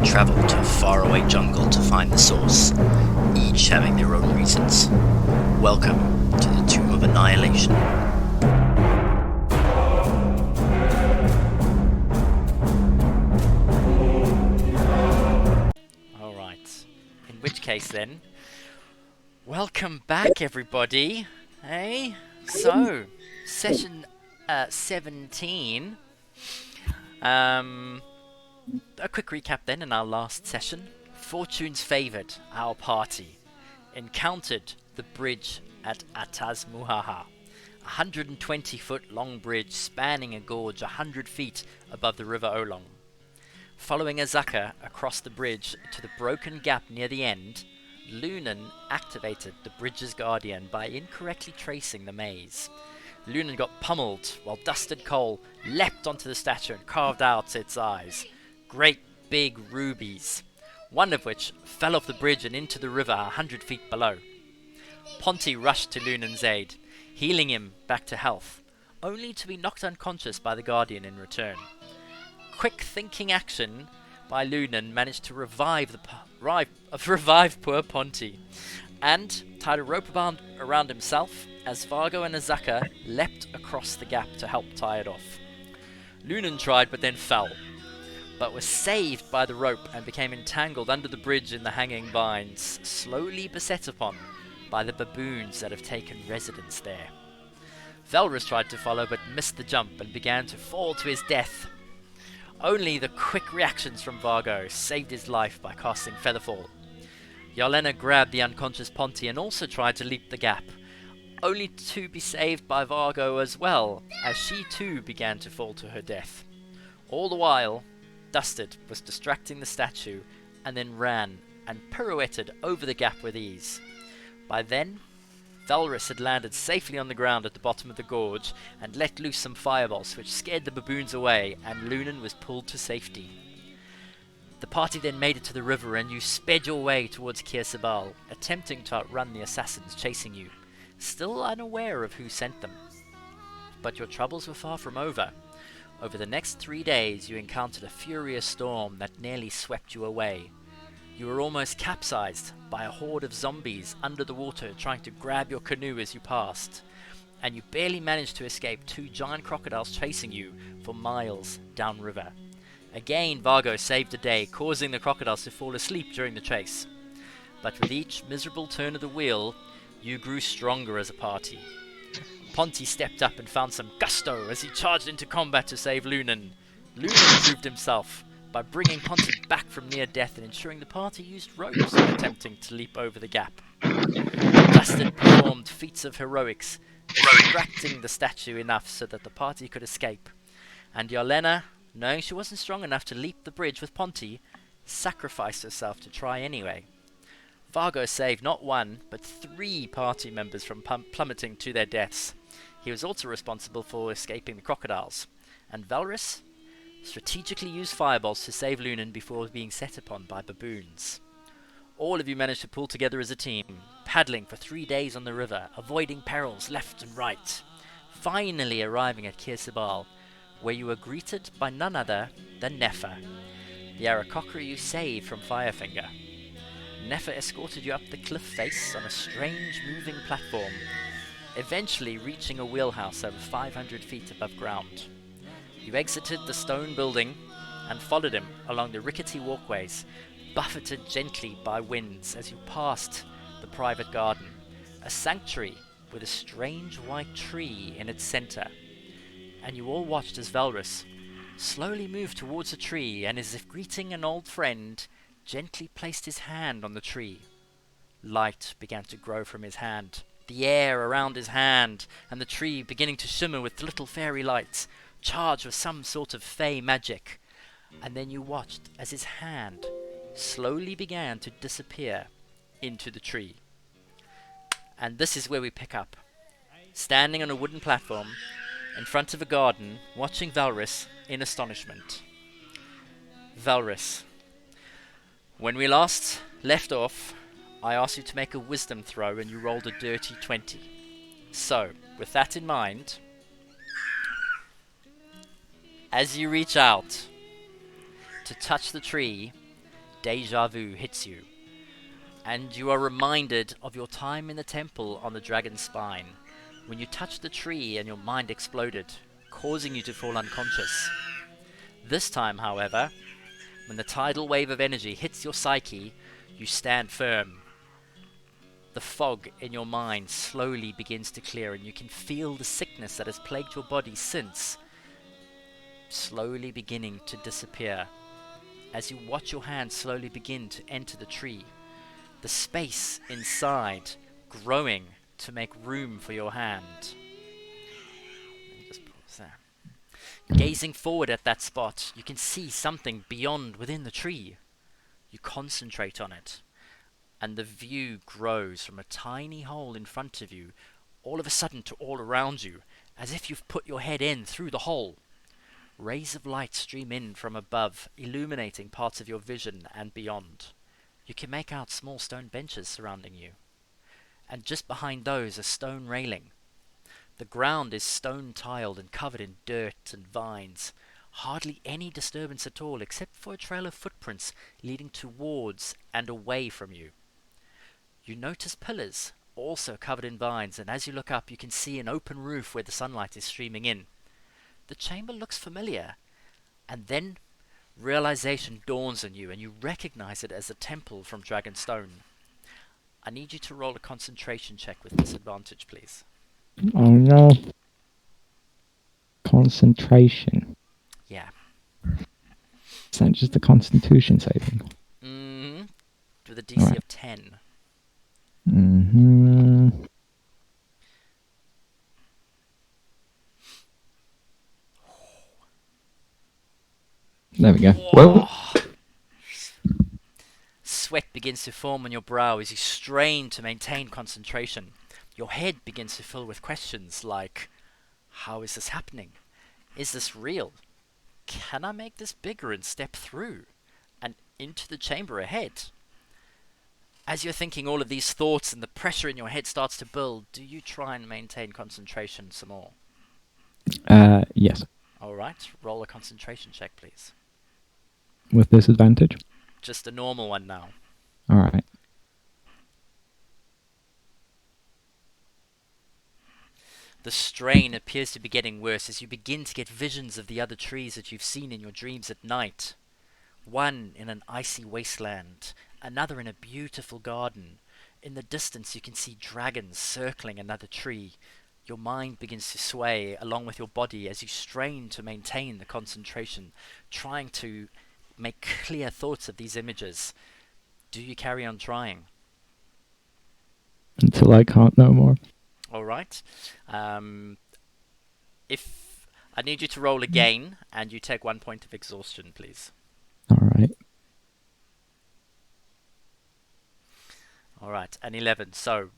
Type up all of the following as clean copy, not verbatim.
travel to a faraway jungle to find the source, each having their own reasons. Welcome to the Tomb of Annihilation. Alright, in which case then, welcome back everybody, hey? So, session 17. A quick recap then. In our last session, fortunes favoured our party, encountered the bridge at Ataz Muhaha, a 120-foot long bridge spanning a gorge 100 feet above the River Olong. Following Azaka across the bridge to the broken gap near the end, Lunan activated the bridge's guardian by incorrectly tracing the maze. Lunan got pummeled while Dusted Coal leapt onto the statue and carved out its eyes. Great big rubies, one of which fell off the bridge and into the river 100 feet below. Ponty rushed to Lunan's aid, healing him back to health, only to be knocked unconscious by the guardian in return. Quick thinking action by Lunan managed to revive poor Ponty, and tied a rope around himself as Vargo and Azaka leapt across the gap to help tie it off. Lunan tried but then fell, but was saved by the rope and became entangled under the bridge in the hanging vines, slowly beset upon by the baboons that have taken residence there. Velrus tried to follow but missed the jump and began to fall to his death. Only the quick reactions from Vargo saved his life by casting Featherfall. Yarlena grabbed the unconscious Ponty and also tried to leap the gap, only to be saved by Vargo as well, as she too began to fall to her death. All the while, Dusted was distracting the statue and then ran and pirouetted over the gap with ease. By then, Velrus had landed safely on the ground at the bottom of the gorge and let loose some fireballs which scared the baboons away, and Lunan was pulled to safety. The party then made it to the river and you sped your way towards Kir Sabal, attempting to outrun the assassins chasing you, still unaware of who sent them. But your troubles were far from over. Over the next 3 days you encountered a furious storm that nearly swept you away. You were almost capsized by a horde of zombies under the water trying to grab your canoe as you passed, and you barely managed to escape 2 giant crocodiles chasing you for miles downriver. Again, Vargo saved the day, causing the crocodiles to fall asleep during the chase. But with each miserable turn of the wheel, you grew stronger as a party. Ponty stepped up and found some gusto as he charged into combat to save Lunan. Lunan proved himself by bringing Ponty back from near death and ensuring the party used ropes in attempting to leap over the gap. Dusted performed feats of heroics, distracting the statue enough so that the party could escape. And Yarlena, knowing she wasn't strong enough to leap the bridge with Ponty, sacrificed herself to try anyway. Vargo saved not 1, but 3 party members from plummeting to their deaths. He was also responsible for escaping the crocodiles, and Velrus strategically used fireballs to save Lunan before being set upon by baboons. All of you managed to pull together as a team, paddling for 3 days on the river, avoiding perils left and right, finally arriving at Kir Sabal, where you were greeted by none other than Nefer, the Aarakocra you saved from Firefinger. Nefer escorted you up the cliff face on a strange moving platform, eventually reaching a wheelhouse over 500 feet above ground. You exited the stone building and followed him along the rickety walkways, buffeted gently by winds as you passed the private garden, a sanctuary with a strange white tree in its center. And you all watched as Velrus slowly moved towards the tree and, as if greeting an old friend, gently placed his hand on the tree. Light began to grow from his hand, the air around his hand, and the tree beginning to shimmer with little fairy lights, charged with some sort of fey magic. And then you watched as his hand slowly began to disappear into the tree. And this is where we pick up, standing on a wooden platform in front of a garden, watching Velrus in astonishment. Velrus, when we last left off, I asked you to make a wisdom throw and you rolled a dirty 20. So, with that in mind, as you reach out to touch the tree, deja vu hits you, and you are reminded of your time in the temple on the dragon's spine, when you touched the tree and your mind exploded, causing you to fall unconscious. This time, however, when the tidal wave of energy hits your psyche, you stand firm. The fog in your mind slowly begins to clear, and you can feel the sickness that has plagued your body since slowly beginning to disappear. As you watch your hand slowly begin to enter the tree, the space inside growing to make room for your hand. Let me just pause there. Gazing forward at that spot, you can see something beyond within the tree. You concentrate on it, and the view grows from a tiny hole in front of you, all of a sudden to all around you, as if you've put your head in through the hole. Rays of light stream in from above, illuminating parts of your vision and beyond. You can make out small stone benches surrounding you, and just behind those a stone railing. The ground is stone tiled and covered in dirt and vines. Hardly any disturbance at all, except for a trail of footprints leading towards and away from you. You notice pillars, also covered in vines, and as you look up you can see an open roof where the sunlight is streaming in. The chamber looks familiar, and then realization dawns on you, and you recognize it as a temple from Dragonstone. I need you to roll a concentration check with disadvantage, please. Oh no. Concentration. Yeah. Is that just a constitution saving? With a DC Alright. of 10. There we go. Whoa. Sweat begins to form on your brow as you strain to maintain concentration. Your head begins to fill with questions like, how is this happening? Is this real? Can I make this bigger and step through and into the chamber ahead? As you're thinking all of these thoughts and the pressure in your head starts to build, do you try and maintain concentration some more? Yes. Alright, roll a concentration check, please. With disadvantage? Just a normal one now. Alright. The strain appears to be getting worse as you begin to get visions of the other trees that you've seen in your dreams at night. One in an icy wasteland, another in a beautiful garden. In the distance you can see dragons circling another tree. Your mind begins to sway along with your body as you strain to maintain the concentration, trying to make clear thoughts of these images. Do you carry on trying? Until I can't no more. Alright. If I need you to roll again, and you take 1 point of exhaustion, please. Alright. Alright, an 11. So,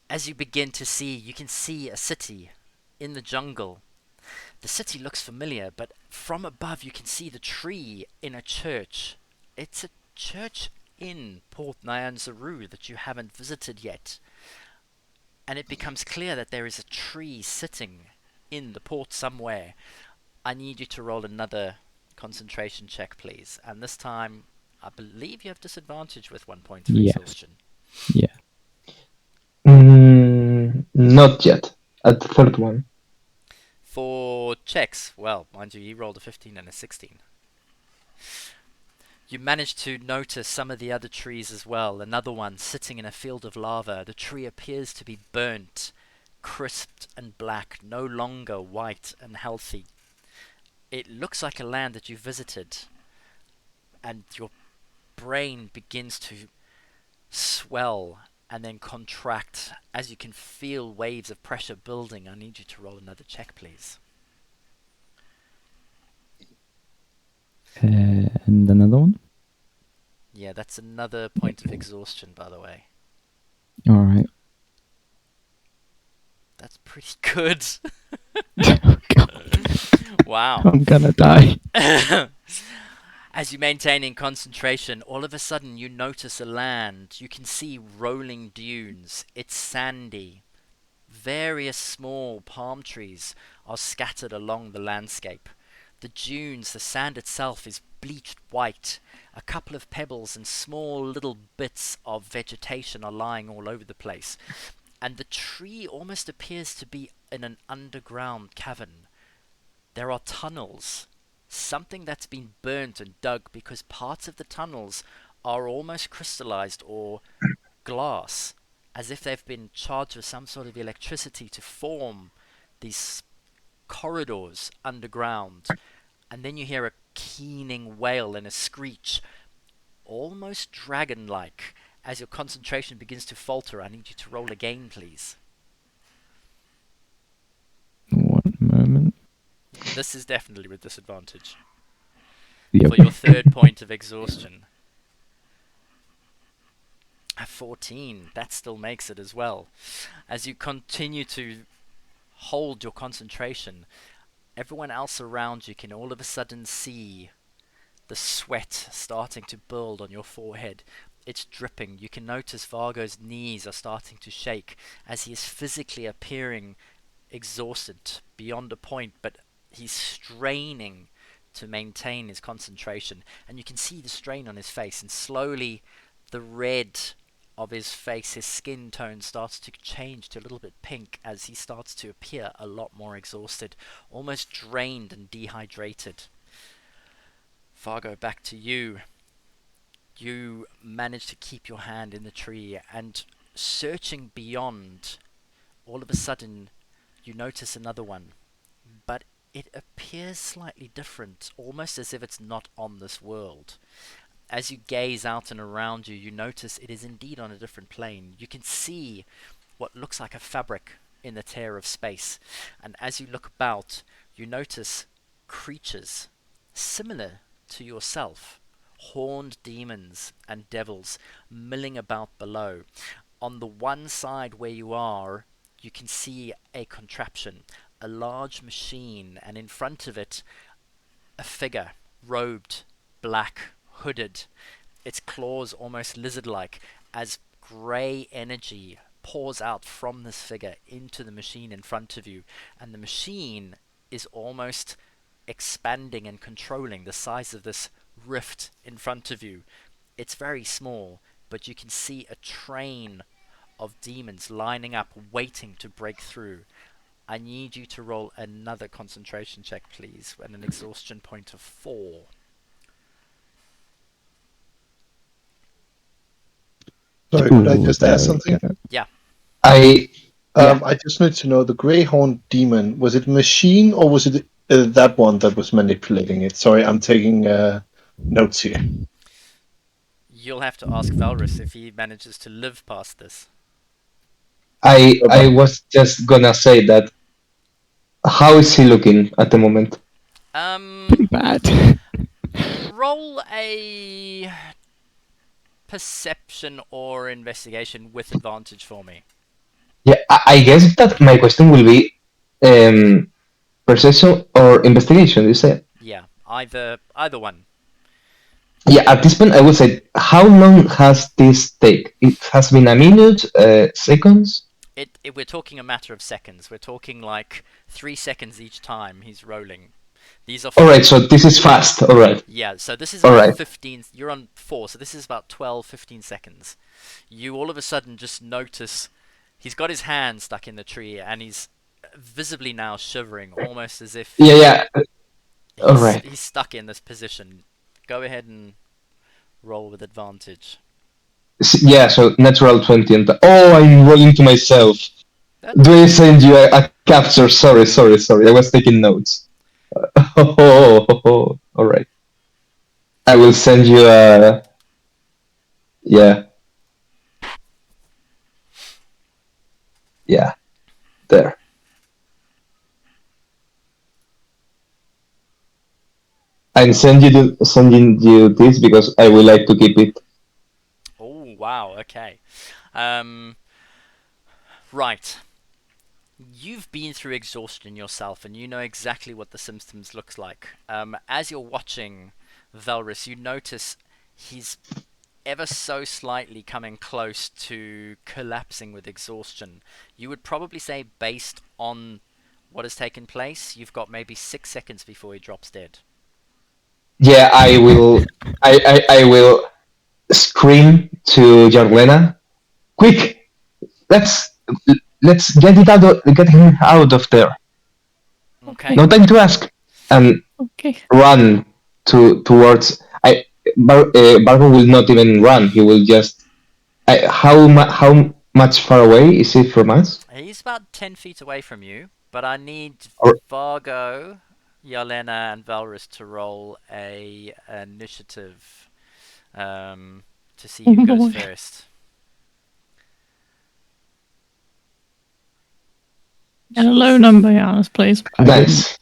as you begin to see, you can see a city in the jungle. The city looks familiar, but from above you can see the tree in a church. It's a church in Port Nyanzaru that you haven't visited yet. And it becomes clear that there is a tree sitting in the port somewhere. I need you to roll another concentration check, please. And this time, I believe you have disadvantage with 1 point of exhaustion. Yeah. Not yet. At the third one. For checks, well, mind you, he rolled a 15 and a 16. You manage to notice some of the other trees as well. Another one sitting in a field of lava. The tree appears to be burnt, crisped and black, no longer white and healthy. It looks like a land that you visited, and your brain begins to swell and then contract as you can feel waves of pressure building. I need you to roll another check, please. And another one? Yeah, that's another point of exhaustion, by the way. Alright. That's pretty good. Oh, God. Wow. I'm gonna die. As you maintain in concentration, all of a sudden you notice a land. You can see rolling dunes. It's sandy. Various small palm trees are scattered along the landscape. The dunes, the sand itself is bleached white. A couple of pebbles and small little bits of vegetation are lying all over the place. And the tree almost appears to be in an underground cavern. There are tunnels, something that's been burnt and dug because parts of the tunnels are almost crystallized or glass, as if they've been charged with some sort of electricity to form these corridors underground. And then you hear a keening wail and a screech, almost dragon-like. As your concentration begins to falter, I need you to roll again, please. One moment. This is definitely with disadvantage. Yep. For your third point of exhaustion. A 14, that still makes it as well. As you continue to hold your concentration, everyone else around you can all of a sudden see the sweat starting to build on your forehead. It's dripping. You can notice Vargo's knees are starting to shake as he is physically appearing exhausted beyond a point, but he's straining to maintain his concentration. And you can see the strain on his face, and slowly the red of his face, his skin tone starts to change to a little bit pink as he starts to appear a lot more exhausted, almost drained and dehydrated. Fargo, back to you. You manage to keep your hand in the tree, and searching beyond, all of a sudden you notice another one, but it appears slightly different, almost as if it's not on this world. As you gaze out and around you, you notice it is indeed on a different plane. You can see what looks like a fabric in the tear of space, and as you look about, you notice creatures similar to yourself, horned demons and devils milling about below. On the one side where you are, you can see a contraption, a large machine, and in front of it, a figure, robed, black, hooded, its claws almost lizard-like, as grey energy pours out from this figure into the machine in front of you, and the machine is almost expanding and controlling the size of this rift in front of you. It's very small, but you can see a train of demons lining up, waiting to break through. I need you to roll another concentration check, please, and an exhaustion point of 4. Sorry, could I just ask something? Yeah. I I just need to know, the Greyhound demon, was it machine or was it that one that was manipulating it? Sorry, I'm taking notes here. You'll have to ask Valrus if he manages to live past this. I was just gonna say that. How is he looking at the moment? Pretty bad. Roll a perception or investigation with advantage for me. Yeah, I guess that my question will be perception or investigation. You say? Yeah, either one. Yeah, at this point, I would say, how long has this take? It has been a minute, seconds. We're talking a matter of seconds. We're talking like 3 seconds each time he's rolling. These are All right, so this is fast. All right. Yeah, so this is All about right. 15. You're on 4, so this is about 12, 15 seconds. You all of a sudden just notice he's got his hand stuck in the tree, and he's visibly now shivering, almost as if Yeah. All right. he's stuck in this position. Go ahead and roll with advantage. Yeah, so natural 20 and I'm rolling to myself. That- Do I send you a capture? Sorry. I was taking notes. All right. I will send you a. Yeah. Yeah. There. I'm sending you this because I would like to keep it. Oh, wow, okay. Right. You've been through exhaustion yourself, and you know exactly what the symptoms looks like. As you're watching Velrus, you notice he's ever so slightly coming close to collapsing with exhaustion. You would probably say, based on what has taken place, you've got maybe 6 seconds before he drops dead. Yeah, I will. I will scream to Jarlena. Quick, let's let's get him out of there. Okay. No time to ask. And Okay. run towards. Bargo will not even run. He will just. How much far away is he from us? He's about 10 feet away from you, but I need Or Vargo, Yelena, and Valrus to roll a initiative to see Oh who goes boy. first. And a low number, Giannis, please. nice.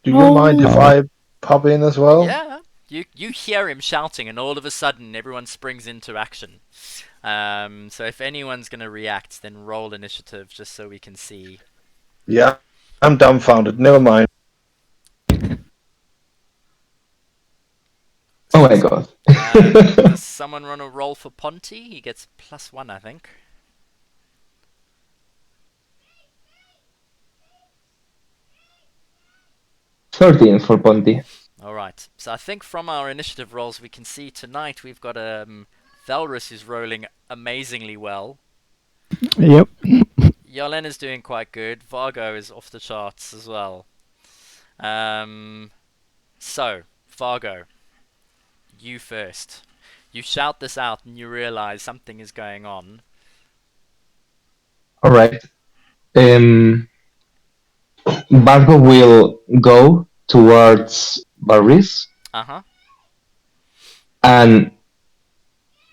Do you mind if Oh. I pop in as well? Yeah, you hear him shouting, and all of a sudden everyone springs into action. So if anyone's going to react, then roll initiative just so we can see. Yeah, I'm dumbfounded. Never mind. Oh my god. Does someone run a roll for Ponty? He gets +1, I think. 13 for Ponty. Alright, so I think from our initiative rolls we can see tonight we've got Valrus who's rolling amazingly well. Yep. Yelena's doing quite good. Vargo is off the charts as well. So, Vargo, you first. You shout this out and you realize something is going on. Alright. Bargo will go towards Baris Uh-huh. and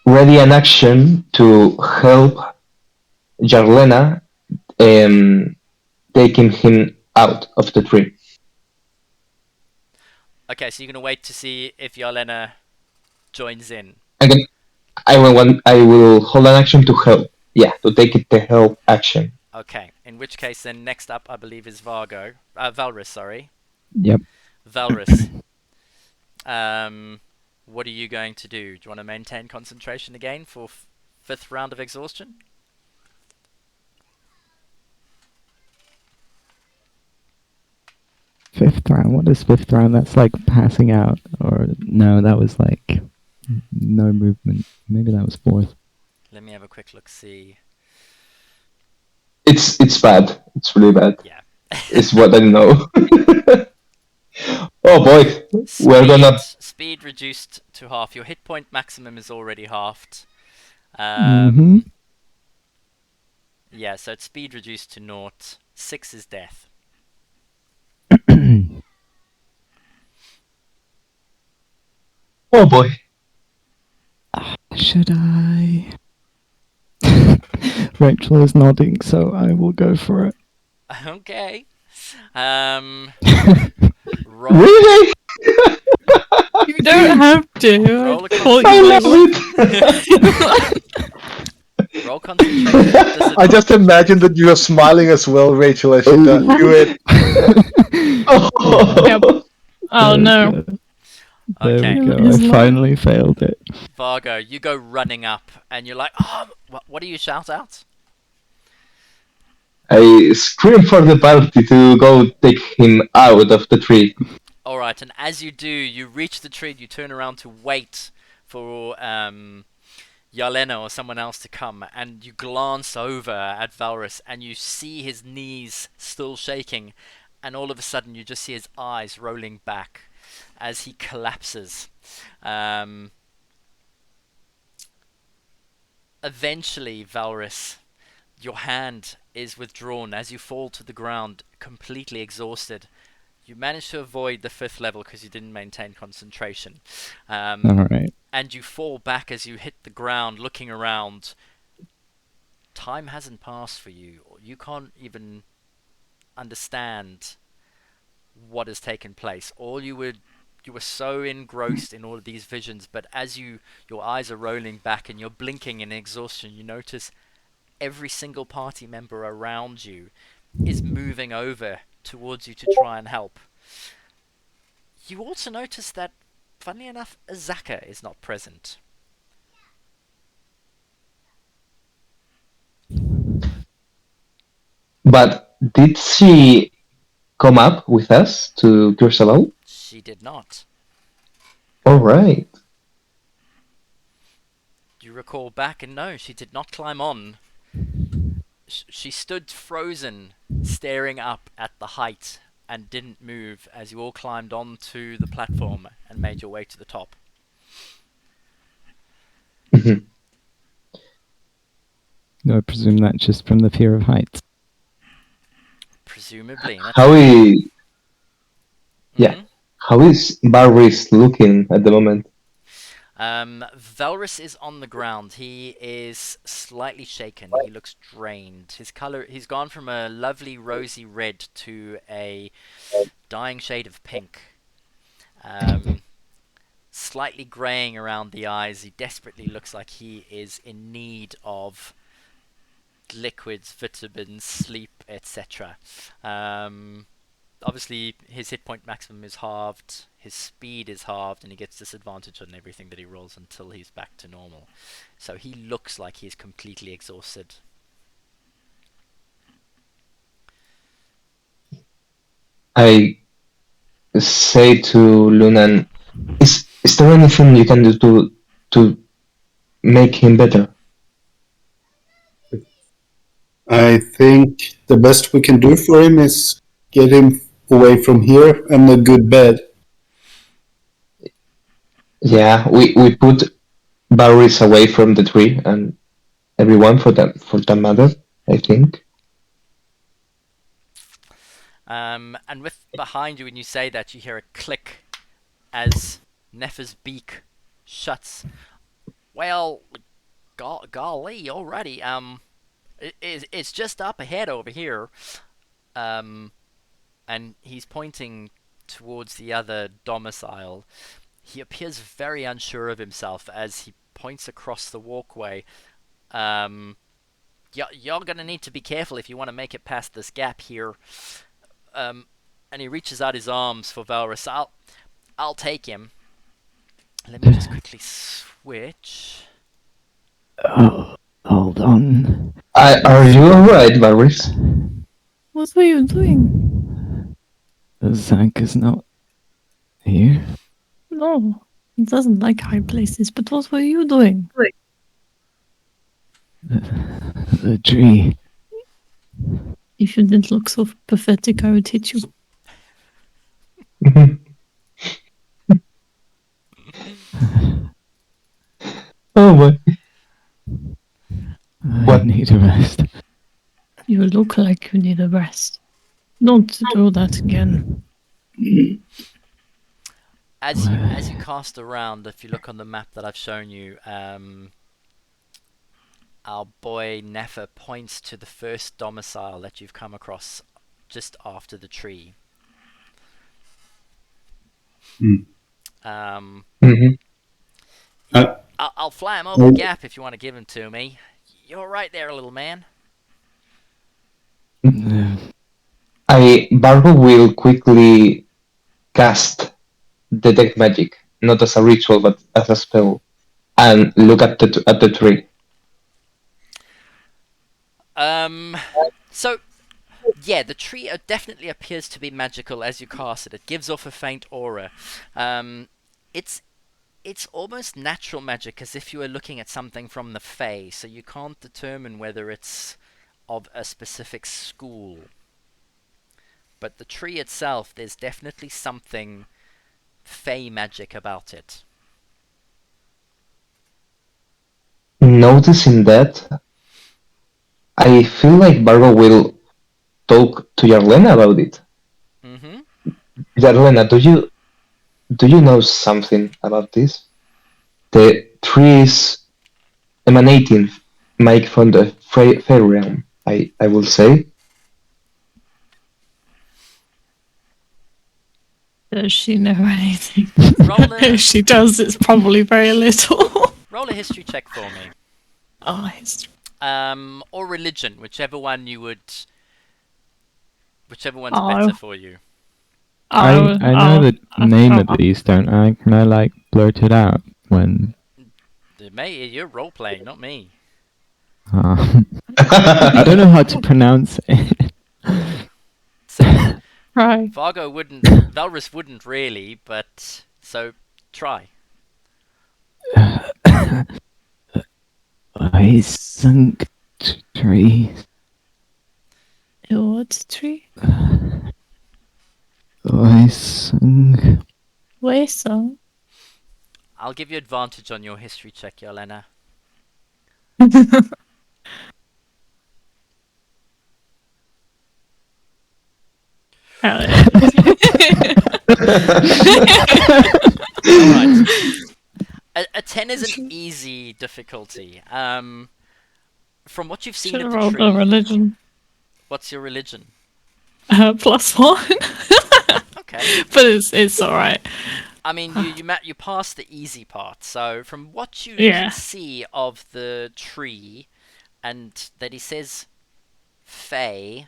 ready an action to help Jarlena taking him out of the tree. Okay, so you're gonna wait to see if Yelena joins in. Again, I will hold an action to help. Yeah, to take it the help action. Okay, in which case then next up I believe is Valrus, sorry. Yep. Valrus. What are you going to do? Do you want to maintain concentration again for fifth round of exhaustion? Fifth round. What is fifth round? That's like passing out. Or no, that was like no movement. Maybe that was fourth. Let me have a quick look. See. It's bad. It's really bad. Yeah. It's what I know. Oh boy, we're gonna. Speed reduced to half. Your hit point maximum is already halved. Mhm. Yeah, so it's speed reduced to naught. 6 is death. Oh boy. Should I? Rachel is nodding, so I will go for it. Okay. Roll. Really? You don't have to. Roll a I love it. Roll concentration. Does it I just imagine that you are smiling as well, Rachel, as you do it. Oh. Yep. Oh no. There Okay. we go. His I line. finally failed it. Vargo, you go running up, and you're like, "Oh, what do you shout out?" I scream for the party to go take him out of the tree. All right, and as you do, you reach the tree. You turn around to wait for Yelena or someone else to come, and you glance over at Valrus, and you see his knees still shaking, and all of a sudden you just see his eyes rolling back as he collapses. Eventually, Valrus, your hand is withdrawn as you fall to the ground, completely exhausted. You manage to avoid the 5th level because you didn't maintain concentration. Alright. And you fall back as you hit the ground, looking around. Time hasn't passed for you. You can't even understand what has taken place. You were so engrossed in all of these visions, but as your eyes are rolling back and you're blinking in exhaustion, you notice every single party member around you is moving over towards you to try and help. You also notice that, funnily enough, Azaka is not present. But did she come up with us to Kir Sabal? She did not. All right. You recall back, and no, she did not climb on. She stood frozen, staring up at the height, and didn't move as you all climbed onto the platform and made your way to the top. Mhm. No, I presume that's just from the fear of heights. Presumably. How is yeah? Mhm. How is Barris looking at the moment? Valrus is on the ground. He is slightly shaken. He looks drained. His color, he's gone from a lovely rosy red to a dying shade of pink. Slightly graying around the eyes. He desperately looks like he is in need of liquids, vitamins, sleep, etc. Obviously, his hit point maximum is halved, his speed is halved, and he gets disadvantage on everything that he rolls until he's back to normal. So he looks like he's completely exhausted. I say to Lunan, is there anything you can do to make him better? I think the best we can do for him is get him away from here and a good bed. Yeah, we put Barris away from the tree and everyone for that matter. I think. And with behind you, when you say that, you hear a click as Nefer's beak shuts. Well, golly, already. It's just up ahead over here. And he's pointing towards the other domicile. He appears very unsure of himself as he points across the walkway. You're gonna need to be careful if you want to make it past this gap here. And he reaches out his arms for Valrus. I'll take him. Let me just quickly switch. Oh, hold on. Are you alright, Barris? What were you doing? Zank is not here. No, he doesn't like high places, but what were you doing? The tree. If you didn't look so pathetic, I would hit you. Oh boy. I What? need a rest. You look like you need a rest. Don't do that again. As you cast around, if you look on the map that I've shown you, our boy Nefer points to the first domicile that you've come across just after the tree. Mm-hmm. I'll fly him over the gap if you want to give him to me. You're right there, little man. Barbo will quickly cast detect magic, not as a ritual but as a spell, and look at the tree. So, yeah, the tree definitely appears to be magical as you cast it. It gives off a faint aura. It's almost natural magic, as if you were looking at something from the Fae, so you can't determine whether it's of a specific school. But the tree itself, there's definitely something Fae magic about it. Noticing that, I feel like Barbo will talk to Yarlena about it. Mm-hmm. Yarlena, do you know something about this? The tree is emanating magic from the fairy realm, I will say. Does she know anything? Roll If she does, it's probably very little. roll a history check for me. Oh, history. Or religion, whichever one's Oh. better for you. I know the name of these, don't I? Can I, like, blurt it out when... Mate, you're role playing, not me. I don't know how to pronounce it. So Right. Valrus wouldn't really, but so Try. I sunk trees. What's a tree? I sunk. Where so? I'll give you advantage on your history check, Yelena. Alright. A 10 is an easy difficulty. From what you've seen Should of have the rolled a tree, religion. what's your religion? +1. Okay. But it's alright. I mean, you passed the easy part. So from what you Yeah. can see of the tree, and that he says Fae,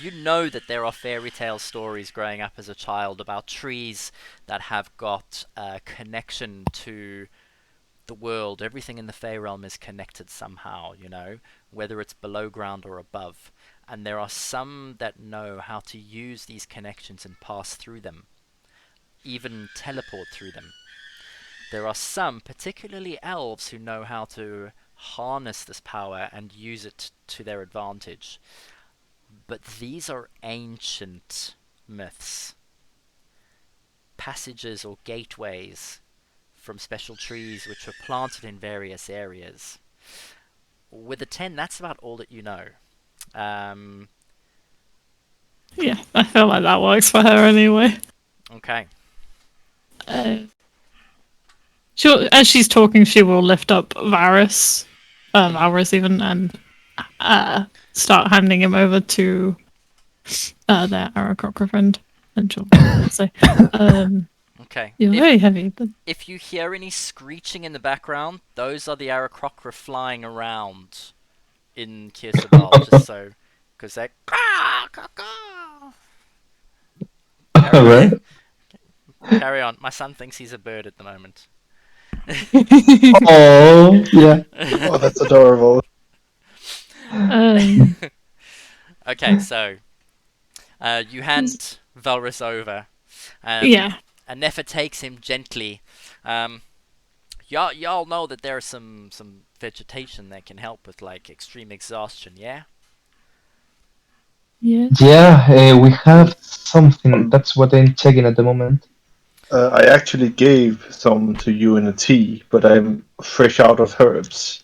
you know that there are fairy tale stories growing up as a child about trees that have got a connection to the world. Everything in the Fey realm is connected somehow, you know, whether it's below ground or above. And there are some that know how to use these connections and pass through them, even teleport through them. There are some, particularly elves, who know how to harness this power and use it to their advantage. But these are ancient myths, passages or gateways from special trees which were planted in various areas. With a 10, that's about all that you know. Yeah, I feel like that works for her anyway. Okay. As she's talking, she will lift up Varys, even, and start handing him over to their Aarakocra friend. And she'll say, Okay. "You're very heavy, but If you hear any screeching in the background, those are the Aarakocra flying around in Kir Sabal, just so, because they're carry Alright. on. Carry on. My son thinks he's a bird at the moment. Oh, yeah. Oh, that's adorable. Okay, so you hand Valrus over. yeah, And Nefer takes him gently. Y'all know that there's some vegetation that can help with like extreme exhaustion, yeah? yeah." Yeah, we have something. That's what I'm checking at the moment. I actually gave some to you in a tea, but I'm fresh out of herbs.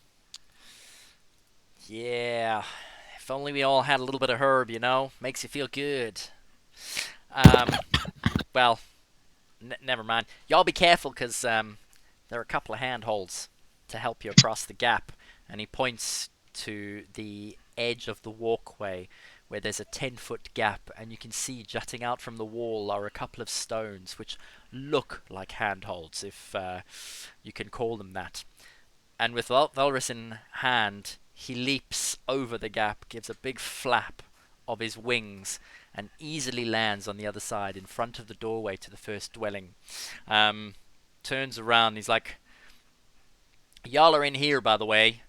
Yeah. If only we all had a little bit of herb, you know? Makes you feel good. Well, never mind. Y'all be careful, because there are a couple of handholds to help you across the gap. And he points to the edge of the walkway where there's a 10-foot gap, and you can see jutting out from the wall are a couple of stones which look like handholds, if you can call them that. And with Valrus in hand, he leaps over the gap, gives a big flap of his wings, and easily lands on the other side in front of the doorway to the first dwelling. Turns around, he's like, "Y'all are in here, by the way."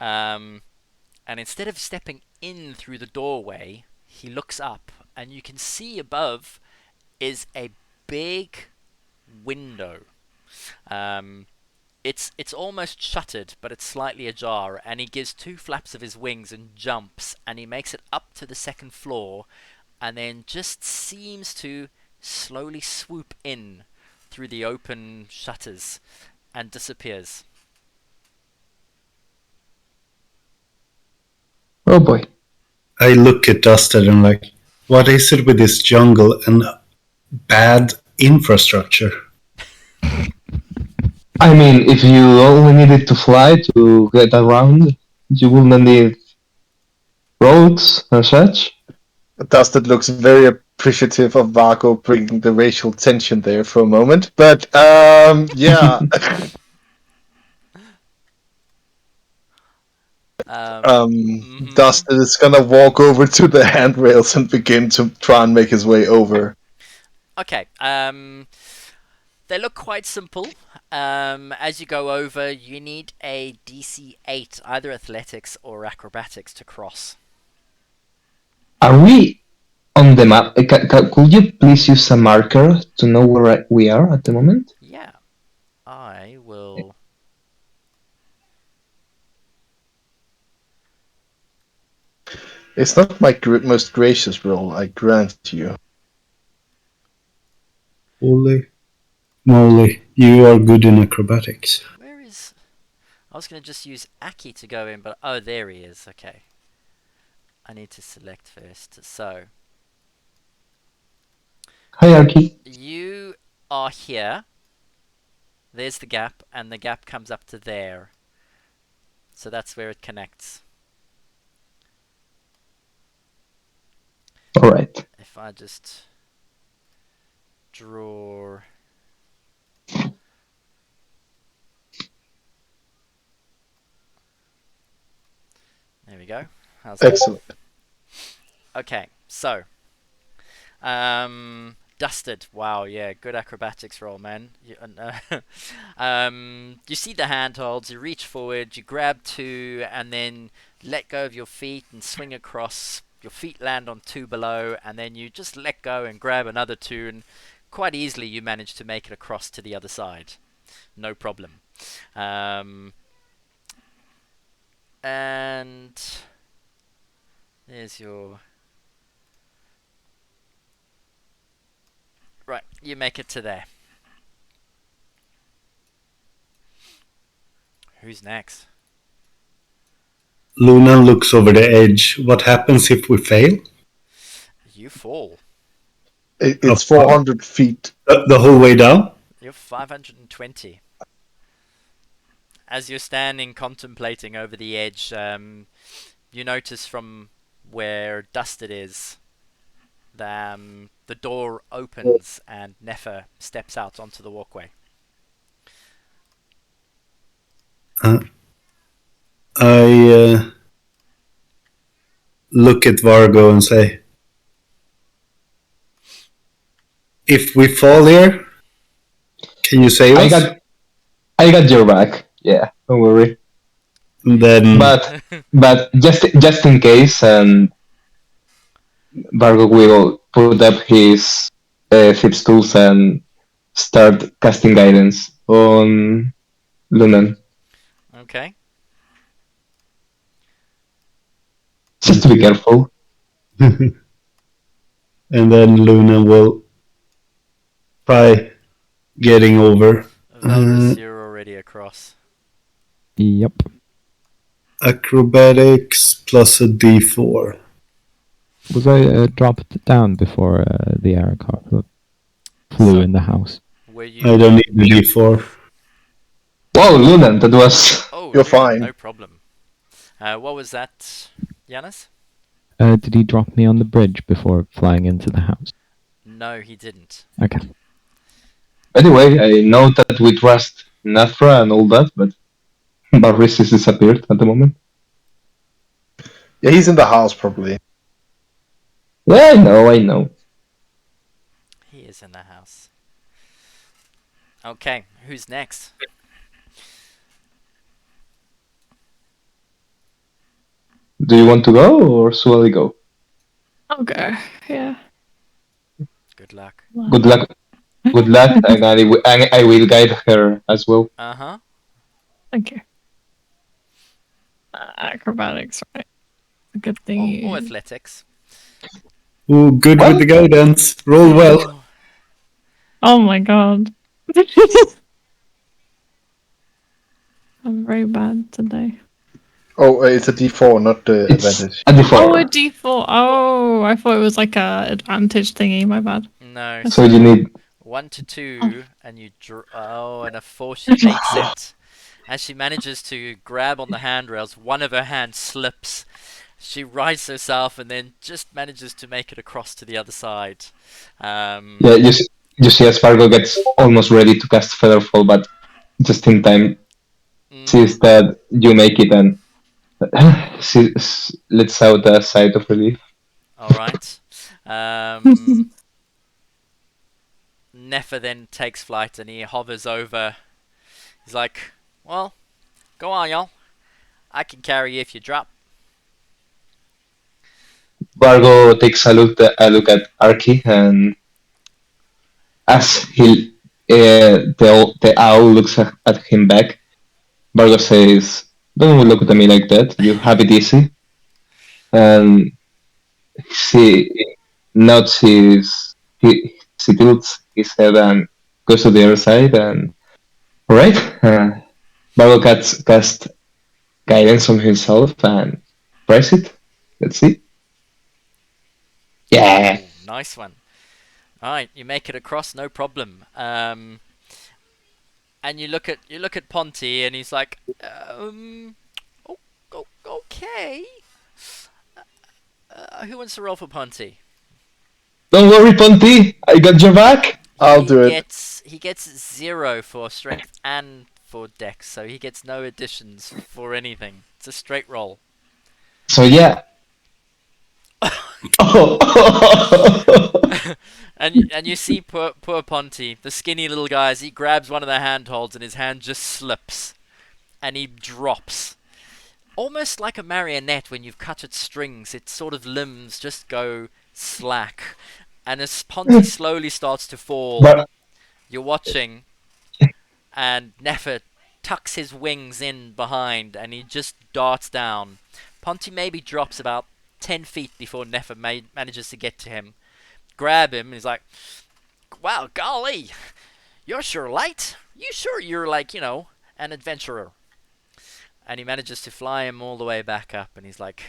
And instead of stepping in through the doorway, he looks up, and you can see above is a big window. It's almost shuttered, but it's slightly ajar, and he gives two flaps of his wings and jumps, and he makes it up to the second floor, and then just seems to slowly swoop in through the open shutters and disappears. Oh boy. I look at Dusted and like, what is it with this jungle and bad infrastructure? I mean, if you only needed to fly to get around, you wouldn't need roads and such. Dustin looks very appreciative of Vargo bringing the racial tension there for a moment. But, yeah. Dustin is gonna walk over to the handrails and begin to try and make his way over. Okay, they look quite simple. As you go over, you need a DC 8, either athletics or acrobatics, to cross. Are we on the map. Could you please use a marker to know where we are at the moment? Yeah, I will. It's not my most gracious role, I grant you. Holy moly, you are good in acrobatics. Where is? I was gonna just use Aki to go in, but oh, there he is. Okay. I need to select first. So Hierarchy. you are here. There's the gap, and the gap comes up to there. So that's where it connects. All right. If I just draw. There we go. How's that? Excellent. Okay, so dusted. Wow, yeah, good acrobatics roll, man. You see the handholds. You reach forward. You grab two, and then let go of your feet and swing across. Your feet land on two below, and then you just let go and grab another two, and quite easily you manage to make it across to the other side. No problem. And there's your. Right, you make it to there. Who's next? Luna looks over the edge. What happens if we fail? You fall. It's 400 feet. The whole way down? You're 520. As you're standing contemplating over the edge, you notice from where Dusted is, the door opens and Nefer steps out onto the walkway. I look at Vargo and say, if we fall here, can you save us? I got your back. Yeah, don't worry. Then, But just in case, and Vargo will put up his Thieves tools and start casting guidance on Lunan. Okay. Just to be careful. and then Luna will try getting over. Valrus, you're already across. Yep. Acrobatics plus a d4. Was I dropped down before the arrow car flew in the house? Were you? I don't need the d4. Whoa, Lunan, that was... Oh, You're Lunan, fine. No problem. What was that, Yanis? Did he drop me on the bridge before flying into the house? No, he didn't. Okay. Anyway, I know that we trust Nafra and all that, but Barris is disappeared at the moment. Yeah, he's in the house probably. Yeah, I know. He is in the house. Okay, who's next? Do you want to go, or shall I go? I'll go. Yeah. Good luck. Good luck. Good luck, and I will guide her as well. Uh-huh. Thank you. Acrobatics, right? A good thing. Or athletics. Ooh, good with the guidance. Roll well. Oh my god. I'm very bad today. Oh, it's a d4, not the It's advantage. a d4. Oh, a d4. Oh, I thought it was like a advantage thingy. My bad. No. So you need 1 to 2, and you draw. Oh, and a 4. She makes it. As she manages to grab on the handrails, one of her hands slips. She rights herself and then just manages to make it across to the other side. Yeah, you see as Fargo gets almost ready to cast Featherfall, but just in time sees that you make it and she lets out a sigh of relief. Alright. Nefer then takes flight and he hovers over. He's like, well, go on, y'all. I can carry you if you drop. Vargo takes a look at Arky, and as the owl looks at him back, Vargo says, "Don't look at me like that. You have it easy." And she nods he tilts his head and goes to the other side. And all right, Vargo cast guidance on himself and tries it. Let's see. Yeah. Ooh, nice one. Alright, you make it across, no problem. And you look at Ponty, and he's like, okay. Who wants to roll for Ponty? Don't worry, Ponty. I got your back. I'll do it. He gets 0 for strength and for dex, so he gets no additions for anything. It's a straight roll. So yeah. Oh. And you see poor Ponty, the skinny little guy, as he grabs one of the handholds and his hand just slips, and he drops. Almost like a marionette when you've cut its strings, its sort of limbs just go slack. And as Ponty slowly starts to fall, But you're watching, and Nefer tucks his wings in behind, and he just darts down. Ponty maybe drops about 10 feet before Nefer manages to get to him. Grab him, and he's like, wow, golly, you're sure light. You sure you're like, an adventurer? And he manages to fly him all the way back up, and he's like,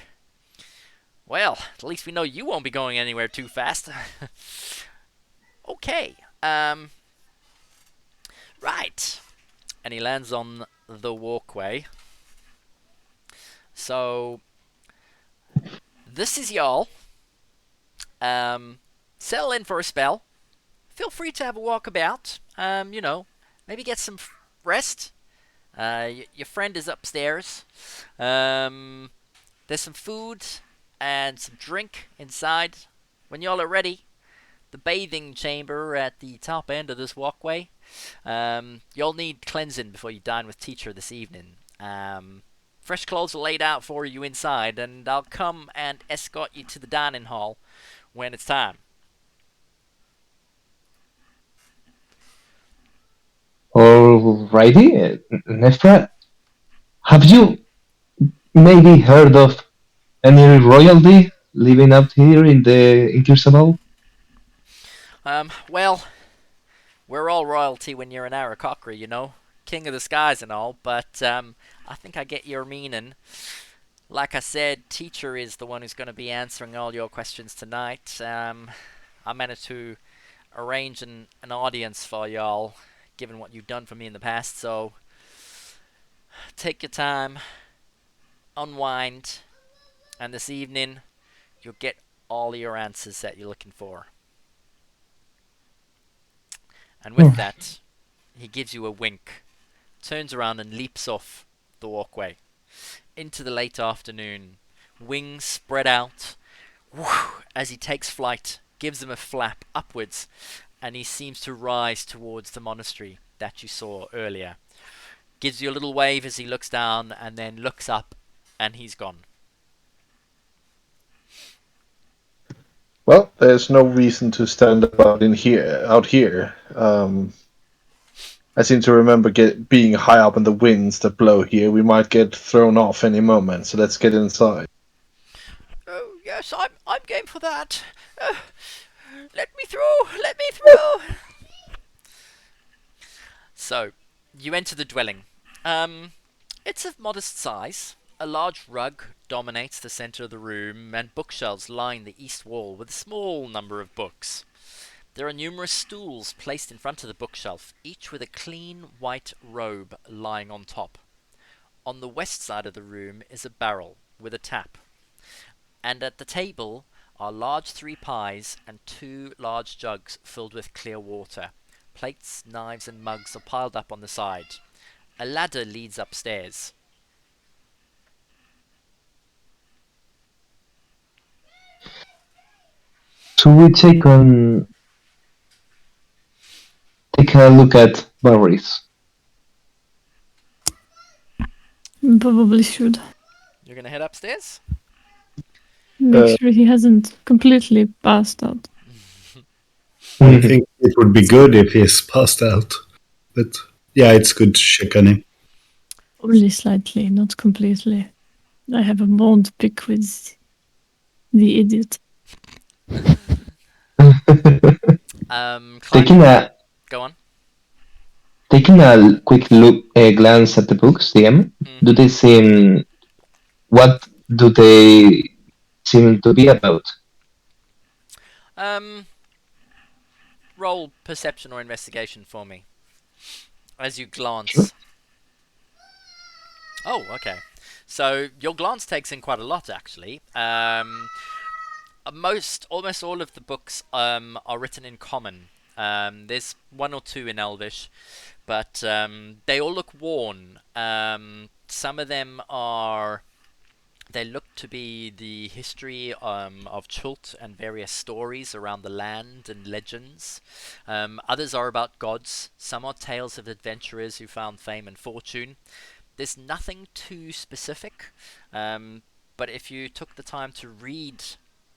well, at least we know you won't be going anywhere too fast. Okay, right. And he lands on the walkway. So, this is y'all. Settle in for a spell. Feel free to have a walk about. Maybe get some rest. Your friend is upstairs. There's some food and some drink inside. When y'all are ready, the bathing chamber at the top end of this walkway. You'll need cleansing before you dine with teacher this evening. Fresh clothes are laid out for you inside, and I'll come and escort you to the dining hall when it's time. alrighty, Nefra, have you maybe heard of any royalty living up here in Kir Sabal? Well, we're all royalty when you're an Arakocra, king of the skies and all, but I think I get your meaning. Like I said, teacher is the one who's going to be answering all your questions tonight. I managed to arrange an audience for y'all, given what you've done for me in the past, so take your time, unwind, and this evening you'll get all your answers that you're looking for. And with that, he gives you a wink, turns around and leaps off the walkway into the late afternoon, wings spread out, as he takes flight, gives them a flap upwards, and he seems to rise towards the monastery that you saw earlier. Gives you a little wave as he looks down, and then looks up, and he's gone. Well, there's no reason to stand out here. I seem to remember being high up in the winds that blow here. We might get thrown off any moment, so let's get inside. Oh yes, I'm game for that. Let me through. Let me through. So, you enter the dwelling. It's of modest size. A large rug dominates the center of the room, and bookshelves line the east wall with a small number of books. There are numerous stools placed in front of the bookshelf, each with a clean white robe lying on top. On the west side of the room is a barrel with a tap. And at the table are large 3 pies and 2 large jugs filled with clear water. Plates, knives, and mugs are piled up on the side. A ladder leads upstairs. Should we take a look at Barry's? Probably should. You're gonna head upstairs? Make sure he hasn't completely passed out. I think it would be good if he's passed out. But yeah, it's good to check on him. Only slightly, not completely. I have a bone to pick with the idiot. taking Climbing. a Go on. taking a quick look, glance at the books, DM. Do Mm-hmm. they seem? What do they seem to be about? Roll perception or investigation for me as you Sure. glance. Oh, okay. So your glance takes in quite a lot, actually. Almost all of the books are written in common. There's one or two in Elvish, but they all look worn. Some of them are. They look to be the history of Chult and various stories around the land and legends. Others are about gods. Some are tales of adventurers who found fame and fortune. There's nothing too specific, but if you took the time to read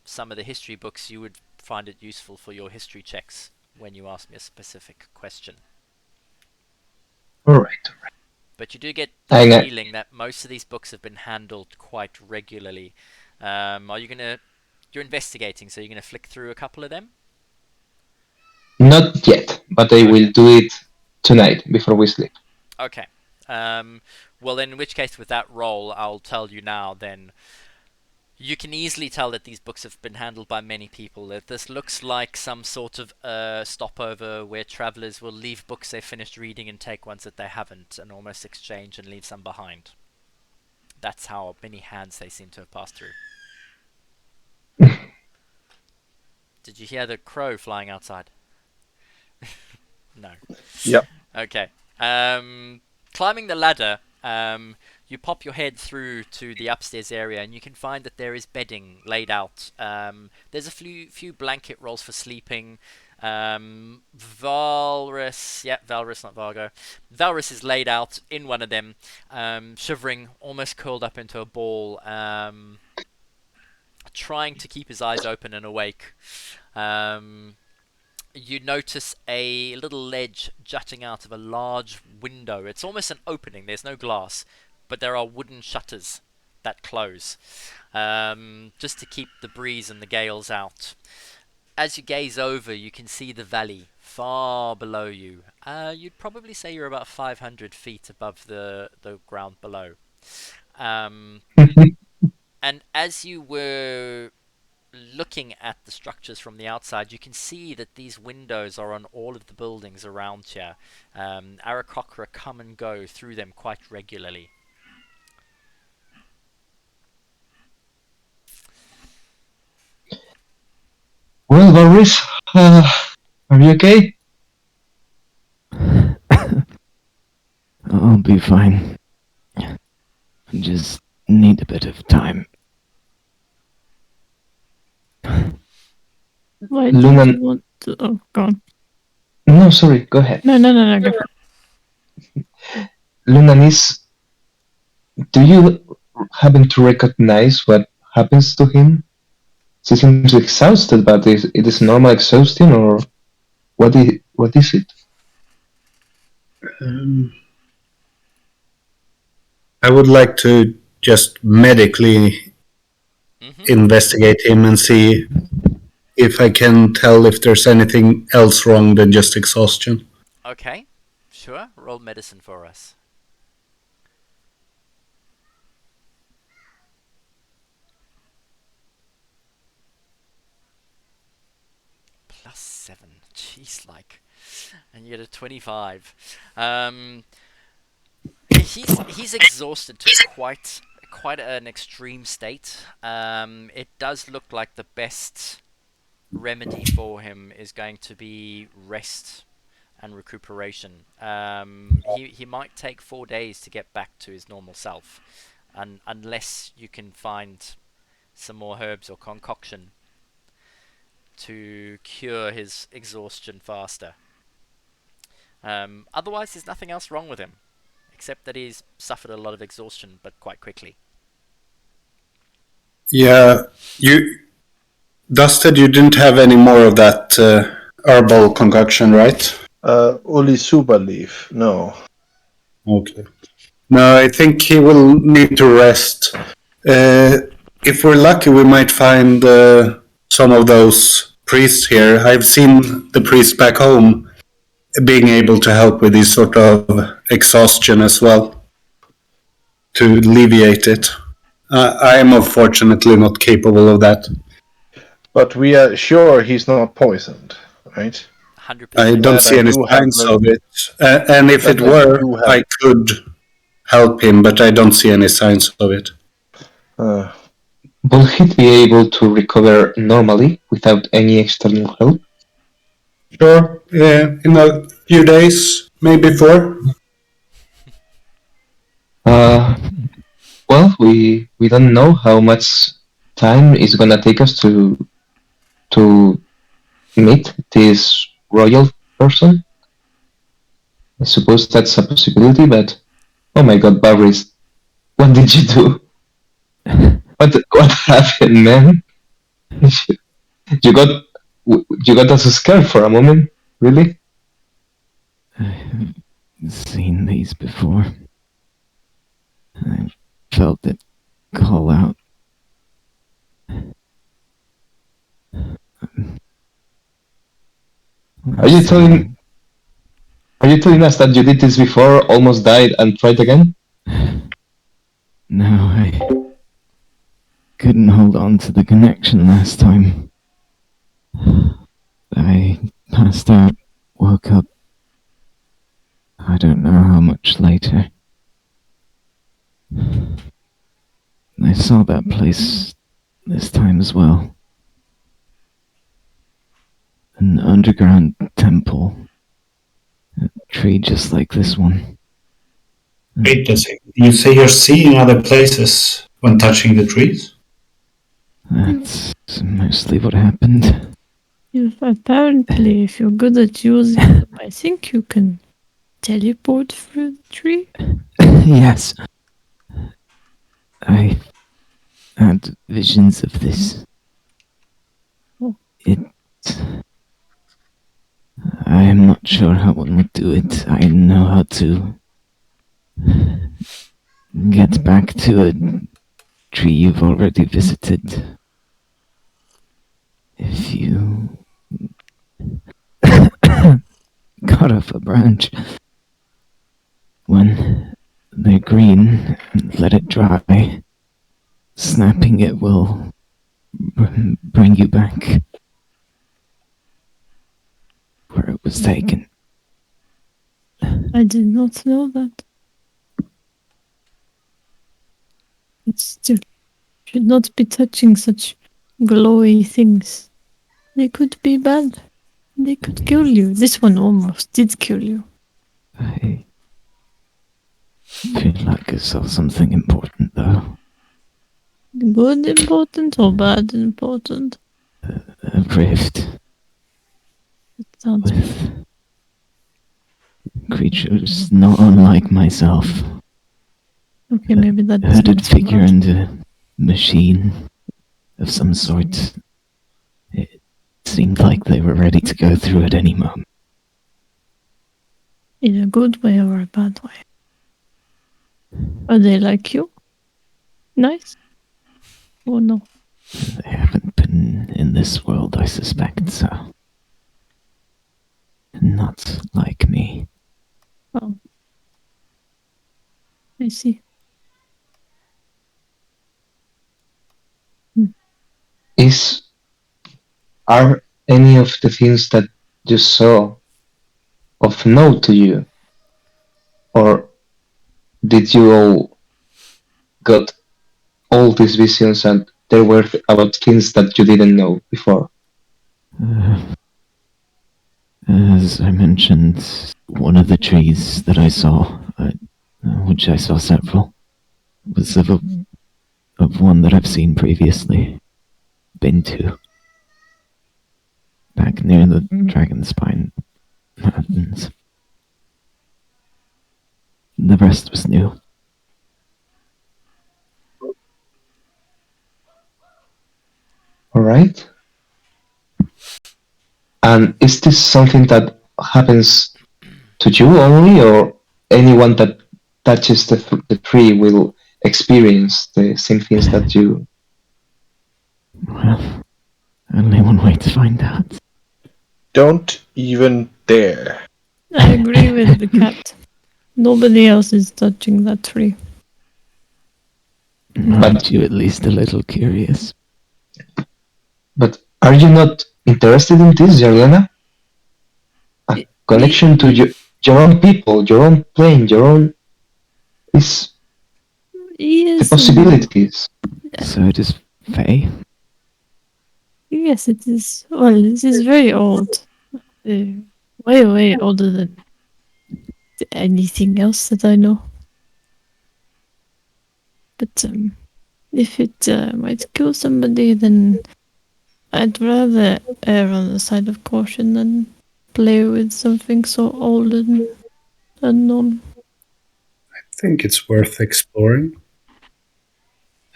some of the history books, you would find it useful for your history checks when you ask me a specific question. All right. But you do get the And feeling that most of these books have been handled quite regularly. Are you gonna? You're investigating, so you're gonna flick through a couple of them. not yet, but I will Okay. do it tonight before we sleep. Okay. Well, then, in which case, with that roll, I'll tell you now. Then you can easily tell that these books have been handled by many people. That this looks like some sort of stopover where travelers will leave books they've finished reading and take ones that they haven't, and almost exchange and leave some behind. That's how many hands they seem to have passed through. Did you hear the crow flying outside? No. Yep. Okay. Climbing the ladder, you pop your head through to the upstairs area, and you can find that there is bedding laid out. There's a few blanket rolls for sleeping. Valrus, yeah, Valrus, not Vargo. Valrus is laid out in one of them, shivering, almost curled up into a ball, trying to keep his eyes open and awake. You notice a little ledge jutting out of a large window. It's almost an opening. There's no glass, but there are wooden shutters that close, just to keep the breeze and the gales out. As you gaze over, you can see the valley far below you. You'd probably say you're about 500 feet above the ground below. Um, and as you were looking at the structures from the outside, you can see that these windows are on all of the buildings around here. Aarakocra come and go through them quite regularly. Well, Boris, are you okay? I'll be fine. I just need a bit of time. Why did Lunan, you want to? Oh, go on. no, sorry, go ahead. No, go for it. Lunanis, do you happen to recognize what happens to him? He seems exhausted, but it is normal exhaustion, or what is it? I would like to just medically investigate him and see if I can tell if there's anything else wrong than just exhaustion. Okay, sure. Roll medicine for us. +7. Jeez, like, and you get a 25. He's exhausted to quite an extreme state. It does look like the best remedy for him is going to be rest and recuperation. He might take 4 days to get back to his normal self, unless you can find some more herbs or concoction to cure his exhaustion faster. Otherwise, there's nothing else wrong with him, except that he's suffered a lot of exhaustion, but quite quickly. Yeah, Dusted, you didn't have any more of that herbal concoction, right? Uli Suba leaf. No. Okay. No, I think he will need to rest. If we're lucky, we might find some of those priests here. I've seen the priests back home being able to help with this sort of exhaustion as well, to alleviate it. I am unfortunately not capable of that. But we are sure he's not poisoned, right? 100%. I don't That see I any do have signs the- of it. And if it that I were, do have- I could help him, but I don't see any signs of it. Will he be able to recover normally without any external help? Sure, in a few days, maybe 4. Well, we don't know how much time it's gonna take us to meet this royal person. I suppose that's a possibility, but oh my god, Barris, what did you do? What happened, man? You got you got us scared for a moment, really? I've seen these before. I felt it call out. Are you telling us that you did this before, almost died, and tried again? No, I couldn't hold on to the connection last time. I passed out, woke up. I don't know how much later. I saw that place this time as well. An underground temple. A tree just like this one. Wait a second. You say you're seeing other places when touching the trees? That's mostly what happened. Apparently, if you're good at using them, I think you can teleport through the tree. Yes. I had visions of this. Oh. I am not sure how one would do it. I know how to get back to a tree you've already visited. If you cut off a branch when they're green and let it dry, snapping it will bring you back where it was taken. I did not know that. But still, should not be touching such glowy things. They could be bad. They could kill you. This one almost did kill you. I feel like I saw something important, though. Good important or bad important? A rift It sounds with creatures not unlike myself. okay. Maybe that A is hooded not so figure bad. and a machine of some sort. It seemed like they were ready to go through at any moment. In a good way or a bad way? Are they like you? Nice? Or no? They haven't been in this world, I suspect, so. Not like me. Oh. I see. Are any of the things that you saw of note to you? Or did you all got all these visions and they were about things that you didn't know before? As I mentioned, one of the trees that I saw, which I saw several, was of one that I've seen previously. Been to. Back near the Dragon Spine Mountains. The rest was new. right? And is this something that happens to you only, or anyone that touches the tree will experience the same things that you? Well, only one way to find out. Don't even dare. I agree with the cat. Nobody else is touching that tree. Aren't you at least a little curious? But are you not interested in this, Jarlena? A connection to your own people, your own plane, your own is the Yes, possibilities. So it is Faye? yes, it is. Well, this is very old. Way, way older than anything else that I know. But if it might kill somebody, then I'd rather err on the side of caution than play with something so old and unknown. I think it's worth exploring.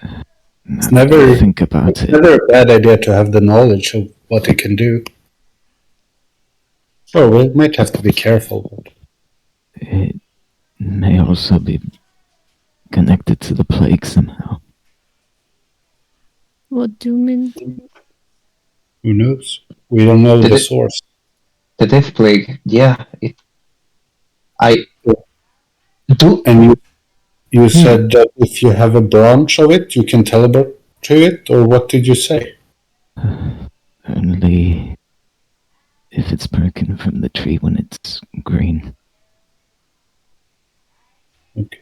Now It's never, think about it. never a bad idea to have the knowledge of what it can do. Sure, we might have to be careful. It may also be connected to the plague somehow. What do you mean? Who knows? We don't know Did the it- source. The death plague, yeah. I do. And you said that if you have a branch of it, you can teleport to it, or what did you say? Only if it's broken from the tree when it's green. Okay.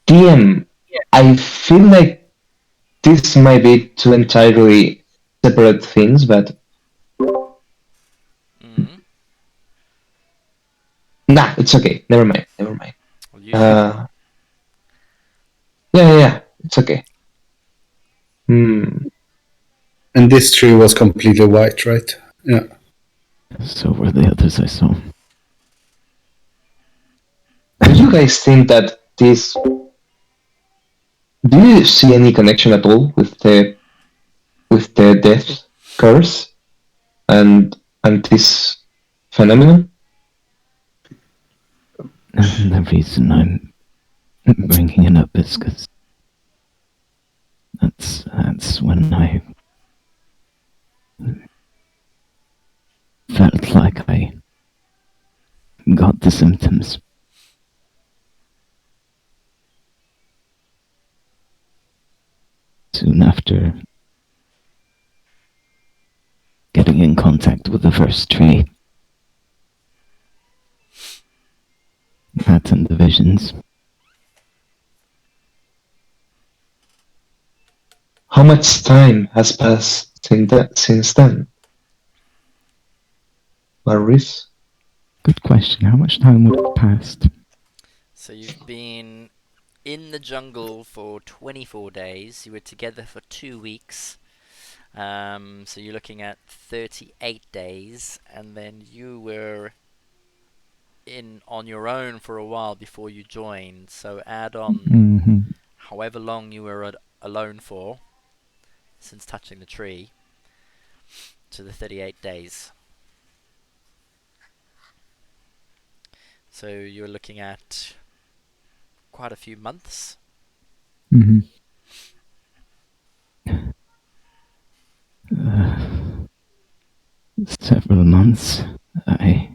DM, I feel like this might be two entirely separate things, but Mhm. nah, it's okay. Never mind. Well, you Yeah, it's okay. And this tree was completely white, right? Yeah. So were the others I saw. Do you guys think that this? Do you see any connection at all with the death curse and this phenomenon? And the reason I'm bringing it up is because that's when I felt like I got the symptoms. Soon after getting in contact with the first tree. That and the visions. How much time has passed since then, Maurice? Good question. How much time would have passed? So you've been in the jungle for 24 days. You were together for 2 weeks. So you're looking at 38 days, and then you were in on your own for a while before you joined. So add on however long you were alone for since touching the tree to the 38 days. So you're looking at quite a few months. Several months. I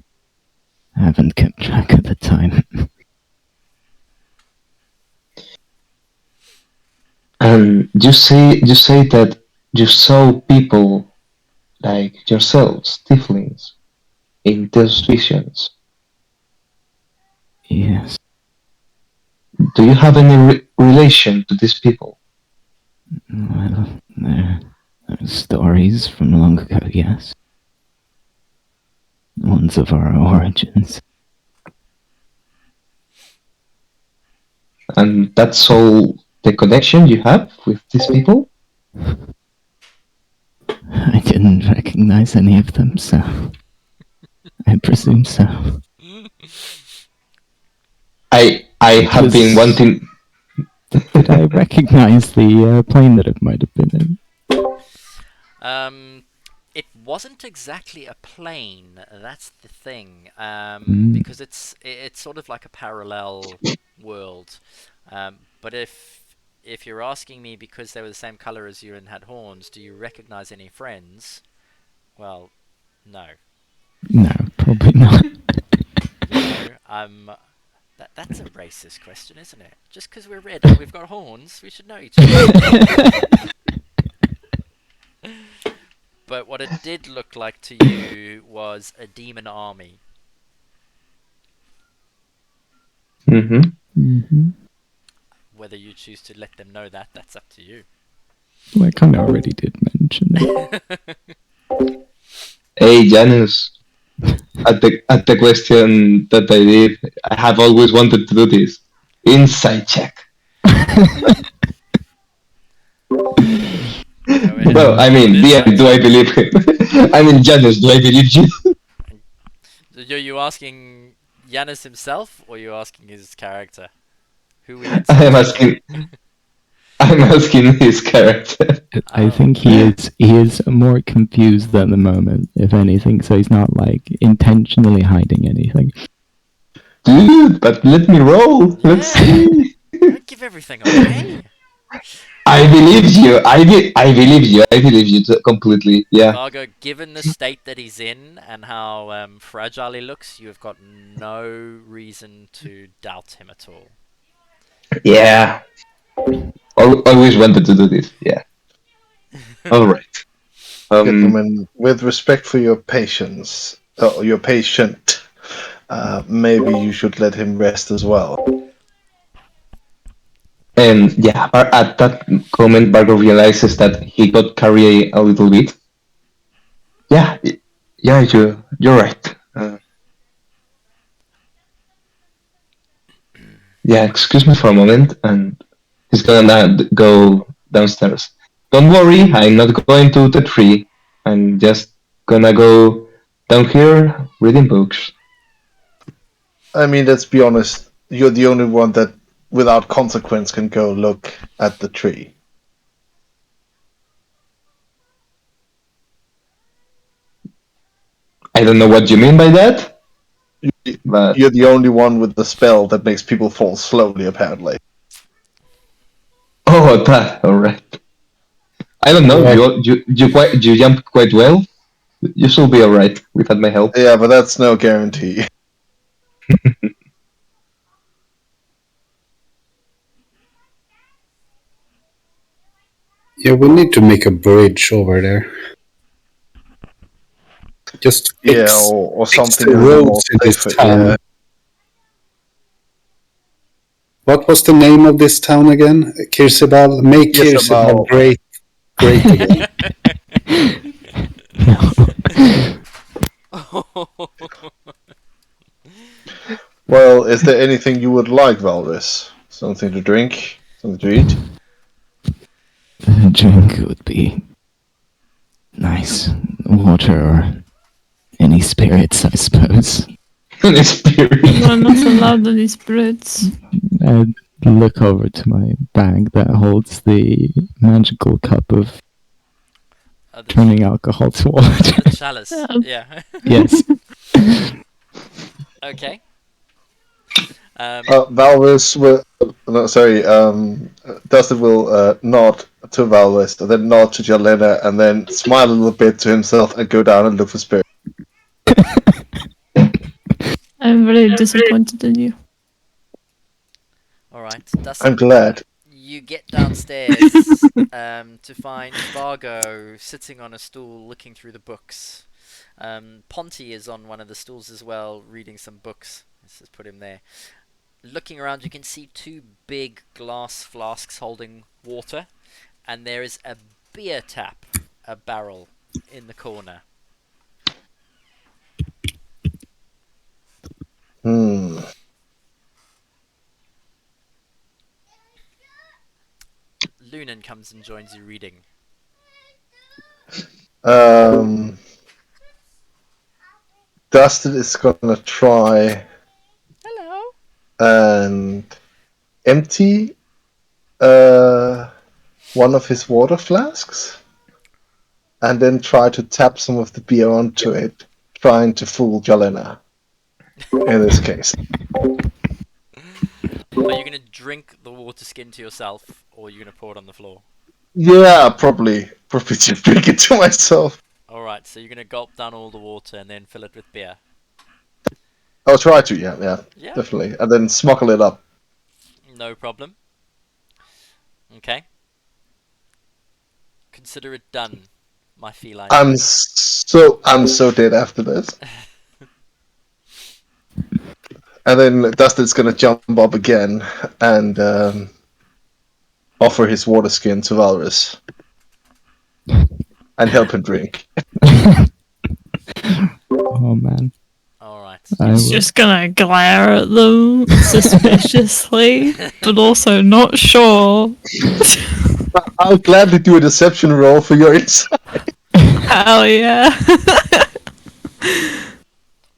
haven't kept track of the time. And you say that you saw people like yourselves, tieflings, in those visions. Yes. Do you have any relation to these people? Well, they're stories from long ago, yes. Ones of our origins. And that's all the connection you have with these people? I didn't recognize any of them, so I presume so. I have been wanting. Did I recognize the plane that it might have been in? It wasn't exactly a plane. That's the thing. Mm. Because it's sort of like a parallel world. But if you're asking me because they were the same color as you and had horns, do you recognize any friends? Well, no. No, probably not. That's a racist question, isn't it? Just because we're red and we've got horns, we should know each other. But what it did look like to you was a demon army. Mm-hmm. Mm-hmm. Whether you choose to let them know that, that's up to you. Well, I kind of already did mention it. Hey, Janus. At the question that I did, I have always wanted to do this. Insight check. Go ahead. Well, I mean, This DM, do I believe him? I mean, Janus, do I believe you? Are you asking Yanis himself, or are you asking his character? Who we I am asking. I'm asking his character. I think he is more confused at the moment, if anything, so he's not like intentionally hiding anything. Dude, but let me roll. Let's see. Don't give everything away. I believe you. I believe you. I believe you completely. Yeah. Vargo, given the state that he's in and how fragile he looks, you have got no reason to doubt him at all. Yeah. Always wanted to do this. Yeah. All right. Gentlemen, with respect for your patience, your patient, maybe you should let him rest as well. And yeah, at that moment, Bargo realizes that he got carried a little bit. Yeah, yeah, you're right. Yeah, excuse me for a moment, and he's gonna go downstairs. Don't worry, I'm not going to the tree. I'm just gonna go down here reading books. I mean, let's be honest, you're the only one that, without consequence, can go look at the tree. I don't know what you mean by that, but You're the only one with the spell that makes people fall slowly, apparently. oh, that all right. I don't know. You jumped quite well. You should be all right without my help. Yeah, but that's no guarantee. Yeah, we need to make a bridge over there. Just fix, or fix something the a little more roads in this safer, town. yeah. What was the name of this town again? Kir Sabal? Make Kir Kir Sabal. Sabal great again. Well, is there anything you would like, Valdis? Something to drink? Something to eat? A drink would be nice. Water or any spirits, I suppose. We're not allowed any spirits. I'd look over to my bag that holds the magical cup of turning alcohol to water. The chalice, yeah. Yes. Okay. Valvis will. No, sorry, Dustin will nod to Valvis, and then nod to Jalena, and then smile a little bit to himself and go down and look for spirit. I'm very disappointed in you. Alright, Dustin. I'm glad. You get downstairs to find Vargo sitting on a stool looking through the books. Ponty is on one of the stools as well, reading some books. Let's just put him there. Looking around, you can see two big glass flasks holding water, and there is a beer tap, a barrel, in the corner. Lunan comes and joins you reading. Dustin is gonna try Hello. and empty one of his water flasks. and then try to tap some of the beer onto it, trying to fool Jalena. In this case, Are you gonna drink the water skin to yourself, or are you gonna pour it on the floor? yeah, probably just drink it to myself. Alright, so you're gonna gulp down all the water and then fill it with beer. I'll try to, yeah, Yeah, definitely, and then smuggle it up. no problem. Okay. Consider it done, my feline I'm friend. so dead after this. And then Dustin's gonna jump up again and offer his water skin to Valrus and help him drink. Oh man. Alright. I He's will. just gonna glare at them suspiciously, but also not sure. I'll gladly do a deception roll for your insight. Hell yeah.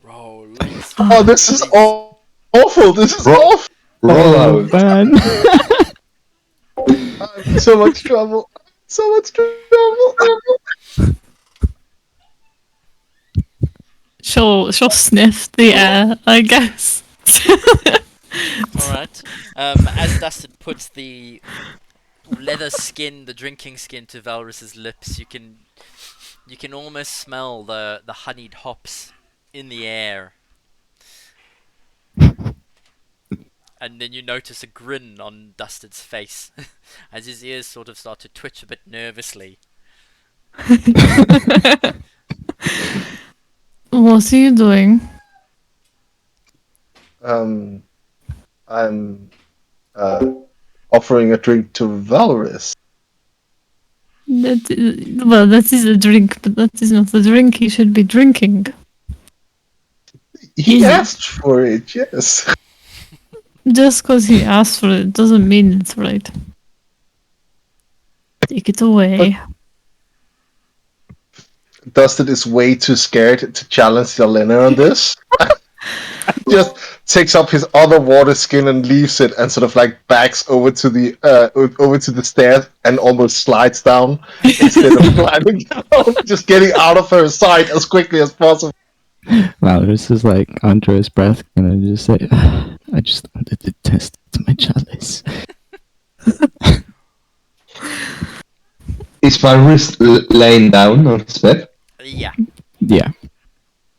Roll. Oh, this is awful. This is awful. Roll Oh out. man. I'm in so much trouble. So much trouble. She'll sniff the air, I guess. Alright. As Dustin puts the leather skin, the drinking skin, to Valrus's lips, you can almost smell the honeyed hops in the air. And then you notice a grin on Dustin's face as his ears sort of start to twitch a bit nervously. What are you doing? I'm offering a drink to Valrus. That is a drink, but that is not the drink he should be drinking. He Is it? asked for it, yes. Just because he asked for it doesn't mean it's right. Take it away. Dustin is way too scared to challenge Yelena on this. Just takes up his other water skin and leaves it, and sort of like backs over to the stairs and almost slides down instead of climbing down, just getting out of her sight as quickly as possible. Wow, this is like under his breath, gonna just say, I just wanted to test my chalice. Is Valrus laying down on his bed? Yeah. Yeah.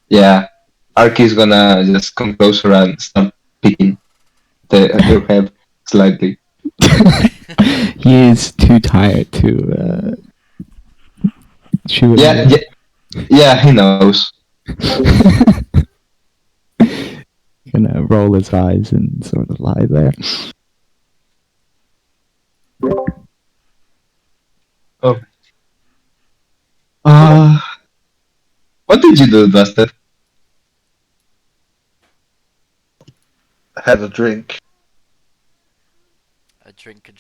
Yeah. Arky's gonna just come closer and start picking her head slightly. He is too tired to chew it. Yeah, he knows. Gonna roll his eyes and sort of lie there. Oh. What did you do, Dustin? Had a drink. A drink.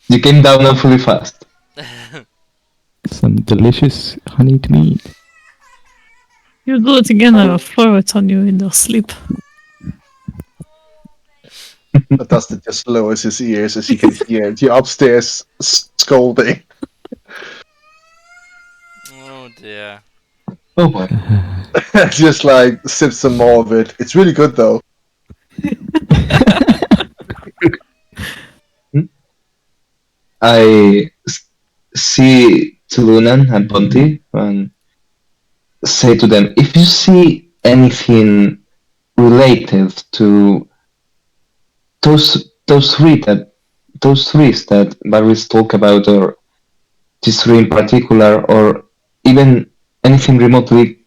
You came down awfully fast. Some delicious honeyed meat. You do it again, I will throw it on you in your sleep. But Dustin just lowers his ears as he can hear the upstairs scolding. Oh dear. Oh boy. Just like sip some more of it. It's really good though. I see Tulunan and Ponti and say to them, if you see anything related to those three that Barry's talk about, or these three in particular, or even anything remotely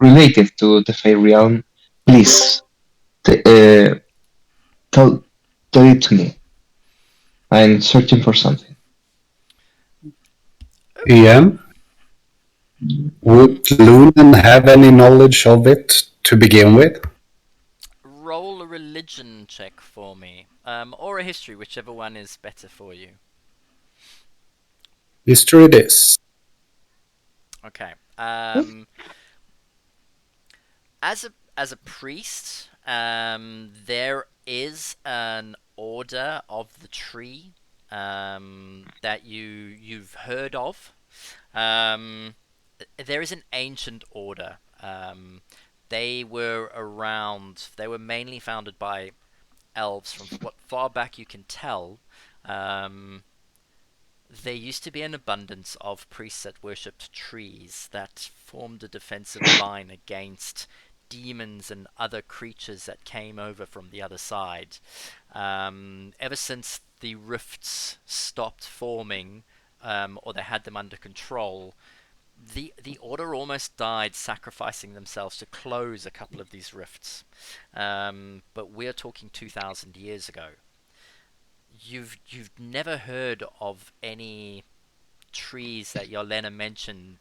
related to the Fey realm, please tell it to me. I'm searching for something. Yeah. Would Lunan have any knowledge of it to begin with? Roll a religion check for me. Or a history, whichever one is better for you. History it is. Okay. As a priest, there is an order of the tree that you've heard of. There is an ancient order. They were around. They were mainly founded by elves, from what far back you can tell. There used to be an abundance of priests that worshipped trees that formed a defensive line against demons and other creatures that came over from the other side. Ever since the rifts stopped forming, or they had them under control, the order almost died, sacrificing themselves to close a couple of these rifts. But we're talking 2,000 years ago. You've never heard of any trees that Yelena mentioned,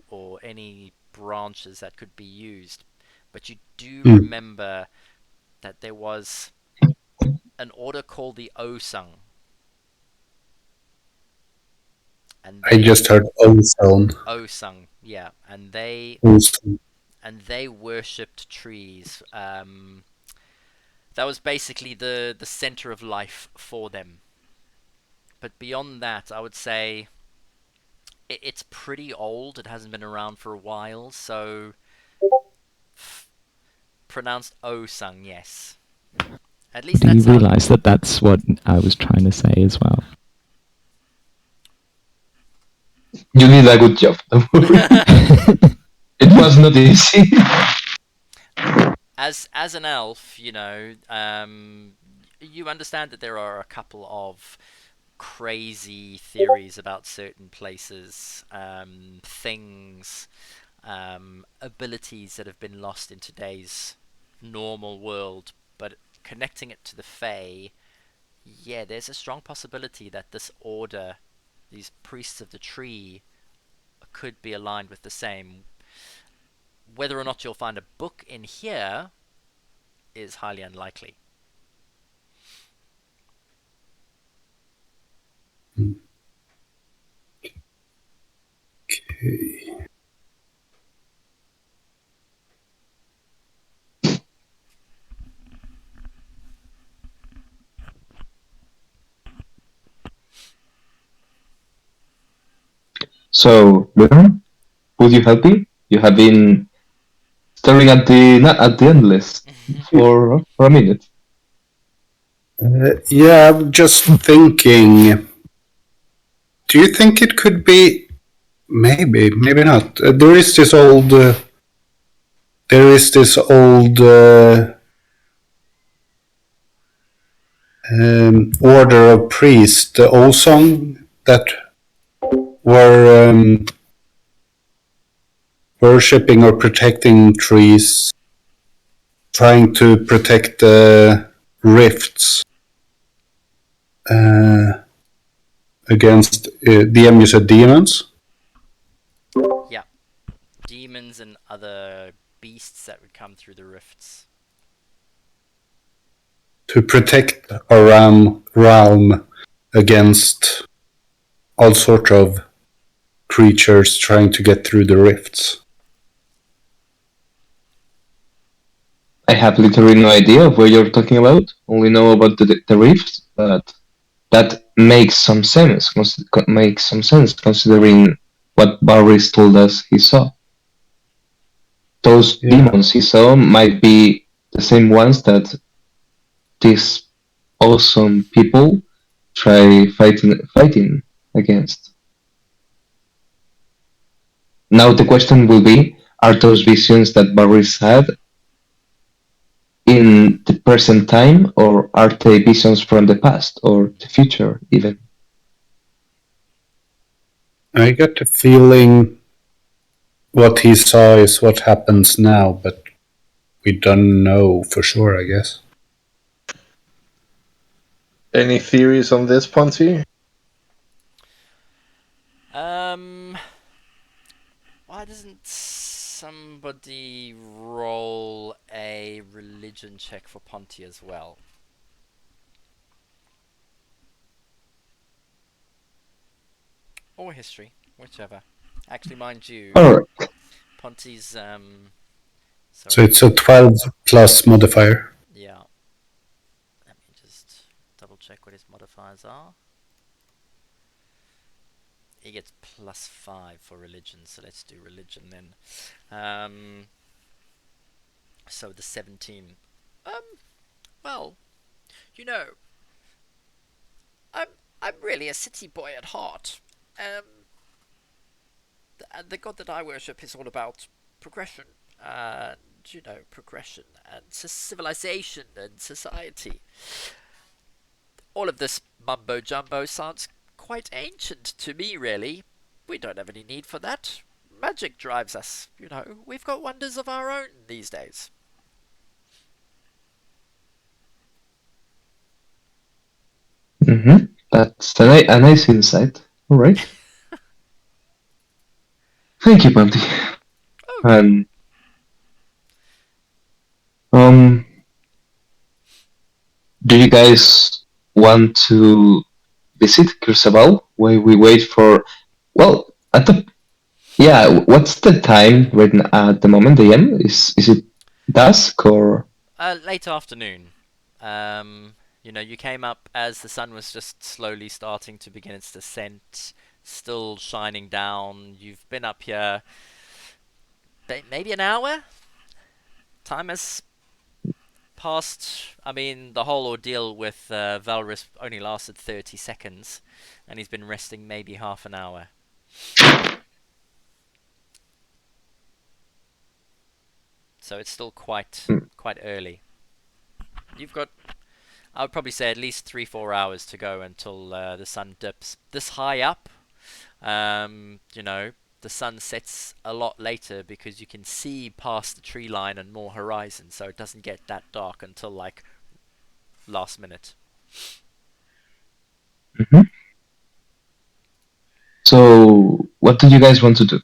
or any branches that could be used, but you do remember that there was an order called the Osung, and I just heard ozone. Osung, yeah, and they worshipped trees. That was basically the center of life for them. But beyond that, I would say it's pretty old. It hasn't been around for a while, so pronounced Osung, yes. At least Do you that's how. realise that that's what I was trying to say as well? You did a good job. Don't worry. It was not easy. As an elf, you understand that there are a couple of crazy theories about certain places, things, abilities that have been lost in today's normal world, but connecting it to the Fae, yeah, there's a strong possibility that this order, these priests of the tree, could be aligned with the same. Whether or not you'll find a book in here is highly unlikely. Okay. So, Leon, would you help me? You have been staring at the endless for a minute. Yeah, I'm just thinking. Do you think it could be? Maybe not. There is this old. Order of priests, the Osong, that were worshipping or protecting trees, trying to protect the rifts against you said demons? Yeah. Demons and other beasts that would come through the rifts. To protect our realm against all sort of creatures trying to get through the rifts. I have literally no idea of what you're talking about. Only know about the rifts, but that makes some sense. Makes some sense considering what Barris told us he saw. Those demons he saw might be the same ones that these awesome people try fighting against. Now the question will be, are those visions that Barris had in the present time, or are they visions from the past or the future even? I got the feeling what he saw is what happens now, but we don't know for sure, I guess. Any theories on this, Ponty? Why doesn't somebody roll a religion check for Ponty as well? Or history, whichever. Actually, mind you, Alright. Ponty's So it's a 12 plus modifier. Yeah. Let me just double check what his modifiers are. He gets +5 for religion, so let's do religion then. So the 17. Well, you know, I'm I'm really a city boy at heart. The god that I worship is all about progression, and progression and civilization and society. All of this mumbo jumbo sounds quite ancient to me, really. We don't have any need for that. Magic drives us, We've got wonders of our own these days. That's a nice insight. All right. Thank you, Bunty. Okay. And do you guys want to visit Kir Sabal while we wait for? Well, what's the time right now at the moment? AM is it dusk or? Late afternoon. You came up as the sun was just slowly starting to begin its descent, still shining down. You've been up here maybe an hour? Time has passed. I mean, the whole ordeal with Valrus only lasted 30 seconds, and he's been resting maybe half an hour. So it's still quite early. You've got, I would probably say, at least 3-4 hours to go until the sun dips. This high up, the sun sets a lot later because you can see past the tree line and more horizon, so it doesn't get that dark until like last minute. Mm-hmm. So, what do you guys want to do?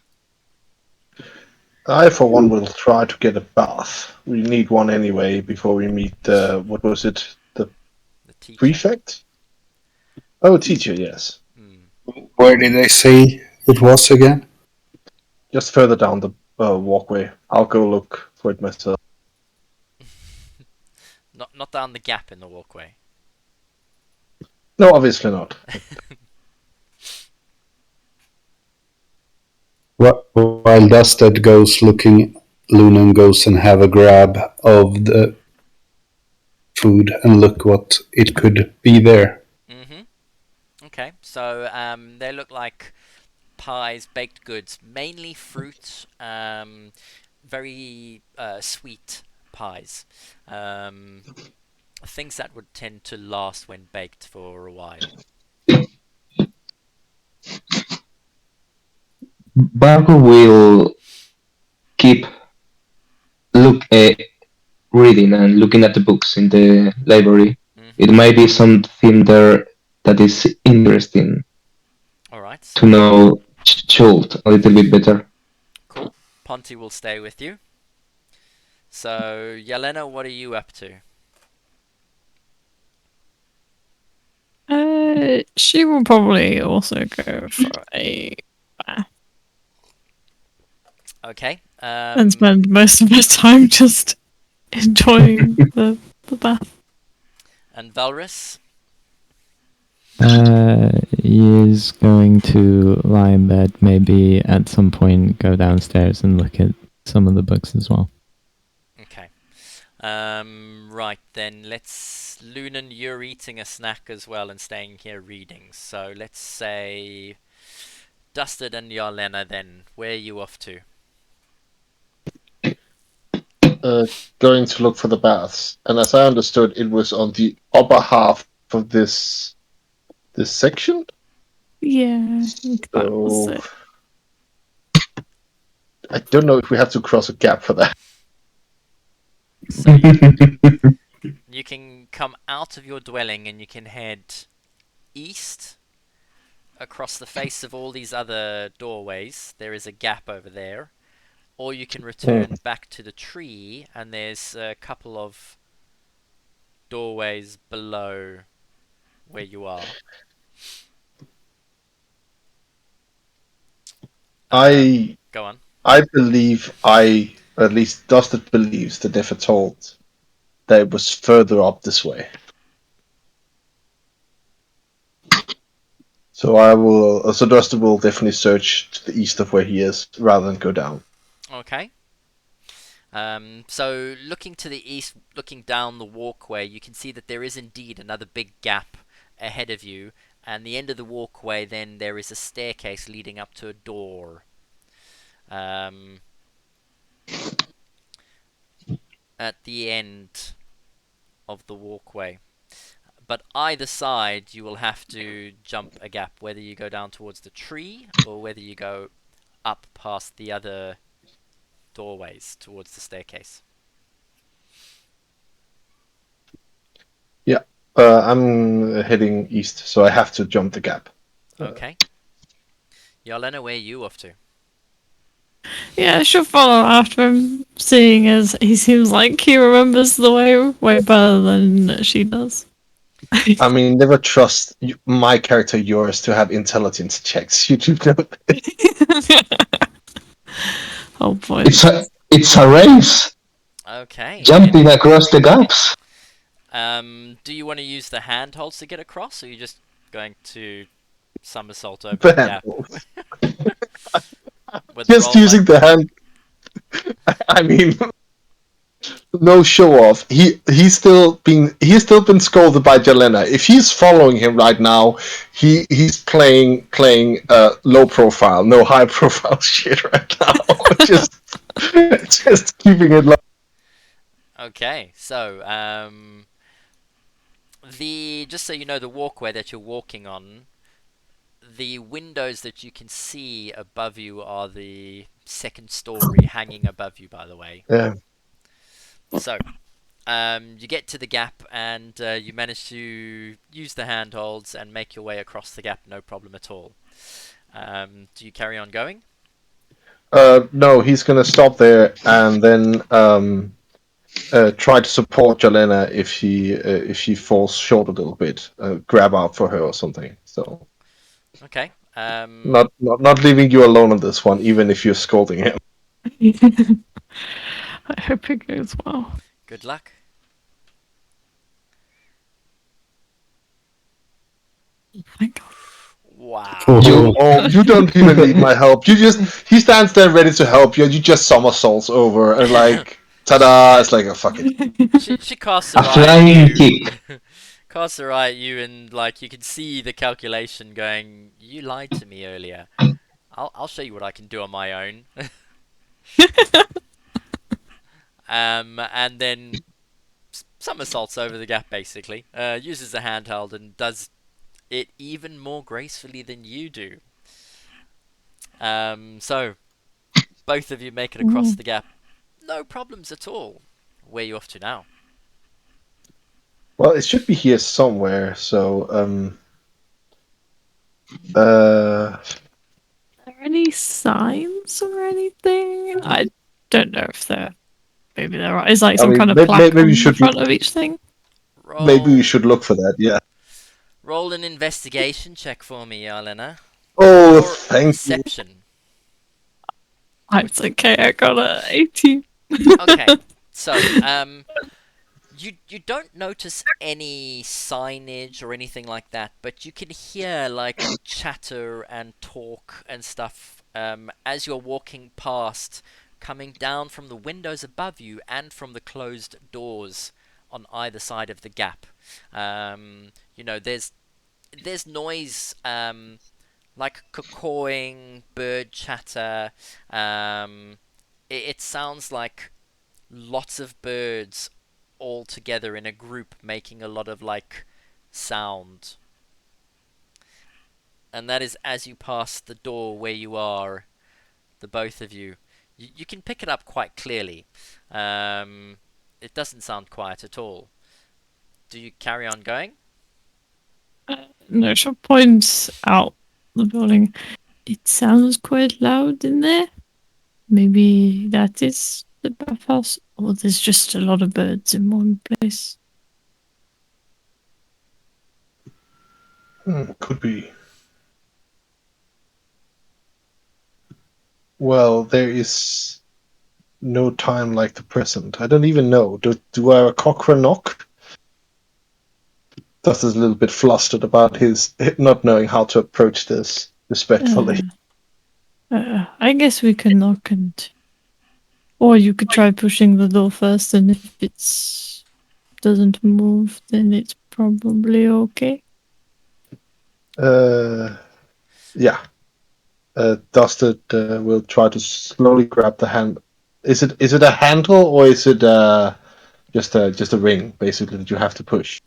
I, for one, will try to get a bath. We need one anyway before we meet what was it? The teacher. Prefect? Oh, teacher, yes. Where did they say it was again? Just further down the walkway. I'll go look for it myself. Not down the gap in the walkway. No, obviously not. While Dusted goes looking, Lunan goes and have a grab of the food and look what it could be there. Okay, so they look like pies, baked goods, mainly fruit, very sweet pies. Things that would tend to last when baked for a while. Barco will keep reading and looking at the books in the library. It might be something there that is interesting. All right. To know Chult a little bit better. Cool. Ponty will stay with you. So, Yelena, what are you up to? She will probably also go for a bath. Okay. And spend most of her time just enjoying the bath. And Valrus? He is going to lie in bed, maybe at some point go downstairs and look at some of the books as well. Okay. Right then, Lunan, you're eating a snack as well and staying here reading. So let's say Dusted and Yarlena then. Where are you off to? Going to look for the baths. And as I understood, it was on the upper half of this section? Yeah, I think that was it. I don't know if we have to cross a gap for that. So you can come out of your dwelling and you can head east across the face of all these other doorways. There is a gap over there. Or you can return back to the tree and there's a couple of doorways below where you are. Go on. I believe at least Dusted believes that they were told that it was further up this way. So I will. So Duster will definitely search to the east of where he is rather than go down. Okay. So looking to the east, looking down the walkway, you can see that there is indeed another big gap ahead of you, and the end of the walkway then there is a staircase leading up to a door. At the end of the walkway. But either side, you will have to jump a gap, whether you go down towards the tree or whether you go up past the other doorways towards the staircase. Yeah, I'm heading east, so I have to jump the gap. Okay. Yelena, where are you off to? Yeah, she'll follow after him, seeing as he seems like he remembers the way better than she does. I mean, never trust my character, yours, to have intelligence checks. You do know. Oh boy. It's a race. Okay. Jumping across the gaps. Do you want to use the handholds to get across, or are you just going to somersault over The the gap? handles. With the Just roll using the hand. I mean, no show off. He's still been scolded by Jelena. If he's following him right now, he's playing low profile, no high profile shit right now. just keeping it low. Okay, so just so you know, the walkway that you're walking on, the windows that you can see above you are the second story hanging above you, by the way. Yeah. So, you get to the gap and you manage to use the handholds and make your way across the gap, no problem at all. Do you carry on going? No, he's gonna stop there and then try to support Jelena if she falls short a little bit. Grab out for her or something. So Okay. not leaving you alone on this one, even if you're scolding him. I hope it goes well. Good luck. Thank God. Wow. You don't even need my help. He stands there ready to help you, and you just somersaults over and like ta-da! It's like, oh, fuck it. She casts her A eye flying at you. kick. Casts her eye at you, and like you can see the calculation going. You lied to me earlier. I'll show you what I can do on my own. And then somersaults over the gap basically. Uses a handheld and does it even more gracefully than you do. So both of you make it across the gap. No problems at all. Where are you off to now? Well, it should be here somewhere. So Are there any signs or anything? I don't know if there. Maybe there is like I some mean, kind of maybe plaque you on the should front of each thing. maybe we should look for that. Yeah. Roll an investigation check for me, Yelena. Oh, Or thank you. perception. It's okay. I got a 18. Okay, so you don't notice any signage or anything like that, but you can hear like chatter and talk and stuff as you're walking past, coming down from the windows above you and from the closed doors on either side of the gap. There's noise like cawing, bird chatter. It sounds like lots of birds all together in a group making a lot of like sound. And that is as you pass the door where you are, the both of you. You can pick it up quite clearly. It doesn't sound quiet at all. Do you carry on going? No, she'll point out the building. It sounds quite loud in there. Maybe that is the bathhouse, or there's just a lot of birds in one place. Could be. Well, there is no time like the present. I don't even know. Do I have a Cochrane knock? Dustin's a little bit flustered about his not knowing how to approach this respectfully. I guess we can knock and. Or you could try pushing the door first, and if it doesn't move, then it's probably okay. Yeah. Dustin will try to slowly grab the hand. Is it a handle or is it just a ring basically that you have to push?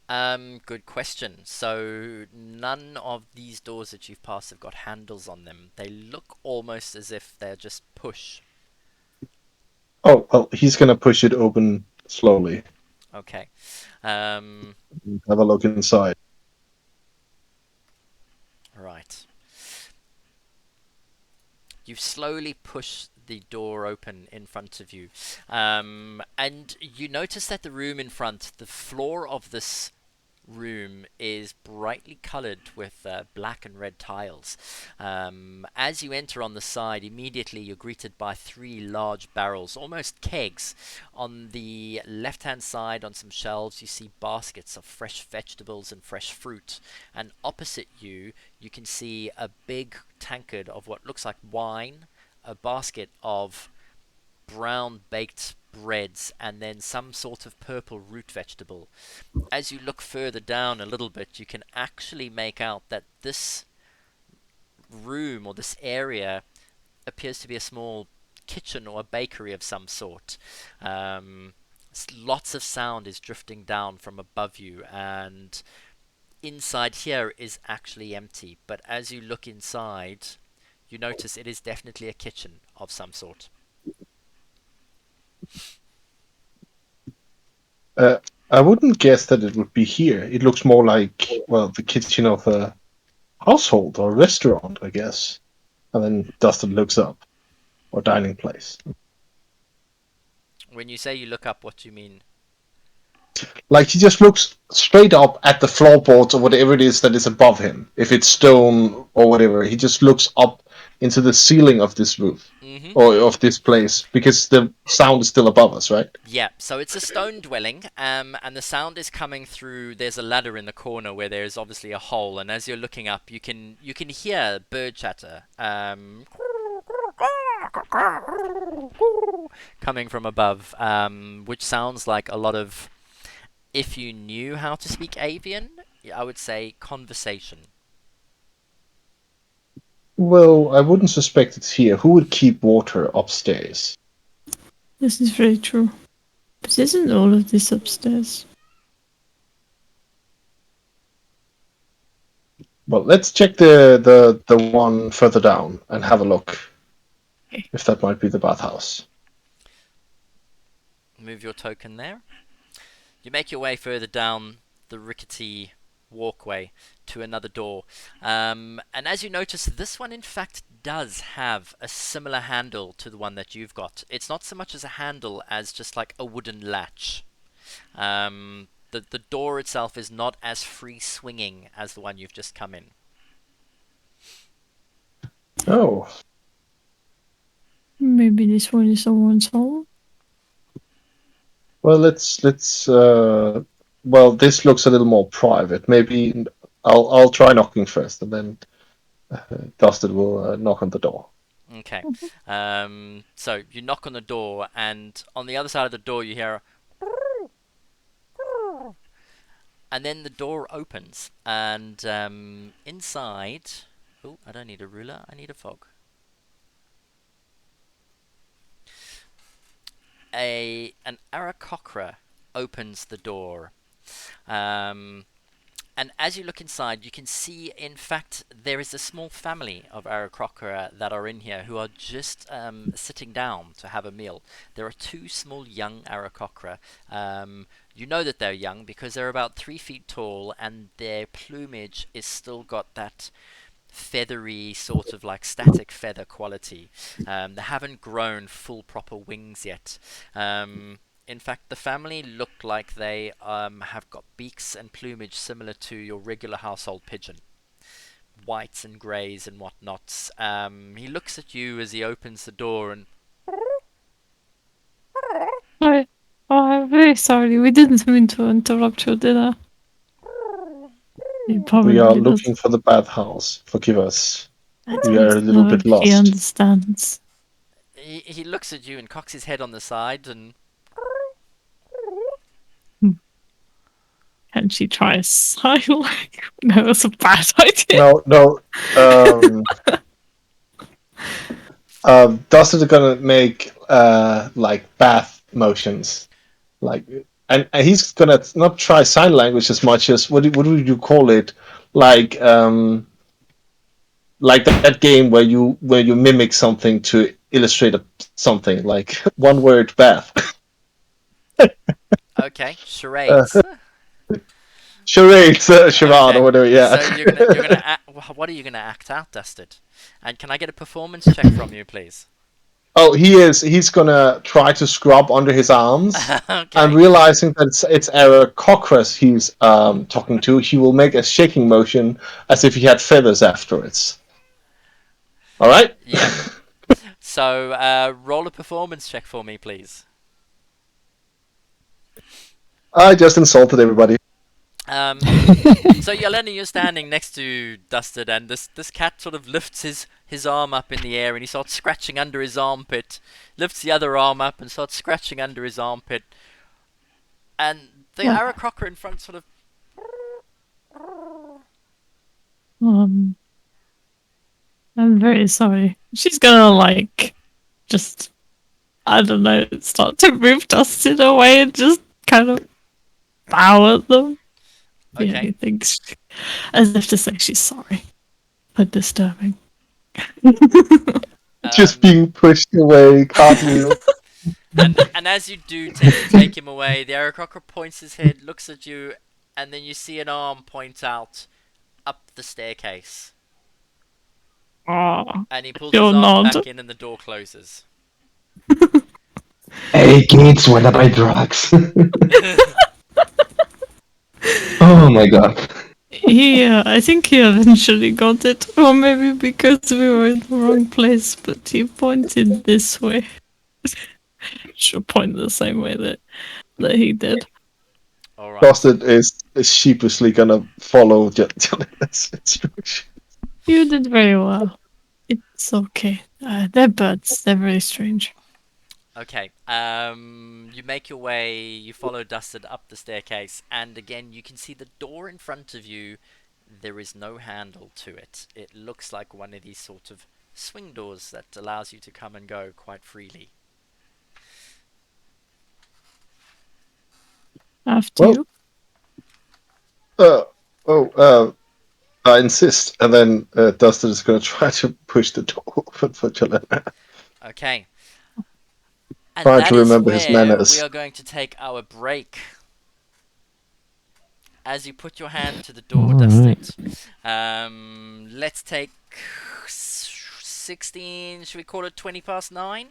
Good question. So none of these doors that you've passed have got handles on them. They look almost as if they're just push. Oh well, he's gonna push it open slowly. Okay. Have a look inside. Right. You slowly push the door open in front of you, and you notice that the room in front, the floor of this room is brightly colored with black and red tiles. As you enter on the side, immediately you're greeted by three large barrels, almost kegs. On the left hand side, on some shelves, you see baskets of fresh vegetables and fresh fruit. And opposite you, you can see a big tankard of what looks like wine, a basket of brown baked breads, and then some sort of purple root vegetable. As you look further down a little bit, you can actually make out that this room or this area appears to be a small kitchen or a bakery of some sort. Lots of sound is drifting down from above you, and inside here is actually empty. But as you look inside, you notice it is definitely a kitchen of some sort. I wouldn't guess that it would be here. It looks more like, well, the kitchen of a household or restaurant, I guess. And then Dustin looks up, or dining place. When you say you look up, what do you mean? Like he just looks straight up at the floorboards or whatever it is that is above him. If it's stone or whatever, he just looks up into the ceiling of this roof or of this place because the sound is still above us, right? Yeah, so it's a stone dwelling, and the sound is coming through. There's a ladder in the corner where there's obviously a hole, and as you're looking up, you can hear bird chatter, coming from above, which sounds like a lot of. If you knew how to speak avian, I would say conversation. Well, I wouldn't suspect it's here. Who would keep water upstairs? This is very true. But isn't all of this upstairs? Well, let's check the one further down and have a look. Okay. If that might be the bathhouse. Move your token there. You make your way further down the rickety walkway to another door. And as you notice, this one in fact does have a similar handle to the one that you've got. It's not so much as a handle as just like a wooden latch. The door itself is not as free swinging as the one you've just come in. Oh, Maybe this one is someone's home? well, let's. Well, this looks a little more private. Maybe I'll try knocking first, and then Dustin will knock on the door. Okay. So you knock on the door, and on the other side of the door you hear and then the door opens, and inside. Oh, I don't need a ruler. I need a fog. An Aarakocra opens the door. And as you look inside, you can see, in fact, there is a small family of Aarakocra that are in here who are just sitting down to have a meal. There are two small young Aarakocra. You know that they're young because they're about 3 feet tall, and their plumage is still got that feathery sort of like static feather quality. They haven't grown full proper wings yet. In fact, the family look like they have got beaks and plumage similar to your regular household pigeon. Whites and greys and whatnots. He looks at you as he opens the door and... I'm very sorry. We didn't mean to interrupt your dinner. He probably We are does. looking for the bathhouse. Forgive us. I We are a don't little know bit if he lost. understands. He looks at you and cocks his head on the side and Can she try a sign language? No, that's a bad idea. No. Dustin is gonna make like bath motions, like, and he's gonna not try sign language as much as what would you call it, like that game where you mimic something to illustrate something, like one word bath. okay, charades. Charades, charade, Okay, or whatever. Yeah. so you're gonna what are you gonna act out, Dusted? And can I get a performance check from you, please? Oh, he's gonna try to scrub under his arms. And Okay. realizing that it's Eric Cockcross he's talking to, he will make a shaking motion as if he had feathers afterwards. All right. Yep. So roll a performance check for me, please. I just insulted everybody. So Yelena, you're standing next to Dusted, and this cat sort of lifts his arm up in the air, and he starts scratching under his armpit. Lifts the other arm up and starts scratching under his armpit. And the Aarakocra in front sort of. I'm very sorry. She's gonna just, I don't know, start to move Dustin away and just kind of bow at them. Okay. He thinks, as if to say she's sorry for disturbing. Just being pushed away, cartwheel. And as you do tend to take him away, the Aarakocra points his head, looks at you, and then you see an arm point out up the staircase. Aw, And he pulls you're his arm not. back in, and the door closes. Hey kids, wanna buy drugs? Oh my god. I think he eventually got it, or maybe because we were in the wrong place, but he pointed this way. Should point the same way that he did. All right. Dustin is sheepishly gonna follow Jelena's instruction. You did very well. It's okay. They're birds. They're very strange. Okay. You make your way. You follow Dusted up the staircase, and again, you can see the door in front of you. There is no handle to it. It looks like one of these sort of swing doors that allows you to come and go quite freely. After Well, you. I insist, and then Dustin is gonna try to push the door open for Jelena. Okay. And Trying that to is remember his where manners. we are going to take our break. As you put your hand to the door, Dusted. Let's take 16. Should we call it 20 past 9?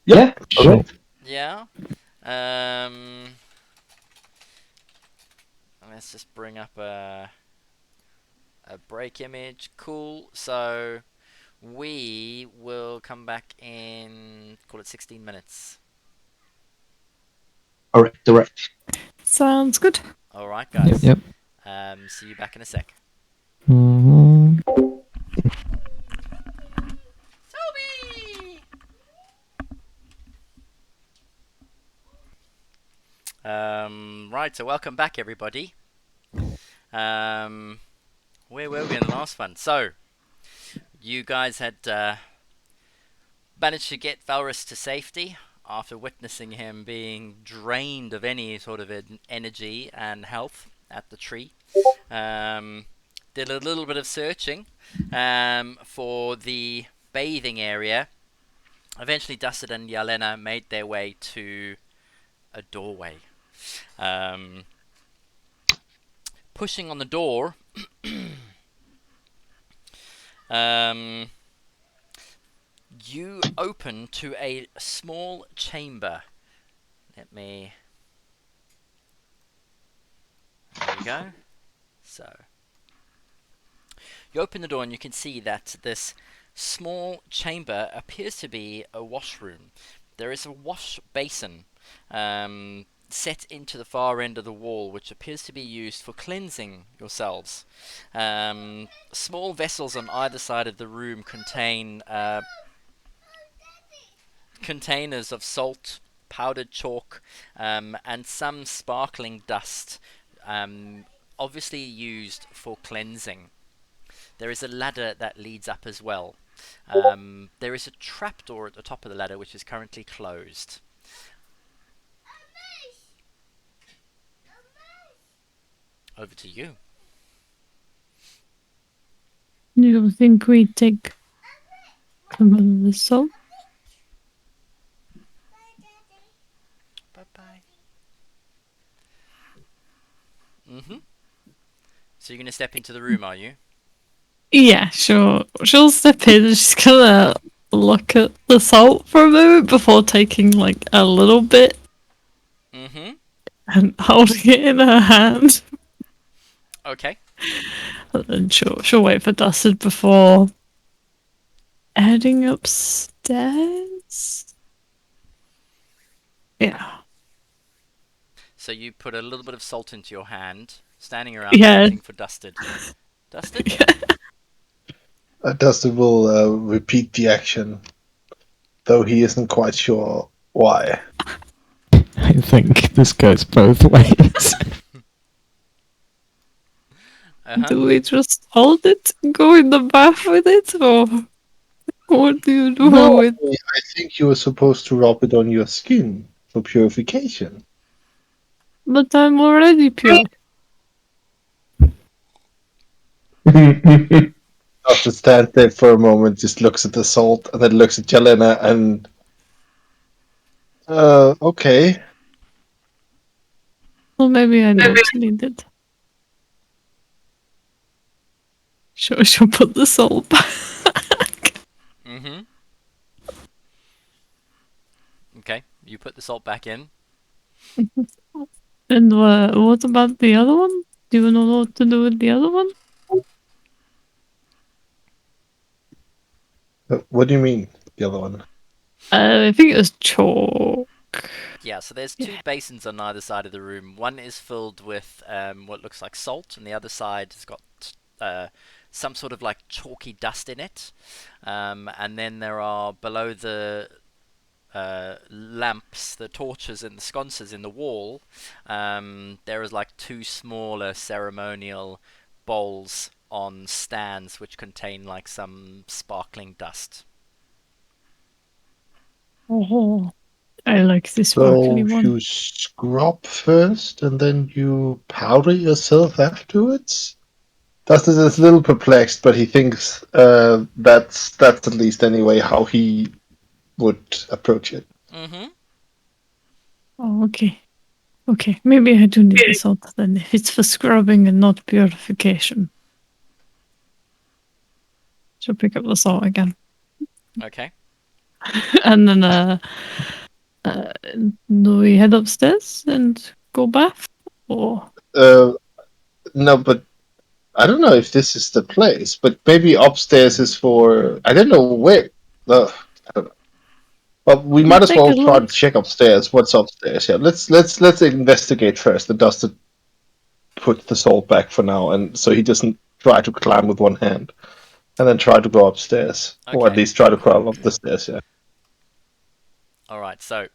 Yeah, Sure. alright. Yeah. Let's just bring up a break image. Cool. So we will come back in, call it 16 minutes. Alright. Sounds good. All right, guys. Yep. See you back in a sec. Mhm. Toby. Right. So welcome back, everybody. Where were we in the last one? So you guys had managed to get Valrus to safety after witnessing him being drained of any sort of energy and health at the tree. Did a little bit of searching for the bathing area. Eventually, Dusted and Yelena made their way to a doorway. Pushing on the door, you open to a small chamber. Let me. There we go. So, you open the door and you can see that this small chamber appears to be a washroom. There is a wash basin set into the far end of the wall, which appears to be used for cleansing yourselves. Small vessels on either side of the room contain containers of salt, powdered chalk, and some sparkling dust, obviously used for cleansing. There is a ladder that leads up as well. There is a trapdoor at the top of the ladder which is currently closed. Over to you. You think we take some of the salt? Bye bye. So you're going to step into the room, are you? Yeah, sure. She'll step in and she's gonna look at the salt for a moment before taking like a little bit and holding it in her hand. Okay. And then she'll wait for Dustin before heading upstairs. Yeah. So you put a little bit of salt into your hand, standing around Yeah. waiting for Dustin. Dustin? Dustin will repeat the action, though he isn't quite sure why. I think this goes both ways. Do we just hold it and go in the bath with it, or what do you do No, with? I think you were supposed to rub it on your skin for purification. But I'm already pure. Dustin stands there for a moment, just looks at the salt, and then looks at Jelena and... okay. Well, maybe I don't need it. She'll put the salt back. Okay, you put the salt back in. And what about the other one? Do you know what to do with the other one? What do you mean, the other one? I think it was chalk. Yeah, so there's two basins on either side of the room. One is filled with what looks like salt, and the other side has got some sort of like chalky dust in it. And then there are below the lamps, the torches, and the sconces in the wall. There is like two smaller ceremonial bowls on stands which contain like some sparkling dust. Oh, I like this So sparkly one. you scrub first, and then you powder yourself afterwards? Dustin is a little perplexed, but he thinks that's at least anyway how he would approach it. Oh, okay. Okay, maybe I do need the salt then, if it's for scrubbing and not purification. She'll pick up the salt again. Okay. And then, do we head upstairs and go bath? Or No, but I don't know if this is the place, but maybe upstairs is for... I don't know where. I don't know. But we might as take well a try to look. check upstairs. What's upstairs? Yeah, let's investigate first. And Dustin put the salt back for now, and so he doesn't try to climb with one hand, and then try to go upstairs, or at Okay. least try to crawl up the stairs. Yeah. Alright, so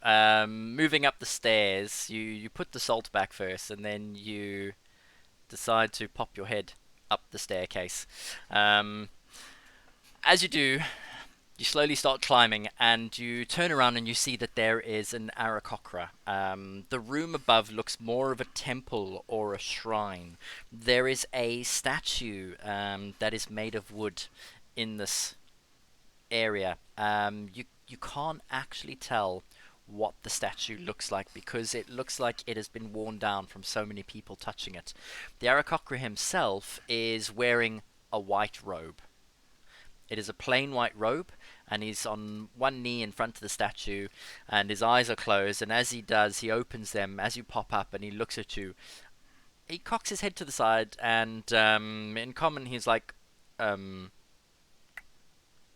moving up the stairs, you put the salt back first, and then you decide to pop your head up the staircase. As you do, you slowly start climbing, and you turn around and you see that there is an Aarakocra. The room above looks more of a temple or a shrine. There is a statue that is made of wood in this area. You can't actually tell what the statue looks like because it looks like it has been worn down from so many people touching it. The Aarakocra himself is wearing a white robe. It is a plain white robe, and he's on one knee in front of the statue, and his eyes are closed, and as he does, he opens them as you pop up, and he looks at you. He cocks his head to the side, and in common he's like,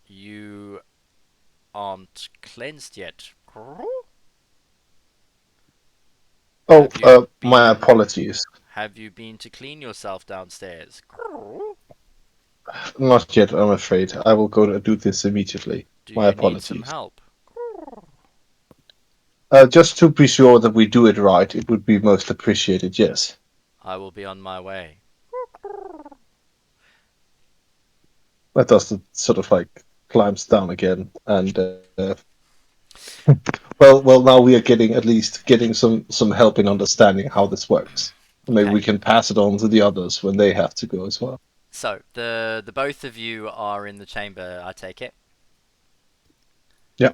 you aren't cleansed yet. Oh, Have you my been? apologies. Have you been to clean yourself downstairs? Not yet, I'm afraid. I will go to do this immediately. Do My you need some apologies. help? Just to be sure that we do it right, it would be most appreciated, yes. I will be on my way. That does it sort of like climbs down again, and well, now we are getting at least getting some help in understanding how this works. Maybe Okay. we can pass it on to the others when they have to go as well. So the both of you are in the chamber, I take it. Yeah.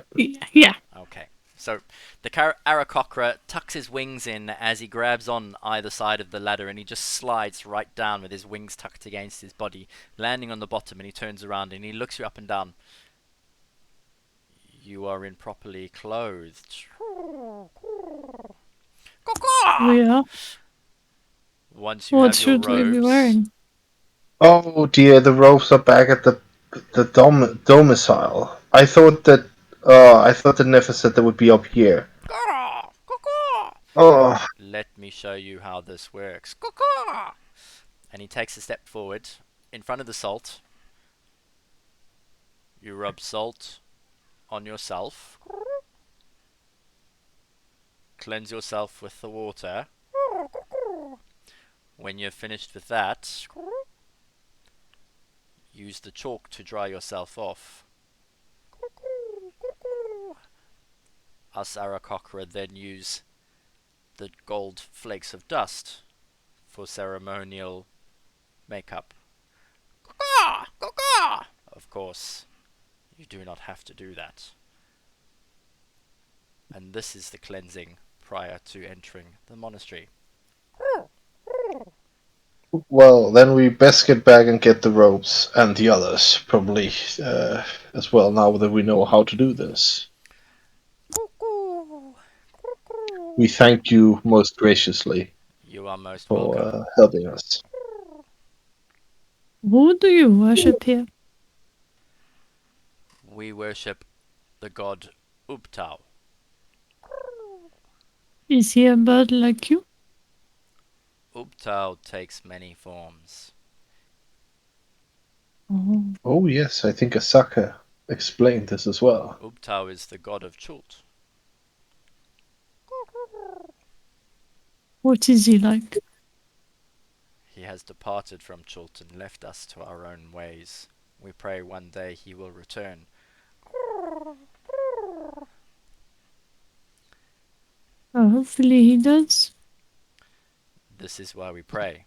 Yeah. Okay. So the Aarakocra tucks his wings in as he grabs on either side of the ladder, and he just slides right down with his wings tucked against his body, landing on the bottom. And he turns around and he looks you up and down. You are improperly clothed. We are. Once you What have your should we be robes, wearing? Oh dear, the robes are back at the domicile. I thought the Nefer said they would be up here. Oh, let me show you how this works. And he takes a step forward in front of the salt. You rub salt on yourself. Cleanse yourself with the water. When you're finished with that, use the chalk to dry yourself off. Us Aarakocra then use the gold flakes of dust for ceremonial makeup. Of course, you do not have to do that. And this is the cleansing prior to entering the monastery. well, then we best get back and get the robes and the others, probably, as well, now that we know how to do this. We thank you most graciously You are most for welcome. helping us. Who do you worship here? We worship the god Ubtao. Is he a bird like you? Ubtao takes many forms. Oh. Oh yes, I think Asaka explained this as well. Ubtao is the god of Chult. What is he like? He has departed from Chult and left us to our own ways. We pray one day he will return. Hopefully he does. This is why we pray.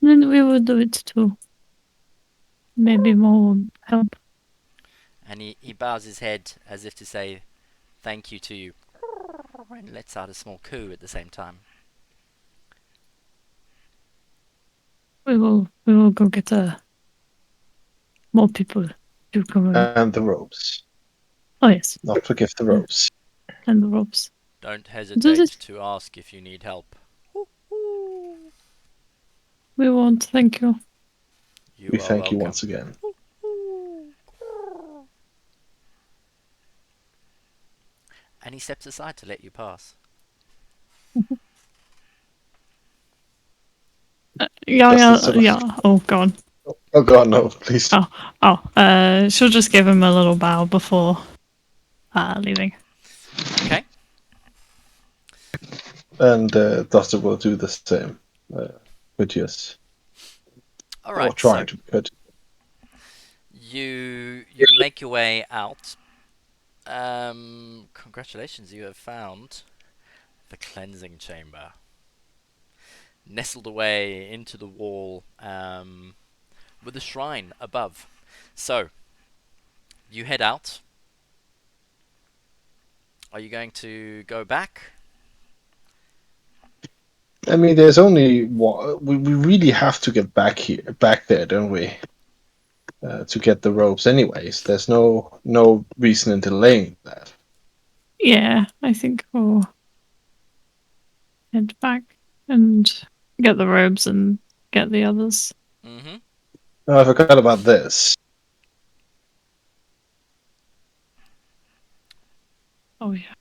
Then we will do it too. Maybe more help. And he bows his head as if to say thank you to you. And lets out a small coo at the same time. We will go get more people to come in. And the robes. Oh yes, Not forget the robes. and the ropes. Don't Does hesitate it? to ask if you need help. We won't. Thank you. You We are thank you welcome. once again. And he steps aside to let you pass. Yeah, Just yeah, a sort of- yeah. Oh god. Oh god, no, please. She'll just give him a little bow before leaving. Okay. And Duster will do the same. But yes. Or Alright, trying so to be good. you make your way out. Congratulations, you have found the cleansing chamber. Nestled away into the wall, with a shrine above. So, you head out. Are you going to go back? I mean, there's only one. We really have to get back there, don't we? To get the ropes, anyways. There's no reason in delaying that. Yeah, I think we'll head back and get the robes and get the others. Mm-hmm. Oh, I forgot about this. Oh yeah.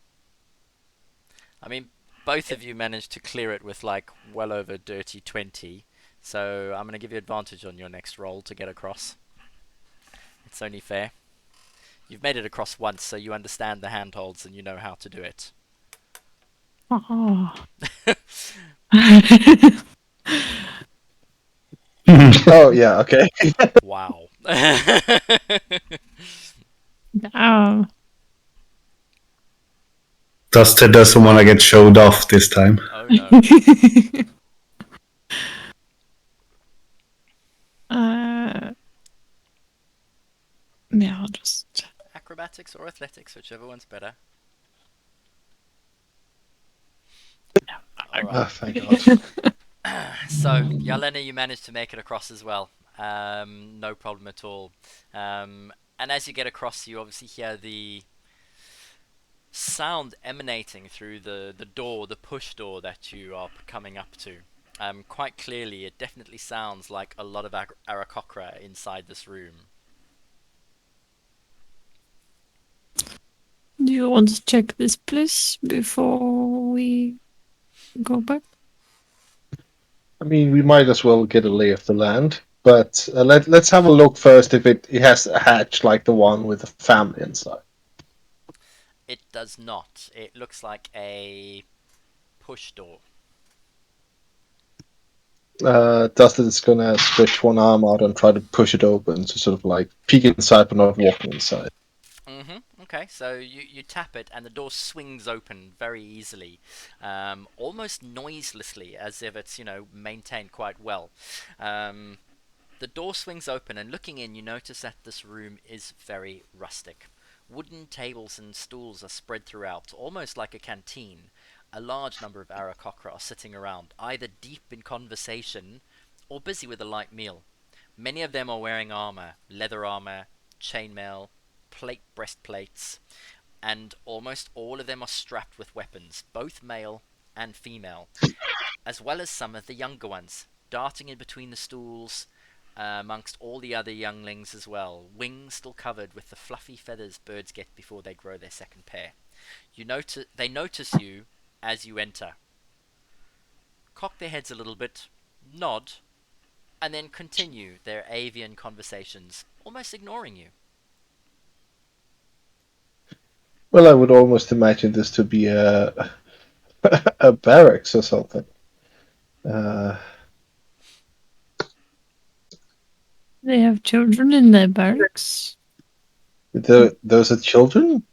I mean, both of you managed to clear it with like well over dirty 20. So I'm going to give you advantage on your next roll to get across. It's only fair. You've made it across once, so you understand the handholds and you know how to do it. Oh. Oh yeah, okay. Wow. Um, Duster doesn't want to get showed off this time. Oh no. Yeah, I'll just. Acrobatics or athletics, whichever one's better. Oh, Alright. thank God. So, Yelena, you managed to make it across as well. No problem at all. And as you get across, you obviously hear the sound emanating through the door, the push door that you are coming up to. Quite clearly, it definitely sounds like a lot of Aarakocra inside this room. Do you want to check this place before we go back? I mean, we might as well get a lay of the land, but let's have a look first if it has a hatch like the one with the family inside. It does not. It looks like a push door. Dustin is gonna stretch one arm out and try to push it open to sort of like peek inside but not walking inside. Okay, so you tap it and the door swings open very easily, almost noiselessly, as if it's, maintained quite well. The door swings open, and looking in, you notice that this room is very rustic. Wooden tables and stools are spread throughout, almost like a canteen. A large number of Aarakocra are sitting around, either deep in conversation or busy with a light meal. Many of them are wearing leather armor, chainmail, plate breastplates, and almost all of them are strapped with weapons, both male and female, as well as some of the younger ones, darting in between the stools, amongst all the other younglings as well, wings still covered with the fluffy feathers birds get before they grow their second pair. They notice you as you enter, cock their heads a little bit, nod, and then continue their avian conversations, almost ignoring you. Well, I would almost imagine this to be a a barracks or something. They have children in their barracks. Those are children,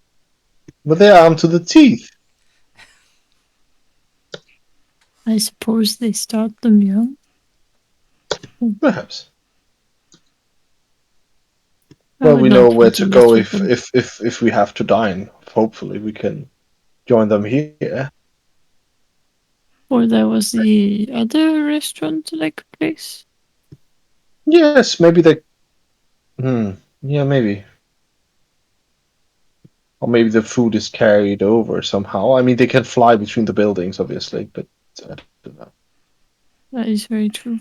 but they're armed to the teeth. I suppose they start them young. Perhaps. I Well, would we not know where want to mess go with them. if we have to dine. Hopefully, we can join them here. Or there was the other restaurant-like place. Yes, maybe they. Yeah, maybe. Or maybe the food is carried over somehow. I mean, they can fly between the buildings, obviously, but I don't know. That is very true.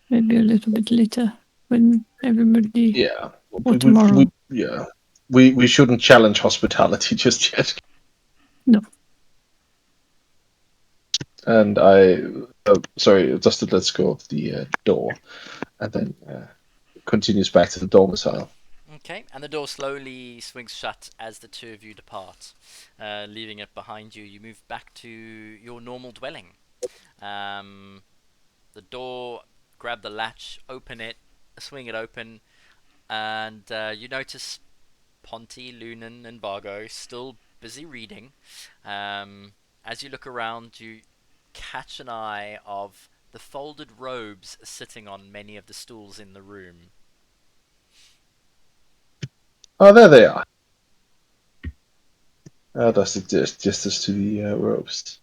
Maybe a little bit later when everybody. Yeah, Or tomorrow. we shouldn't challenge hospitality just yet. No. And sorry, just to let's go of the door, and then continues back to the domicile. Okay, and the door slowly swings shut as the two of you depart, leaving it behind you. You move back to your normal dwelling. The door, grab the latch, open it, swing it open, and you notice Ponty, Lunan, and Vargo still busy reading. As you look around, you catch an eye of the folded robes sitting on many of the stools in the room. Oh, there they are. Does it just as to the ropes.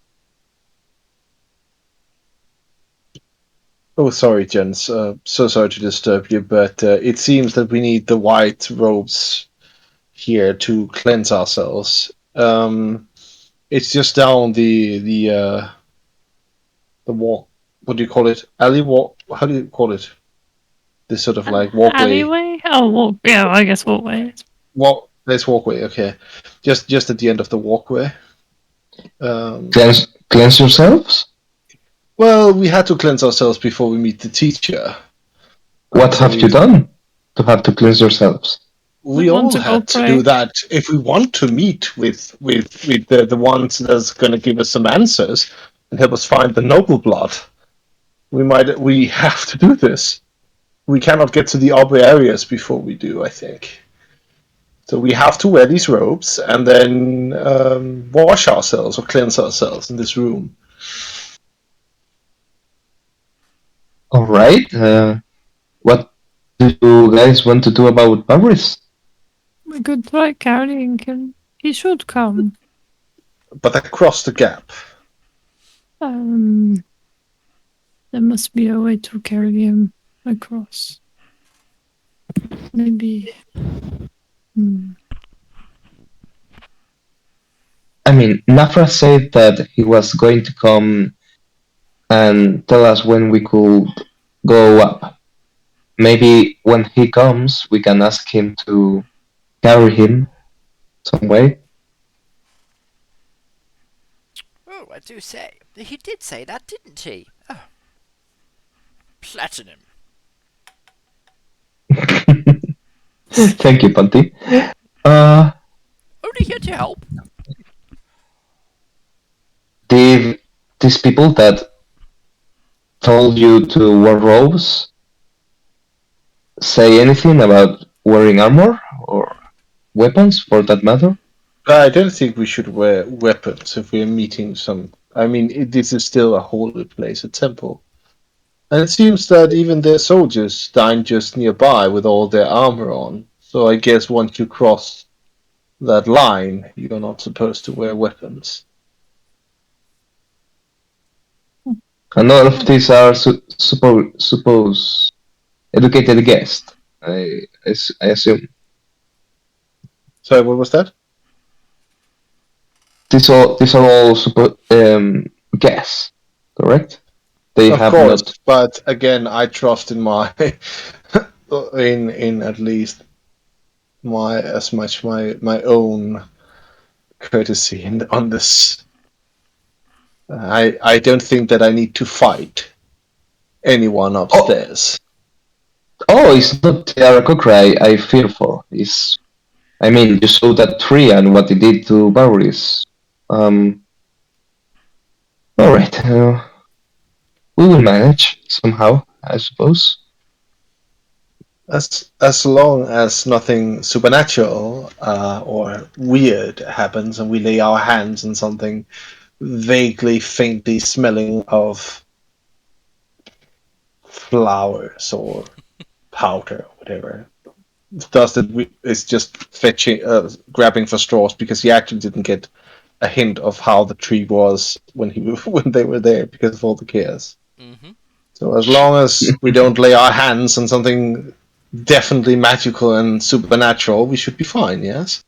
Oh, sorry, gents. So sorry to disturb you, but it seems that we need the white robes here to cleanse ourselves. It's just down the walk. What do you call it? Alley walk? How do you call it? This sort of like walkway. Alleyway? Oh, yeah, I guess walkway. This walkway, okay. Just at the end of the walkway. Cleanse yourselves? Well, we had to cleanse ourselves before we meet the teacher. What So have you done to have to cleanse yourselves? We want all to go had to pray. do that if we want to meet with the ones that's going to give us some answers and help us find the noble blood. We have to do this. We cannot get to the upper areas before we do, I think. So we have to wear these robes and then wash ourselves or cleanse ourselves in this room. All right. What do you guys want to do about Paris? We could try carrying him. He should come. But across the gap. There must be a way to carry him across. Maybe. I mean, Nafra said that he was going to come and tell us when we could go up. Maybe when he comes, we can ask him to carry him some way. Oh, I do say. He did say that, didn't he? Oh. Platinum. Thank you, Panty. Only here to help. Did these people that told you to wear robes say anything about wearing armor or weapons for that matter? I don't think we should wear weapons if we're meeting some. I mean, this is still a holy place, a temple. And it seems that even their soldiers dine just nearby with all their armor on. So I guess once you cross that line, you're not supposed to wear weapons. And all of these are suppose educated guests. I assume Sorry, what was that? these are all guests, correct? They Of have course, not. but again, I trust in my in at least my own courtesy on this. I don't think that I need to fight anyone upstairs. Oh, it's not the Arakokra I fear for. I mean, you saw that tree and what it did to Barris. Alright, we will manage somehow, I suppose. As long as nothing supernatural or weird happens, and we lay our hands on something vaguely, faintly smelling of flowers or powder, or whatever. Does that is just fetching, grabbing for straws because he actually didn't get a hint of how the tree was when when they were there because of all the chaos. Mm-hmm. So as long as we don't lay our hands on something definitely magical and supernatural, we should be fine. Yes.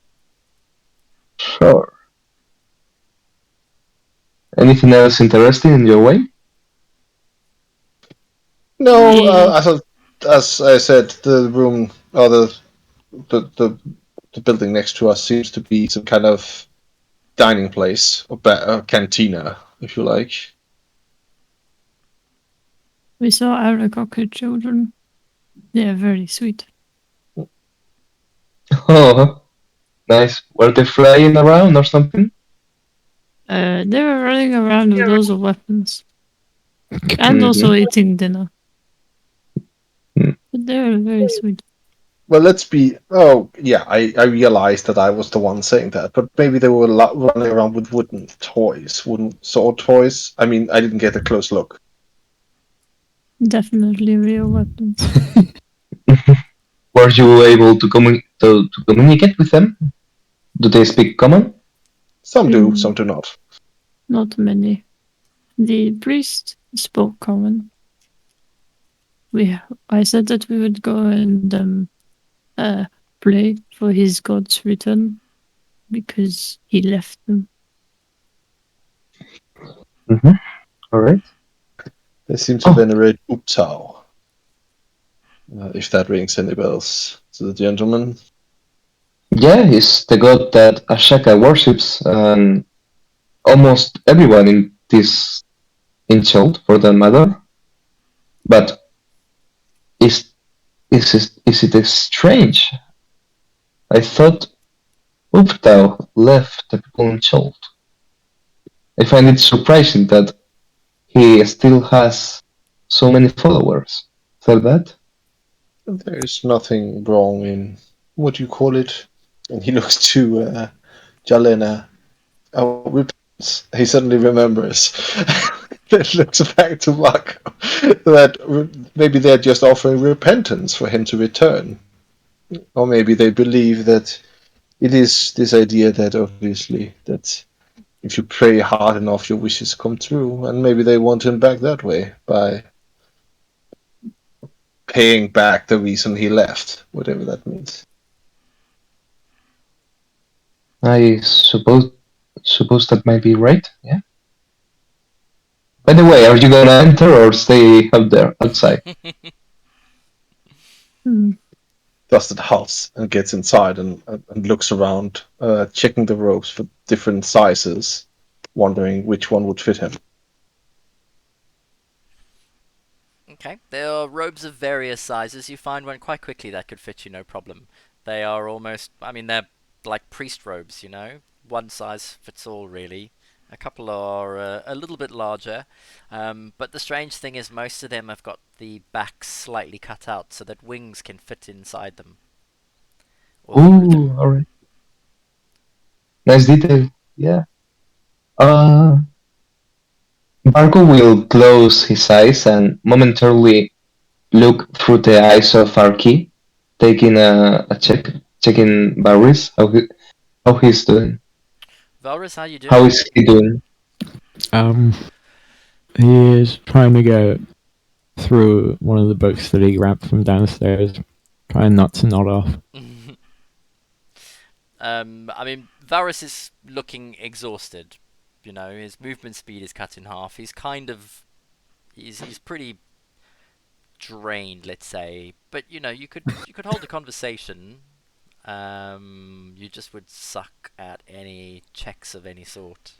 Sure. Anything else interesting in your way? No, Yeah. as I said, the room or the the building next to us seems to be some kind of dining place or cantina, if you like. We saw Arakocra children. They are very sweet. Oh, nice. Were they flying around or something? They were running around with loads of weapons. And also eating dinner. Mm. But they were very sweet. Well, let's be. Oh, yeah, I realized that I was the one saying that, but maybe they were running around with wooden toys, wooden sword toys. I mean, I didn't get a close look. Definitely real weapons. Were you able to, to communicate with them? Do they speak common? Some do, some do not. Not many. The priest spoke common. I said that we would go and pray for his god's return because he left them. Mm-hmm. All right. They seem to venerate Uptau. If that rings any bells to the gentleman. Yeah, he's the god that Ashaka worships, and almost everyone in this insult, for that matter. But is is it strange? I thought Uptau left the people in Chult. I find it surprising that he still has so many followers. Is that bad? There's nothing wrong in what you call it. And he looks to Jalena. Oh, repentance. He suddenly remembers. It looks back to Marco that maybe they're just offering repentance for him to return. Or maybe they believe that it is this idea that obviously that if you pray hard enough your wishes come true, and maybe they want him back that way by paying back the reason he left, whatever that means. I suppose that might be right. Yeah. By the way, are you gonna enter or stay out there outside? Dustin halts and gets inside and looks around, checking the ropes for different sizes, wondering which one would fit him. Okay, there are robes of various sizes. You find one quite quickly that could fit you, no problem. They are almost, I mean, they're like priest robes, you know? One size fits all, really. A couple are a little bit larger, but the strange thing is most of them have got the backs slightly cut out so that wings can fit inside them. Or through them. Ooh, alright. Nice detail. Yeah. Uh, Marco will close his eyes and momentarily look through the eyes of Arki, taking a checking Barris, how he's doing. Valrus, how you doing? How is he doing? He is trying to go through one of the books that he grabbed from downstairs, trying not to nod off. I mean, Varus is looking exhausted. You know, his movement speed is cut in half. He's kind of, he's pretty drained, let's say. But you know, you could hold a conversation. You just would suck at any checks of any sort.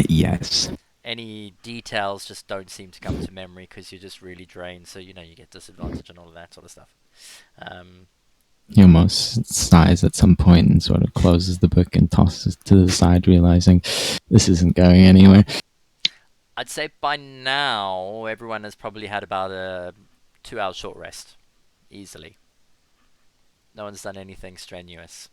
Yes. Any details just don't seem to come to memory because you're just really drained. So you know you get disadvantage and all of that sort of stuff. He almost sighs at some point and sort of closes the book and tosses it to the side, realizing this isn't going anywhere. I'd say by now everyone has probably had about a 2-hour short rest, easily. No one's done anything strenuous,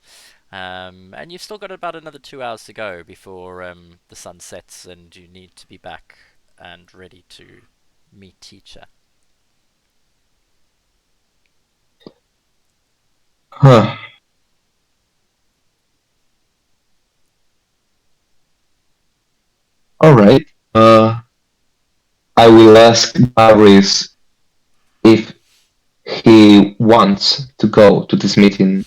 and you've still got about another 2 hours to go before the sun sets, and you need to be back and ready to meet teacher. Huh. Alright. I will ask Barris if he wants to go to this meeting.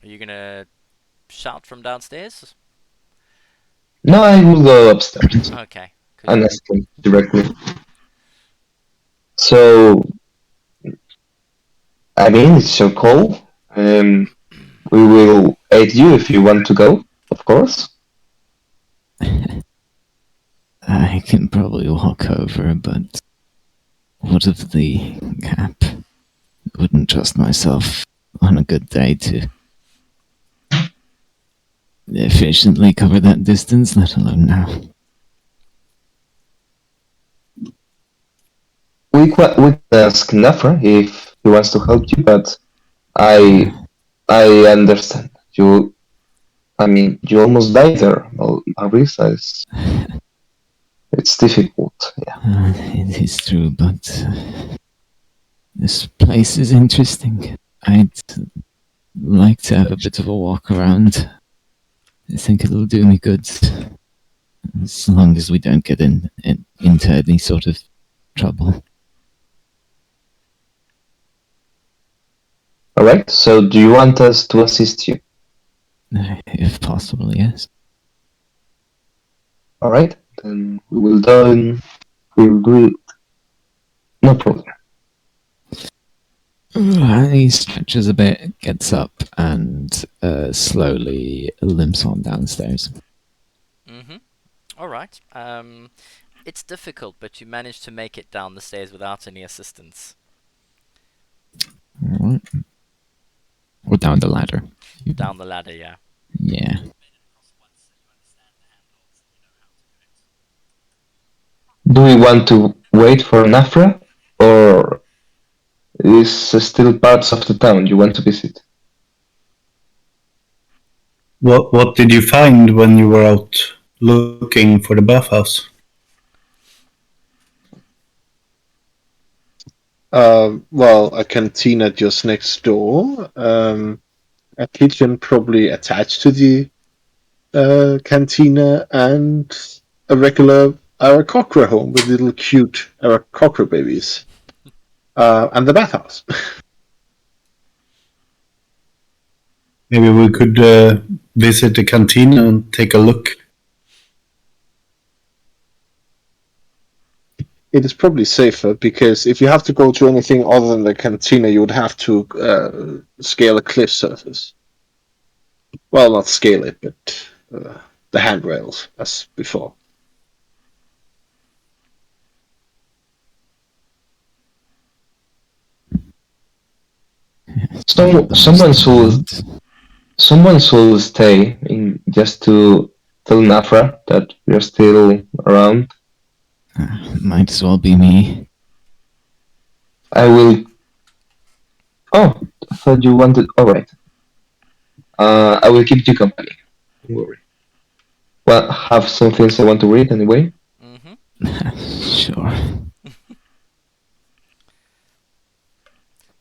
Are you gonna shout from downstairs? No, I will go upstairs Okay. and ask him directly. So, I mean, it's your call. We will aid you if you want to go, of course. I can probably walk over, but what of the cap? Wouldn't trust myself on a good day to efficiently cover that distance, let alone now. We can ask Nafra if he wants to help you, but I understand. I mean, you almost died there. Well, Arisa is... It's difficult, yeah. It is true, but this place is interesting. I'd like to have a bit of a walk around. I think it'll do me good. As long as we don't get into any sort of trouble. Alright, so do you want us to assist you? If possible, yes. Alright, then we'll do it. No problem. He stretches a bit, gets up, and slowly limps on downstairs. Mm-hmm. Alright. It's difficult, but you manage to make it down the stairs without any assistance. Alright. Or down the ladder. Down the ladder, yeah. Yeah. Do we want to wait for Nafra, or is still parts of the town you want to visit? What did you find when you were out looking for the bathhouse? Well, a cantina just next door. A kitchen probably attached to the cantina, and a regular Aarakocra home with little cute Aarakocra babies. And the bathhouse. Maybe we could visit the cantina and take a look. It is probably safer, because if you have to go to anything other than the cantina, you would have to scale a cliff surface. Well, not scale it, but the handrails, as before. Someone should stay in just to tell Nafra that we're still around. Might as well be me. I will. Oh, I thought you wanted. All right. I will keep you company. Don't worry. Well, I have some things I want to read anyway. Mm-hmm. Sure.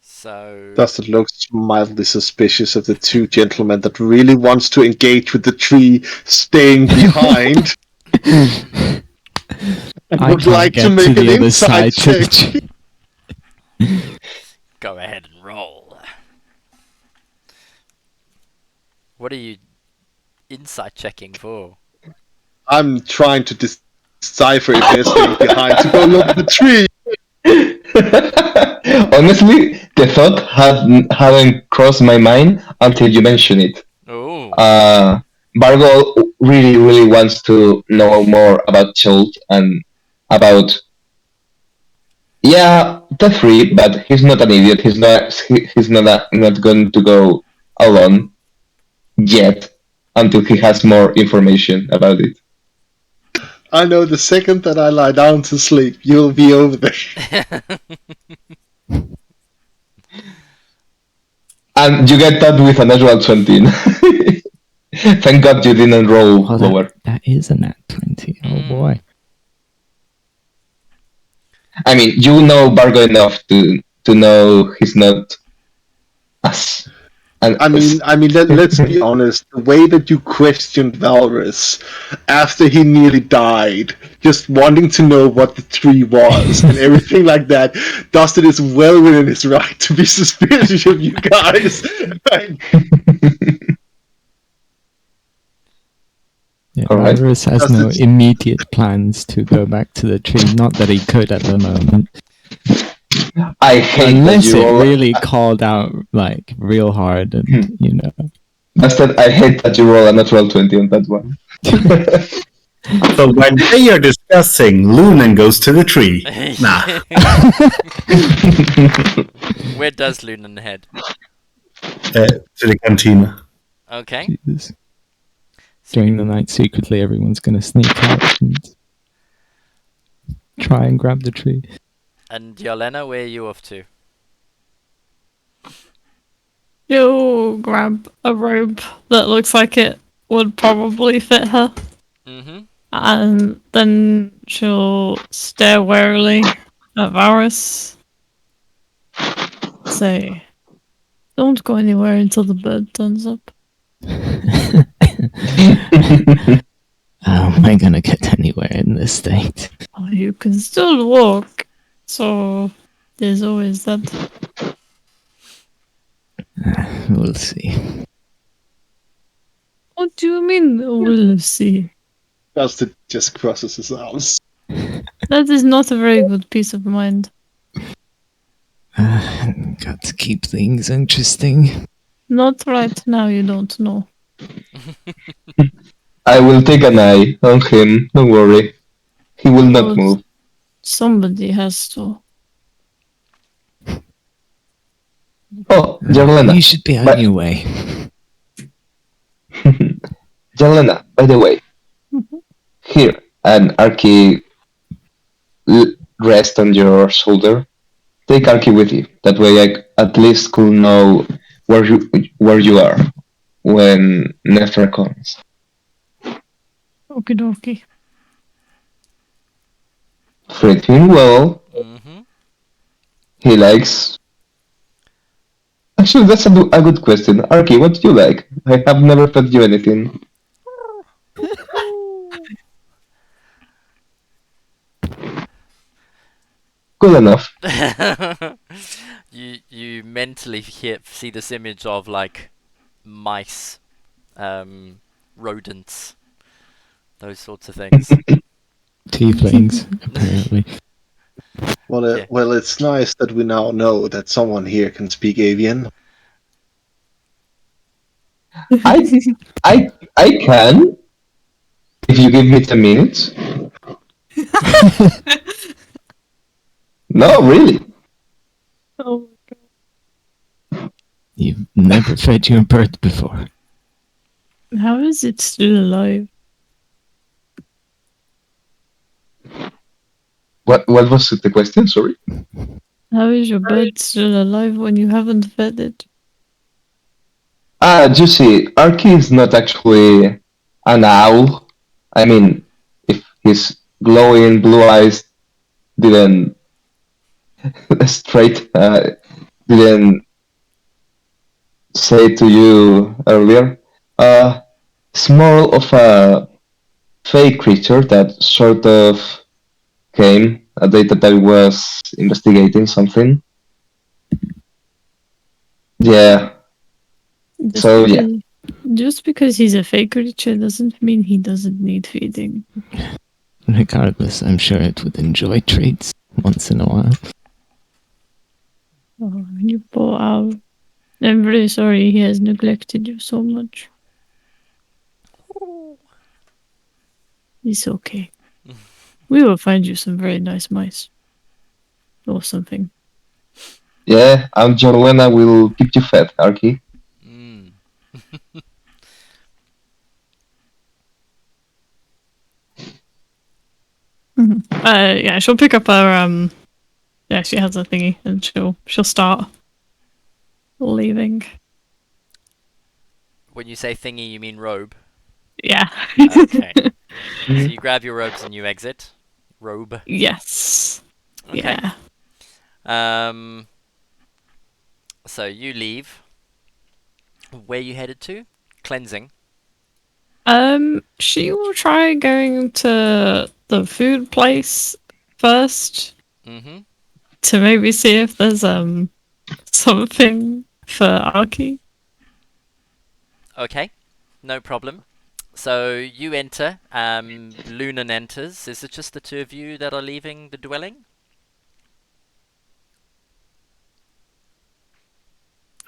So... Dustin looks mildly suspicious of the two gentlemen that really wants to engage with the tree staying behind. And I would can't like get to make the an other insight side to the check. Go ahead and roll. What are you insight checking for? I'm trying to decipher if they're staying behind to go look at the tree. Honestly, the thought hadn't crossed my mind until you mentioned it. Oh. Bargo really wants to know more about Chult and about. Yeah, the three, but he's not an idiot. He's not going to go alone yet until he has more information about it. I know the second that I lie down to sleep, you'll be over there. And you get that with a natural 20. Thank God you didn't roll lower. That is a nat 20. Oh boy. I mean, you know Bargo enough to know he's not us. I mean, let's be honest. The way that you questioned Valrus after he nearly died, just wanting to know what the tree was and everything like that, Dustin is well within his right to be suspicious of you guys. Yeah, Alright. Virus has no immediate plans to go back to the tree. Not that he could at the moment. I hate Unless that you it roll. really called out like real hard and you know. Dustin, I hate that you roll a natural 20 on that one. So when they are discussing, Lunan goes to the tree. Nah. Where does Lunan head? To the cantina. Okay. Jesus. During the night, secretly, everyone's gonna sneak out and try and grab the tree. And Yelena, where are you off to? She'll grab a robe that looks like it would probably fit her. Mm-hmm. And then she'll stare warily at Varus. Say, don't go anywhere until the bird turns up. How am I gonna get anywhere in this state? Oh, you can still walk, so there's always that. We'll see. What do you mean, we'll see? Dustin just crosses his arms. That is not a very good peace of mind. Got to keep things interesting. Not right now, you don't know. I will take an eye on him. Don't worry. He will not Oh, move. somebody has to. Oh, Jarlena. You should be on But your way. Jarlena, by the way, Mhm. here, and Arky rest on your shoulder. Take Arky with you. That way, I at least could know where you are when Nefer comes. Okie dokie. Treat him well. Mm-hmm. He likes. Actually, that's a good question. Arky, what do you like? I have never fed you anything. Good enough. You mentally see this image of like mice, rodents, those sorts of things. Tieflings, apparently. Well, Yeah. well, it's nice that we now know that someone here can speak avian. I can if you give me 10 minutes. No, really. Oh, You've never fed your bird before. how is it still alive? What was the question? Sorry. How is your bird still alive when you haven't fed it? You see, Arky is not actually an owl. I mean, if his glowing blue eyes didn't straight didn't say to you earlier, it's more of a fake creature that sort of came a day that I was investigating something. Yeah. Just So yeah. because, just because he's a fake creature doesn't mean he doesn't need feeding. Regardless, I'm sure it would enjoy treats once in a while. Oh, you poor owl. I'm very sorry he has neglected you so much. It's okay. We will find you some very nice mice. Or something. Yeah, and Jorlena will keep you fed, Arky. Mm. Yeah, she'll pick up her yeah, she has a thingy and she'll start leaving. When you say thingy, you mean robe. Yeah. Okay. So you grab your robes and you exit. Robe. Yes. Okay. Yeah. So you leave. Where you headed to? Cleansing. She will try going to the food place first Mm-hmm. to maybe see if there's something for Arky. Okay. No problem. So you enter. Lunan enters. Is it just the two of you that are leaving the dwelling?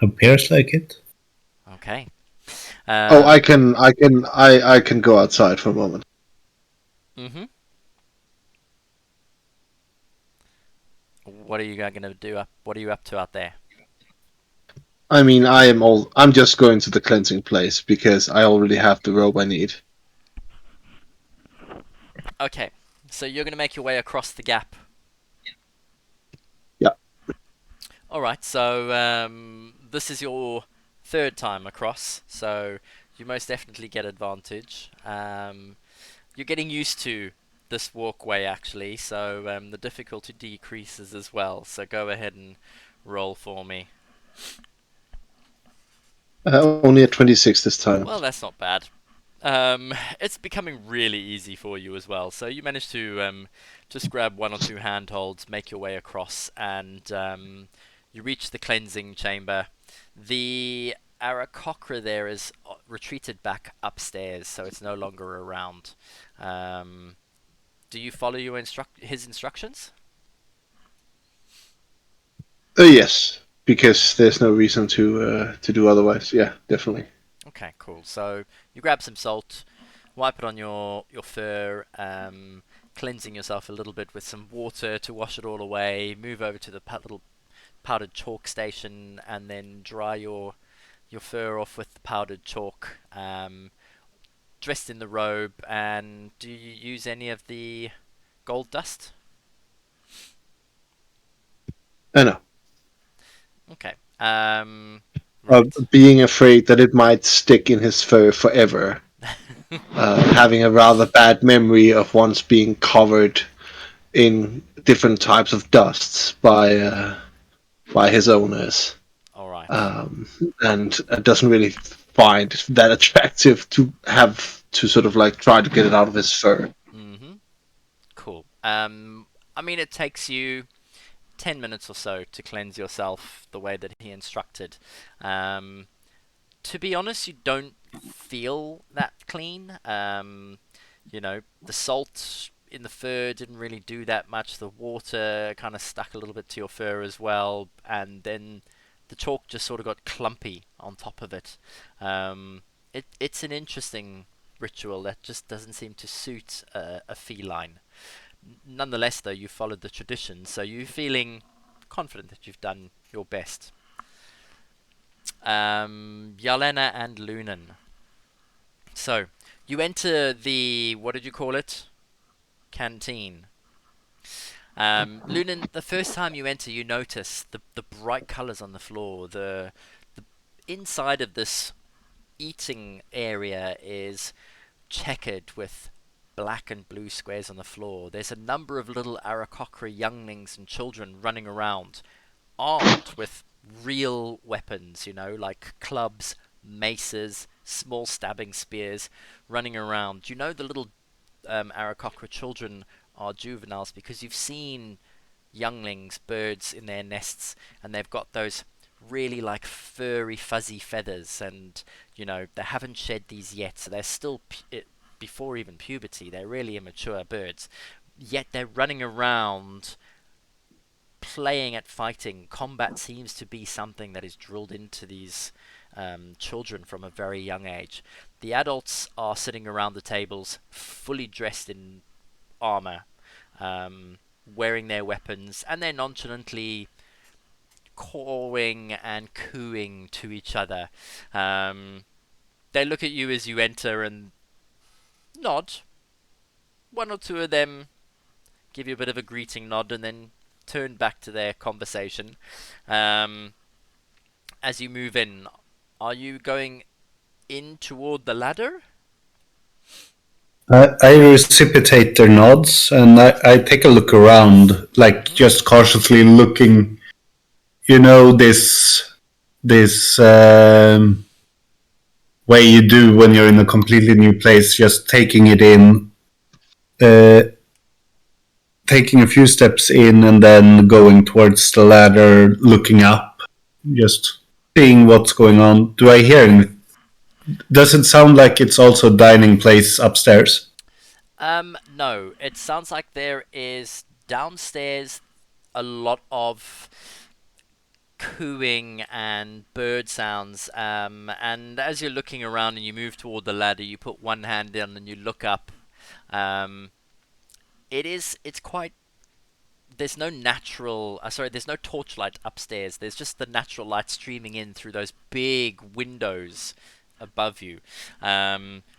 Appears like it. Okay. Oh, I can go outside for a moment. Mm-hmm. What are you going to do? What are you up to out there? I mean, I'm just going to the cleansing place because I already have the robe I need. Okay. So you're going to make your way across the gap. Yeah. All right. So this is your third time across. So you most definitely get advantage. You're getting used to this walkway actually, so the difficulty decreases as well. So go ahead and roll for me. Only at 26 this time. Well, that's not bad. It's becoming really easy for you as well. So you manage to just grab one or two handholds, make your way across, and you reach the cleansing chamber. The Aarakocra there is retreated back upstairs, so it's no longer around. Do you follow his instructions? Yes, because there's no reason to do otherwise. Yeah, definitely. Okay, cool. So you grab some salt, wipe it on your fur, cleansing yourself a little bit with some water to wash it all away. Move over to the little powdered chalk station, and then dry your fur off with the powdered chalk. Dressed in the robe, and do you use any of the gold dust? No. Okay. Right. Being afraid that it might stick in his fur forever. Having a rather bad memory of once being covered in different types of dusts by his owners, All right. and doesn't really find that attractive to have to sort of like try to get it out of his fur. Mhm. Cool. I mean, it takes you 10 minutes or so to cleanse yourself the way that he instructed. Um, to be honest, you don't feel that clean. The salt in the fur didn't really do that much. The water kind of stuck a little bit to your fur as well, and then the chalk just sort of got clumpy on top of it. It's an interesting ritual that just doesn't seem to suit a feline. Nonetheless, though, you followed the tradition, so you're feeling confident that you've done your best. Yalena and Lunan. So, you enter the, what did you call it? Canteen. Lunan, the first time you enter, you notice the bright colours on the floor. The inside of this eating area is checkered with black and blue squares on the floor. There's a number of little Arakocra younglings and children running around, armed with real weapons, like clubs, maces, small stabbing spears, running around. You know the little Arakocra children are juveniles because you've seen younglings, birds in their nests, and they've got those really like furry, fuzzy feathers, and they haven't shed these yet, so they're still before even puberty. They're really immature birds, yet they're running around playing at fighting. Combat seems to be something that is drilled into these children from a very young age. The adults are sitting around the tables, fully dressed in armor, wearing their weapons, and they're nonchalantly cawing and cooing to each other. They look at you as you enter and nod. One or two of them give you a bit of a greeting nod and then turn back to their conversation. As you move in, are you going in toward the ladder? I reciprocate their nods and I take a look around, like just cautiously looking. This way you do when you're in a completely new place, just taking it in, uh, taking a few steps in, and then going towards the ladder, looking up, just seeing what's going on. Do I hear anything? Does it sound like it's also a dining place upstairs? No. It sounds like there is downstairs a lot of cooing and bird sounds. And as you're looking around and you move toward the ladder, you put one hand in and you look up. Um, it's quite. There's no there's no torchlight upstairs. There's just the natural light streaming in through those big windows above you.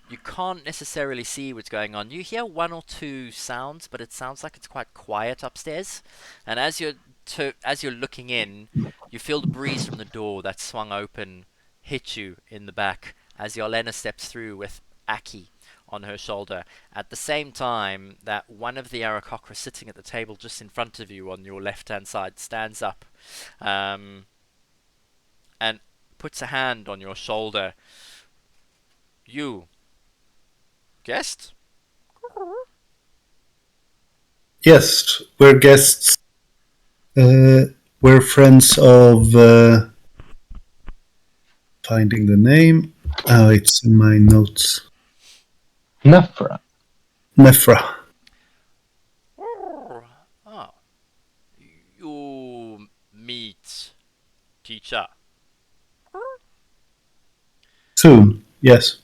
You can't necessarily see what's going on. You hear one or two sounds, but it sounds like it's quite quiet upstairs. And as you're looking in, you feel the breeze from the door that swung open hit you in the back as Yolena steps through with Aki on her shoulder. At the same time that one of the Arakocra sitting at the table just in front of you on your left-hand side stands up and puts a hand on your shoulder. You, guest? Yes, we're guests. We're friends of. Finding the name. Oh, it's in my notes. Nafra. Nefra. Oh, you meet future. Soon, yes.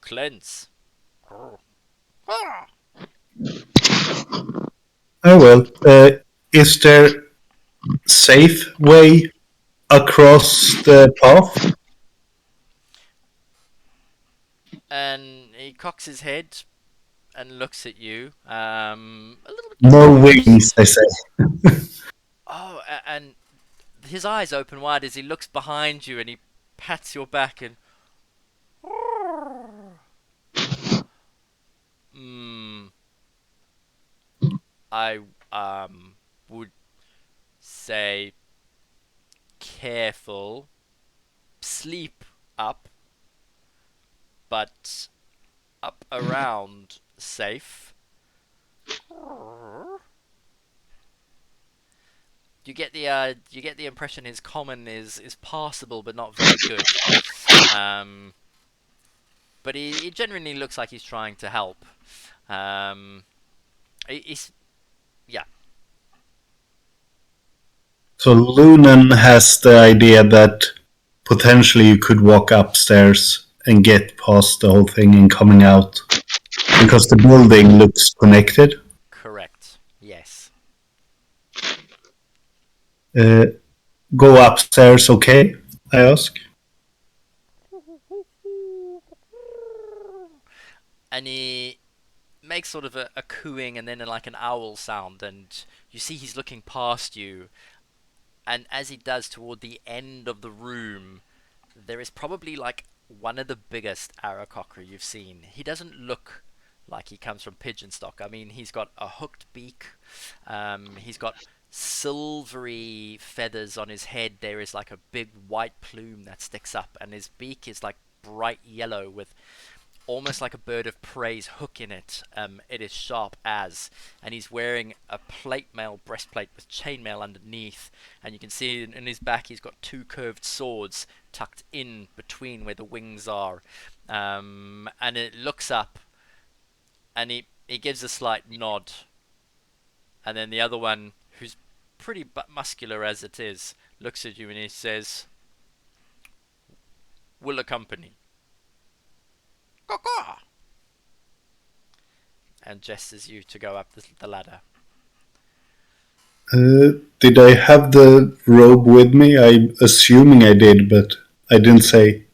Cleanse. Oh well. Is there safe way across the path? And he cocks his head and looks at you. A little bit No confused. wings, I say. Oh, and his eyes open wide as he looks behind you and he pats your back and. Hmm. I would say careful. Sleep up, but up around safe. You get the impression his common is passable but not very good. Um, but he genuinely looks like he's trying to help. Um, he's yeah. So Lunan has the idea that potentially you could walk upstairs and get past the whole thing and coming out because the building looks connected. Correct. Yes. Uh, Go upstairs, okay? I ask. And he makes sort of a cooing and then like an owl sound, and you see he's looking past you. And as he does toward the end of the room, there is probably like one of the biggest Aarakocra you've seen. He doesn't look like he comes from pigeon stock. I mean, he's got a hooked beak. He's got silvery feathers on his head. There is like a big white plume that sticks up, and his beak is like bright yellow with almost like a bird of prey's hook in it. It is sharp as, and he's wearing a plate mail breastplate with chainmail underneath. And you can see in his back he's got two curved swords tucked in between where the wings are. And it looks up, and he gives a slight nod. And then the other one, who's pretty muscular as it is, looks at you and he says, "Will accompany." Caw-caw! And gestures you to go up the ladder. Did I have the robe with me? I'm assuming I did, but I didn't say.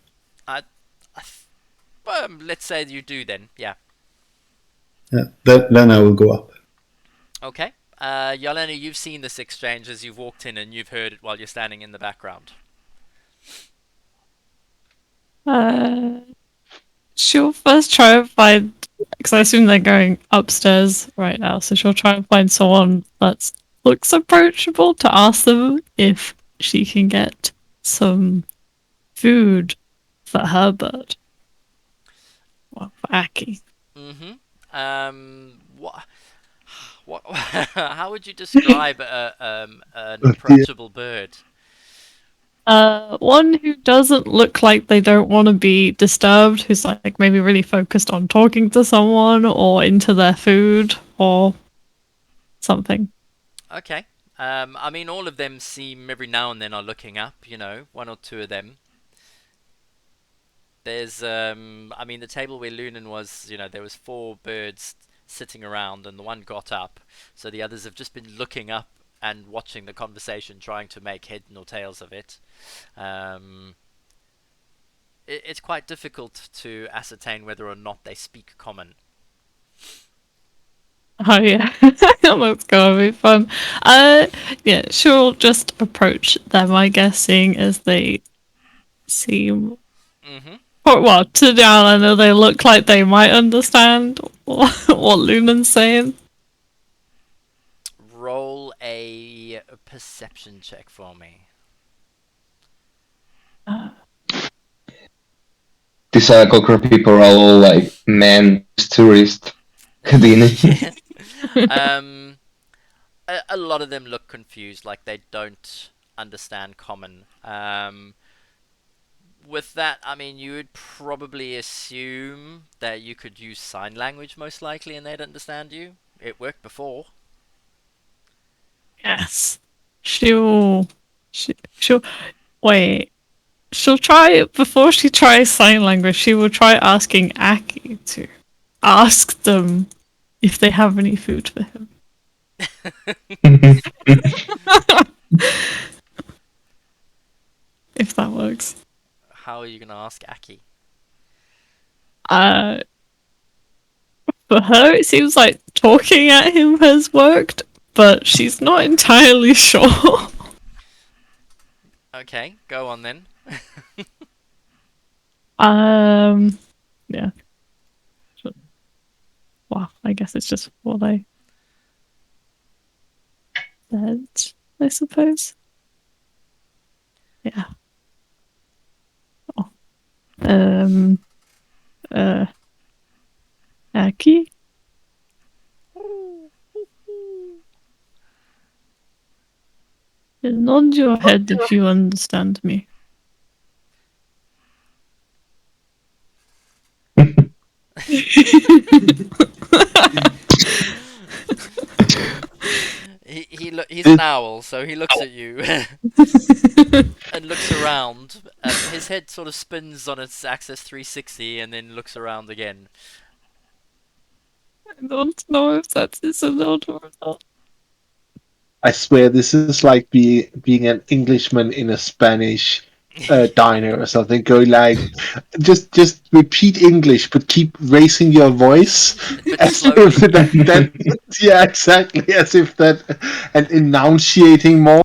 Let's say you do then, yeah. Then I will go up. Okay. Yelena, you've seen this exchange as you've walked in and you've heard it while you're standing in the background. She'll first try and find, because I assume they're going upstairs right now, so she'll try and find someone that looks approachable to ask them if she can get some food for her bird. Well, for Aki. Mm-hmm. What? How would you describe an approachable bird? One who doesn't look like they don't want to be disturbed, who's like maybe really focused on talking to someone or into their food or something. Okay. I mean, all of them seem every now and then are looking up. You know, one or two of them. There's, I mean, the table where Lunan was, you know, there was four birds sitting around, and the one got up. So the others have just been looking up and watching the conversation, trying to make head nor tails of it. It's quite difficult to ascertain whether or not they speak common. Oh yeah, that's gonna be fun. Yeah, she'll just approach them, I guess, seeing as they seem. Mm-hmm. Well, to the Islander, they look like they might understand what Lunan's saying. Roll a perception check for me. These Cocker people are all like, man, tourist. Houdini. A lot of them look confused, like they don't understand common. With that, I mean, you would probably assume that you could use sign language most likely and they'd understand you. It worked before. Yes, she'll She'll wait. She'll try before she tries sign language. She will try asking Aki to ask them if they have any food for him. If that works. How are you gonna ask Aki? Uh, for her, it seems like talking at him has worked, but she's not entirely sure. Okay, go on then. Yeah. Well, I guess it's just what I said, I suppose. Yeah. Oh. Aki? Nod your head if you understand me. He's an owl, so he looks at you and looks around. His head sort of spins on its axis 360 and then looks around again. I don't know if that is a nod or not. I swear this is like being an Englishman in a Spanish diner or something. Go like, just repeat English, but keep raising your voice But as slowly. if that yeah, exactly, as if that and enunciating more.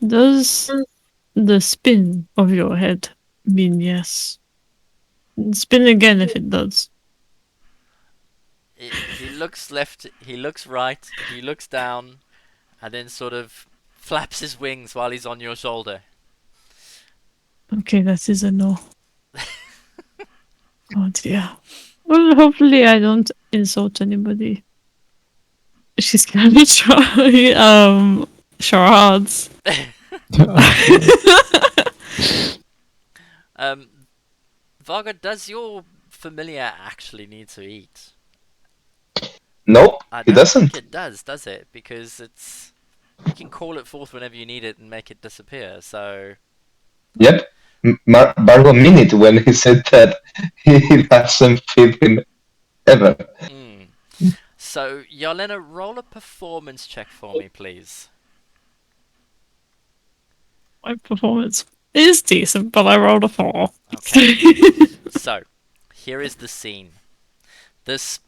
Does the spin of your head mean yes? Spin again if it does. He looks left, he looks right, he looks down, and then sort of flaps his wings while he's on your shoulder. Okay, that is a no. Oh dear. Well, hopefully I don't insult anybody. She's gonna try charades. Varga, does your familiar actually need to eat? Nope, I it don't doesn't. think it does it? Because it's you can call it forth whenever you need it and make it disappear. So Yep. Bargo mean it when he said that he doesn't feed him ever. So Yelena, roll a performance check for me, please. My performance is decent, but I rolled a 4. Okay. So here is the scene. This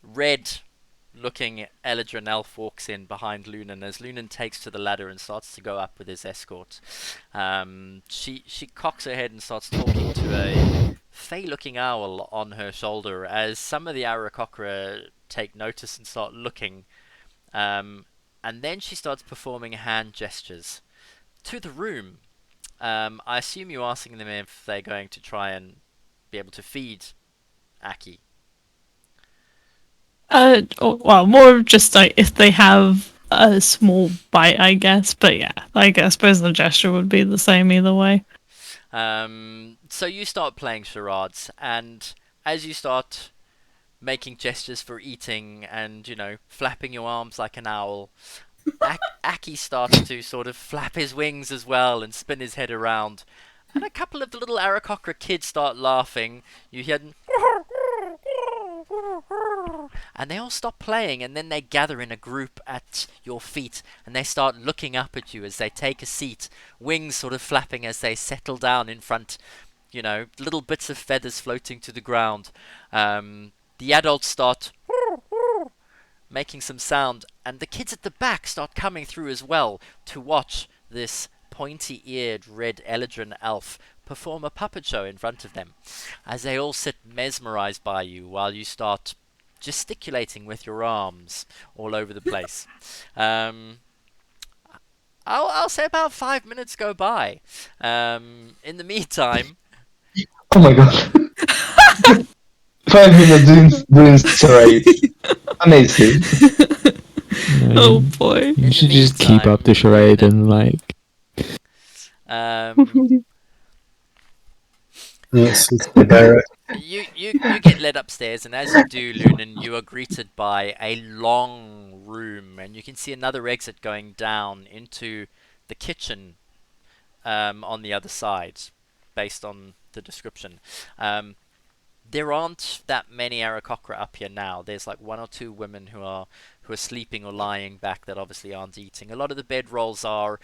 red-looking Eladrin elf walks in behind Lunan as Lunan takes to the ladder and starts to go up with his escort. She cocks her head and starts talking to a fey-looking owl on her shoulder as some of the Aarakocra take notice and start looking. And then she starts performing hand gestures to the room. I assume you're asking them if they're going to try and be able to feed Aki. Well, more of just like if they have a small bite, I guess. But yeah, like I suppose the gesture would be the same either way. So you start playing charades, and as you start making gestures for eating and, you know, flapping your arms like an owl, Aki starts to sort of flap his wings as well and spin his head around. And a couple of the little Aarakocra kids start laughing. You hear them, and they all stop playing, and then they gather in a group at your feet, and they start looking up at you as they take a seat, wings sort of flapping as they settle down in front, you know, little bits of feathers floating to the ground. The adults start making some sound, and the kids at the back start coming through as well to watch this pointy-eared red Eladrin elf perform a puppet show in front of them, as they all sit mesmerized by you while you start gesticulating with your arms all over the place. I'll say about 5 minutes go by. In the meantime, Oh my god. 5 minutes doing charades. Amazing. Oh boy. You should just keep meantime, up the charade and like. Yes, it's the direct. you get led upstairs, and as you do, Lunan, you are greeted by a long, room, and you can see another exit going down into the kitchen on the other side, based on the description. There aren't that many Aarakocra up here now. There's like 1 or 2 women who are sleeping or lying back that obviously aren't eating. A lot of the bedrolls are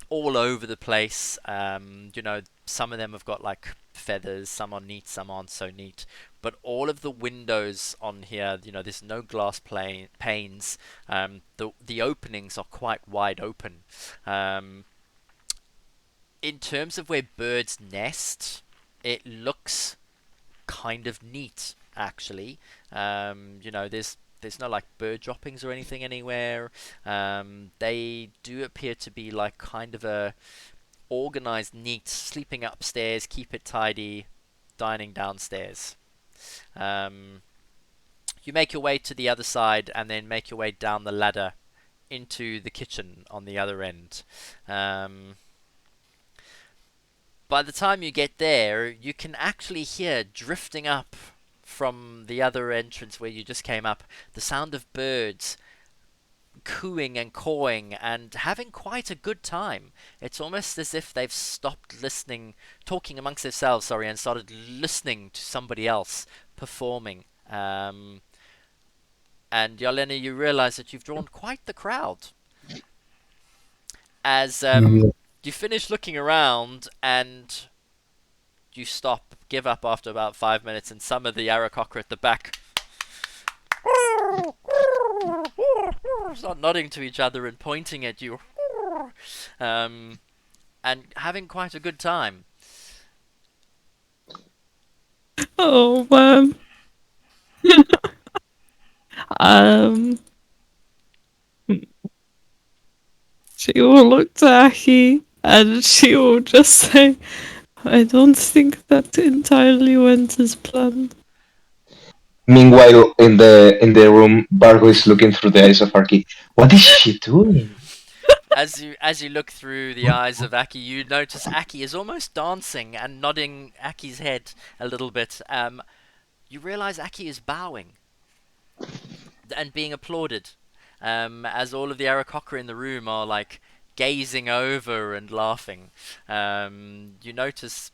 all over the place. Some of them have got like feathers, some are neat, some aren't so neat. But all of the windows on here, there's no glass panes. The openings are quite wide open. In terms of where birds nest, it looks kind of neat, actually. There's no like bird droppings or anything anywhere. They do appear to be like kind of a organized, neat, sleeping upstairs, keep it tidy, dining downstairs. You make your way to the other side and then make your way down the ladder into the kitchen on the other end. By the time you get there, you can actually hear drifting up from the other entrance where you just came up, the sound of birds cooing and cawing and having quite a good time. It's almost as if they've stopped talking amongst themselves, and started listening to somebody else performing. And Yelena, you realize that you've drawn quite the crowd. As you finish looking around and you give up after about 5 minutes, and some of the Aarakocra at the back start nodding to each other and pointing at you, and having quite a good time. Oh, she will look to Aki and she will just say, I don't think that entirely went as planned. Meanwhile, in the room, Bargo is looking through the eyes of Arky. What is she doing? As you look through the eyes of Aki, you notice Aki is almost dancing and nodding Aki's head a little bit. You realize Aki is bowing and being applauded, as all of the Aarakocra in the room are like gazing over and laughing. You notice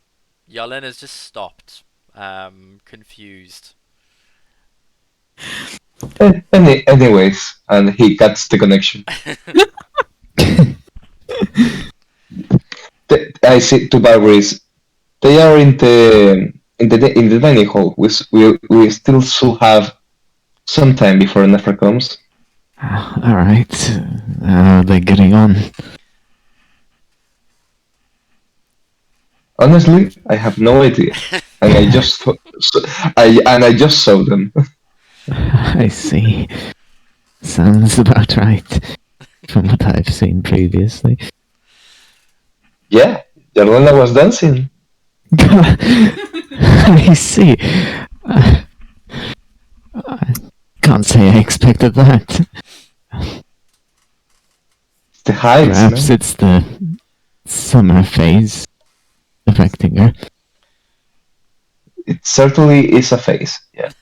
Yalena's just stopped, confused. Anyways, and he cuts the connection. I say to Barbaris, they are in the dining hall. We still should have some time before Nefra comes. All right. How are they getting on? Honestly, I have no idea, and I just saw them. I see. Sounds about right from what I've seen previously. Yeah, Jarlana was dancing. I see. I can't say I expected that. It's the heights. Perhaps No? it's the summer phase affecting her. It certainly is a phase. Yeah.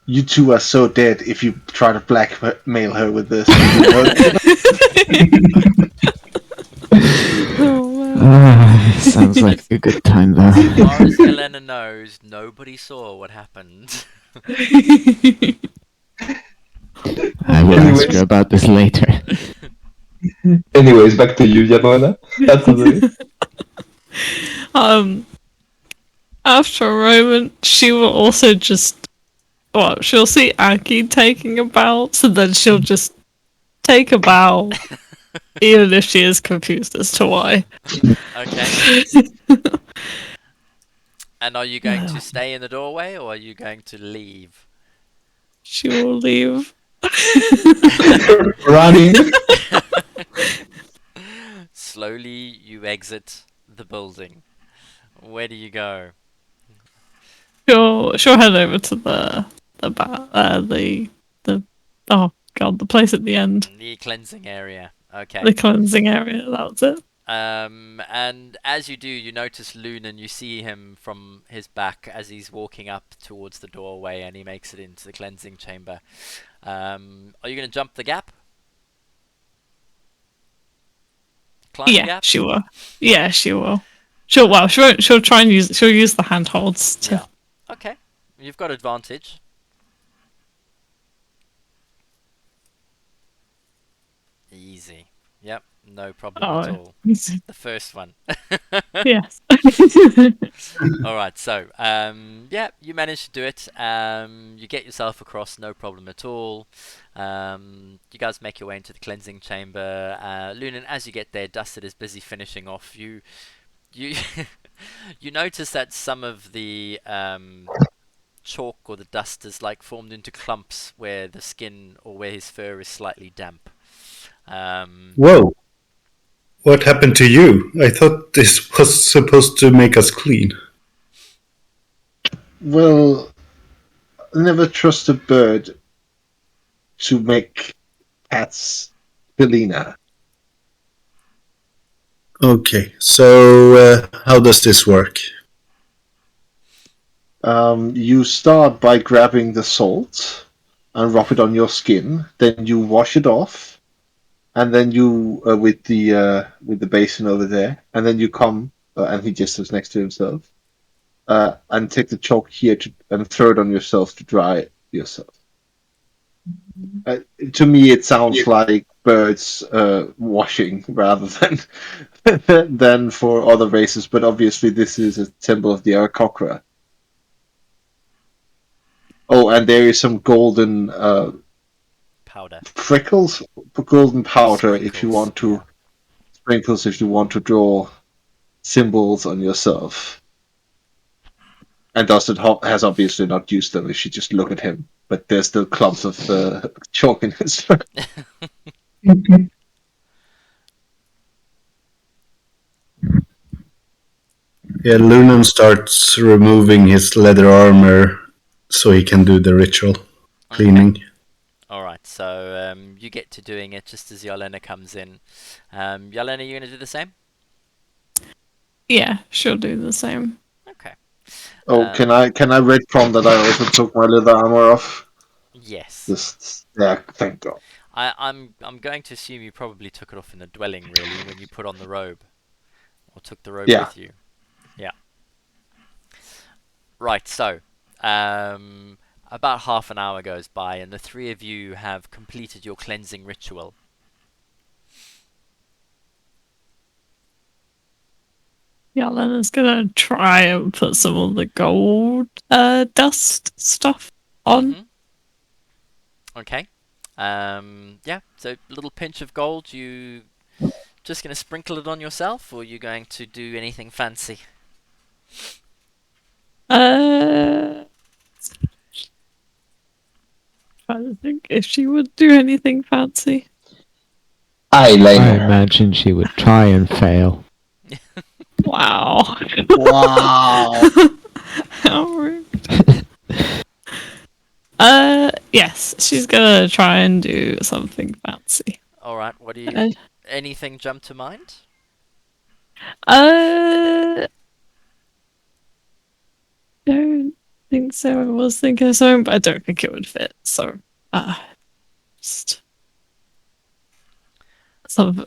You two are so dead if you try to blackmail her with this. Sounds like a good time though. As far as Yelena knows, nobody saw what happened. I will ask her about this later. Anyways, back to you, Jarlana. That's After a moment, she will also she'll see Aki taking a bow, so then she'll just take a bow, even if she is confused as to why. Okay. And are you going to stay in the doorway, or are you going to leave? She will leave. running. Slowly, you exit the building. Where do you go? She'll head over to the place at the end. The cleansing area. Okay. The cleansing area, that was it. And as you do, you notice Loon, and you see him from his back as he's walking up towards the doorway, and he makes it into the cleansing chamber. Are you going to jump the gap? Climb the gap? She will. Yeah, she will. She'll try and use. She'll use the handholds to. Yeah. Okay. You've got advantage. Easy. Yep. No problem at all. The first one. Yes. All right. So, yeah, you managed to do it. You get yourself across, no problem at all. You guys make your way into the cleansing chamber. Lunan, as you get there, Dusted is busy finishing off. You you notice that some of the chalk or the dust is like formed into clumps where the skin or where his fur is slightly damp. Whoa. What happened to you? I thought this was supposed to make us clean. Well, never trust a bird to make cats cleaner. Okay, so how does this work? You start by grabbing the salt and rub it on your skin. Then you wash it off, and then you with the basin over there, and then you come and he just sits next to himself, and take the chalk here and throw it on yourself to dry yourself. To me, it sounds like birds washing rather than for other races. But obviously, this is a symbol of the Aarakocra. Oh, and there is some golden powder. Golden powder Sprinkles, if you want to sprinkles if you want to draw symbols on yourself. And Dustin has obviously not used them if you just look at him, but there's still clumps of chalk in his throat. Yeah, Lunan starts removing his leather armor so he can do the ritual cleaning. Okay. Alright, so you get to doing it just as Yelena comes in. Yelena, are you going to do the same? Yeah, she'll do the same. Okay. Oh, can I retcon that I also took my leather armor off? Yes. Yeah, thank God. I'm going to assume you probably took it off in the dwelling, really, when you put on the robe. Or took the robe with you. Yeah. Right, so, about half an hour goes by, and the three of you have completed your cleansing ritual. Yelena's gonna try and put some of the gold dust stuff on. Mm-hmm. Okay. Yeah, so a little pinch of gold. You just going to sprinkle it on yourself, or are you going to do anything fancy? Trying to think if she would do anything fancy. I Eyeliner. imagine she would try and fail. Wow. Wow. How rude. Yes, she's gonna try and do something fancy. Alright, what do you... anything jump to mind? Don't think so. I was thinking of something, but I don't think it would fit. So, just some,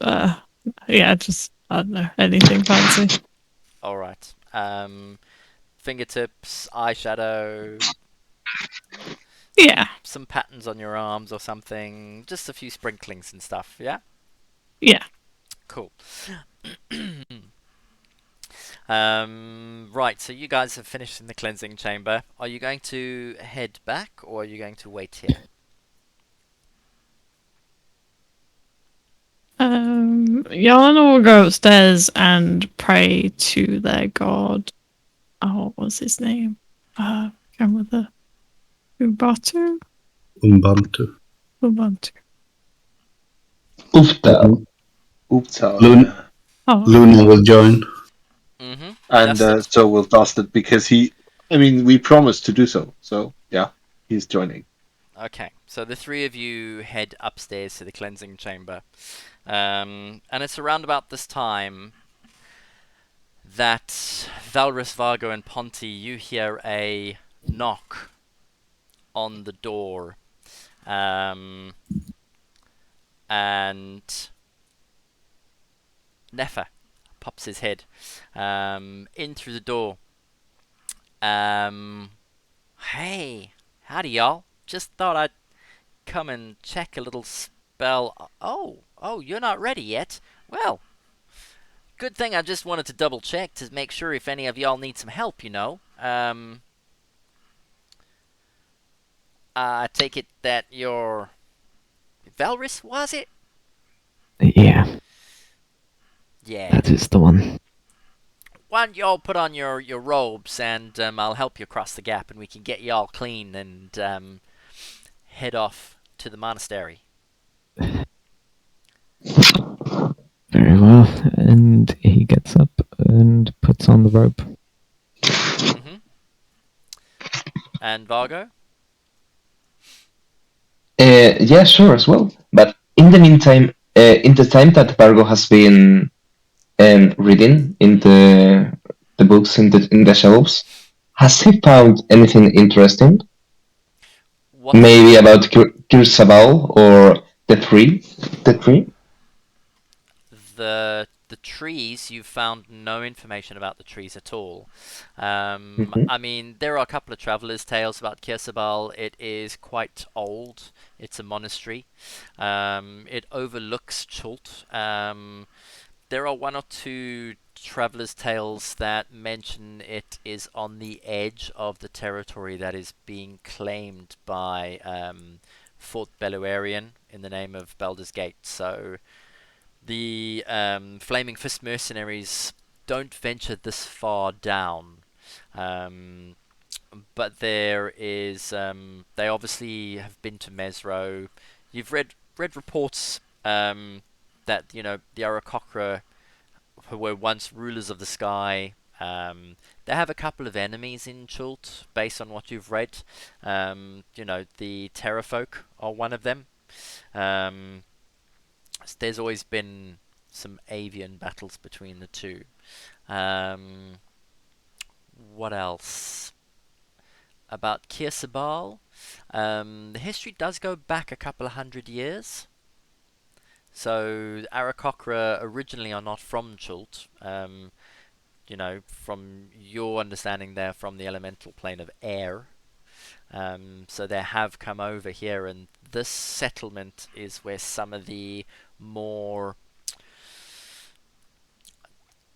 yeah, just I don't know, anything fancy. Alright. Fingertips, eyeshadow, Yeah, some patterns on your arms or something. Just a few sprinklings and stuff, yeah? yeah. Cool. Right, so you guys have finished in the cleansing chamber. Are you going to head back, or are you going to wait here? Yana will go upstairs and pray to their god. Oh, what was his name? Can't remember. Ubuntu. Ubuntu. Ufta. Uptal. Oh, Luna will join. Mm-hmm. And so will Dusted because we promised to do so. So, yeah, he's joining. Okay, so the three of you head upstairs to the cleansing chamber. And it's around about this time that Valrus, Vargo, and Ponti, you hear a knock on the door. And Nefer pops his head in through the door. Hey, howdy y'all. Just thought I'd come and check a little spell. Oh, you're not ready yet? Well, good thing I just wanted to double check to make sure if any of y'all need some help, you know. I take it that you're Valrus, was it? Yeah, Yeah. that is the one. Why don't y'all put on your robes and I'll help you cross the gap and we can get y'all clean and head off to the monastery. Very well. And he gets up and puts on the robe. Mm-hmm. And Vargo? Yeah, sure, as well. But in the meantime, in the time that Vargo has been reading in the books in the shelves, has he found anything interesting? What Maybe about Kir Sabal or the tree? The tree? the trees, you've found no information about the trees at all. Mhm. I mean, there are a couple of travelers' tales about Kir Sabal. It is quite old. It's a monastery. It overlooks Chult. There are one or two travelers' tales that mention it is on the edge of the territory that is being claimed by Fort Belluarian in the name of Baldur's Gate. So the Flaming Fist mercenaries don't venture this far down. Um, but there is, they obviously have been to Mesro. You've read reports that the Arakocra, who were once rulers of the sky. They have a couple of enemies in Chult, based on what you've read. The Terrafolk are one of them. Um, there's always been some avian battles between the two. Um, what else? About Kir Sabal, the history does go back a couple of hundred years. So Arakocra originally are not from Chult. From your understanding, they're from the elemental plane of air. So they have come over here, and this settlement is where some of the more,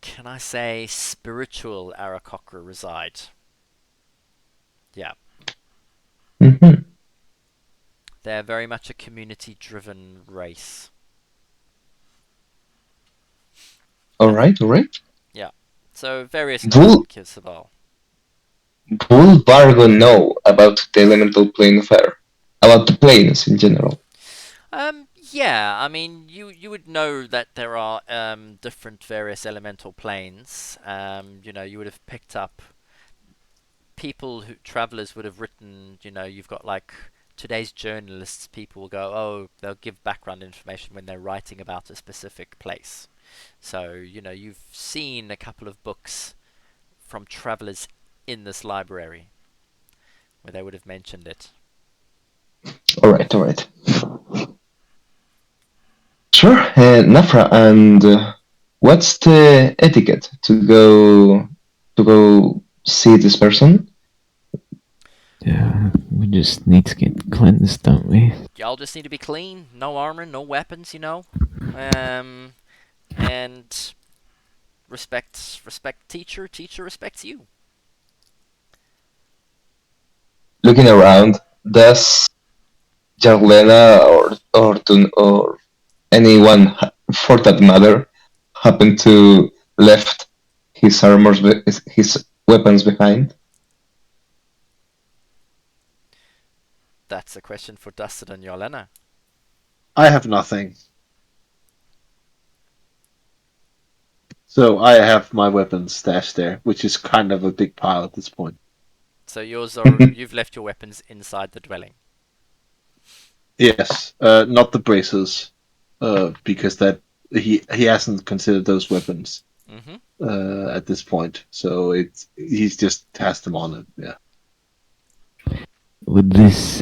can I say, spiritual Arakocra reside. Yeah. Mhm. They're very much a community-driven race. All right, all right. Yeah. So various notes Will on Kir Sabal. will Vargo know about the elemental plane of air? About the planes in general? Yeah, I mean, you would know that there are different various elemental planes. You would have picked up travelers would have written. You've got like today's journalists. People will go, oh, they'll give background information when they're writing about a specific place. So you've seen a couple of books from travelers in this library where they would have mentioned it. All right, all right. Sure, Nafra, and what's the etiquette to go see this person? Yeah, we just need to get cleansed, don't we? Y'all just need to be clean, no armor, no weapons, and respect teacher respects you. Looking around, does Jarlena or anyone for that matter happen to left his weapons behind? That's a question for Dustin and Yolena. I have nothing. So I have my weapons stashed there, which is kind of a big pile at this point. So you've left your weapons inside the dwelling. Yes, not the braces, because that he hasn't considered those weapons Mm-hmm. at this point. So he's just has them on it. Yeah. Would this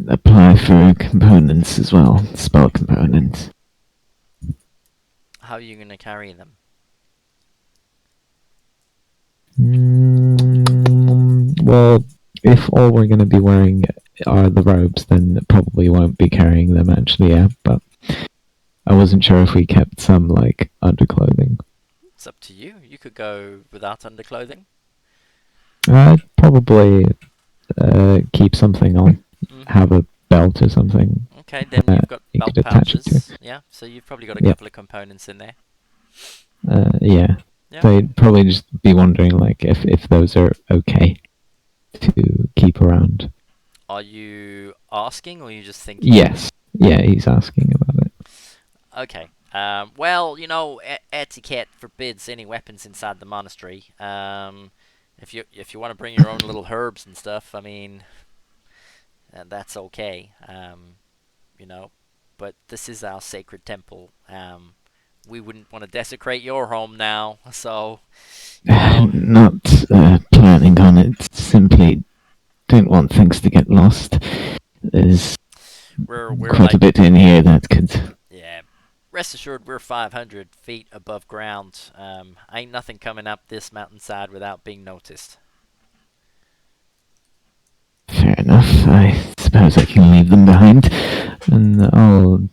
apply for components as well? Spell components? How are you gonna carry them? Well, if all we're going to be wearing are the robes, then probably won't be carrying them actually, yeah. But I wasn't sure if we kept some, like, underclothing. It's up to you. You could go without underclothing. I'd probably keep something on, Mm-hmm. have a belt or something. Okay, then you've got you belt could attach it to. pouches. Yeah, so you've probably got a Yep. couple of components in there. Yeah. Yeah. So you'd probably just be wondering, like, if those are okay to keep around. Are you asking or are you just thinking? Yes. Yeah, he's asking about it. Okay. Well, you know, etiquette forbids any weapons inside the monastery. If you want to bring your own little herbs and stuff, I mean, that's okay. You know, but this is our sacred temple. We wouldn't want to desecrate your home now, so you know. Not planning on it. Simply don't want things to get lost. There's We're quite a like, bit in here that could. yeah. Rest assured, we're 500 feet above ground. Ain't nothing coming up this mountainside without being noticed. Fair enough. I suppose I can leave them behind, and I'll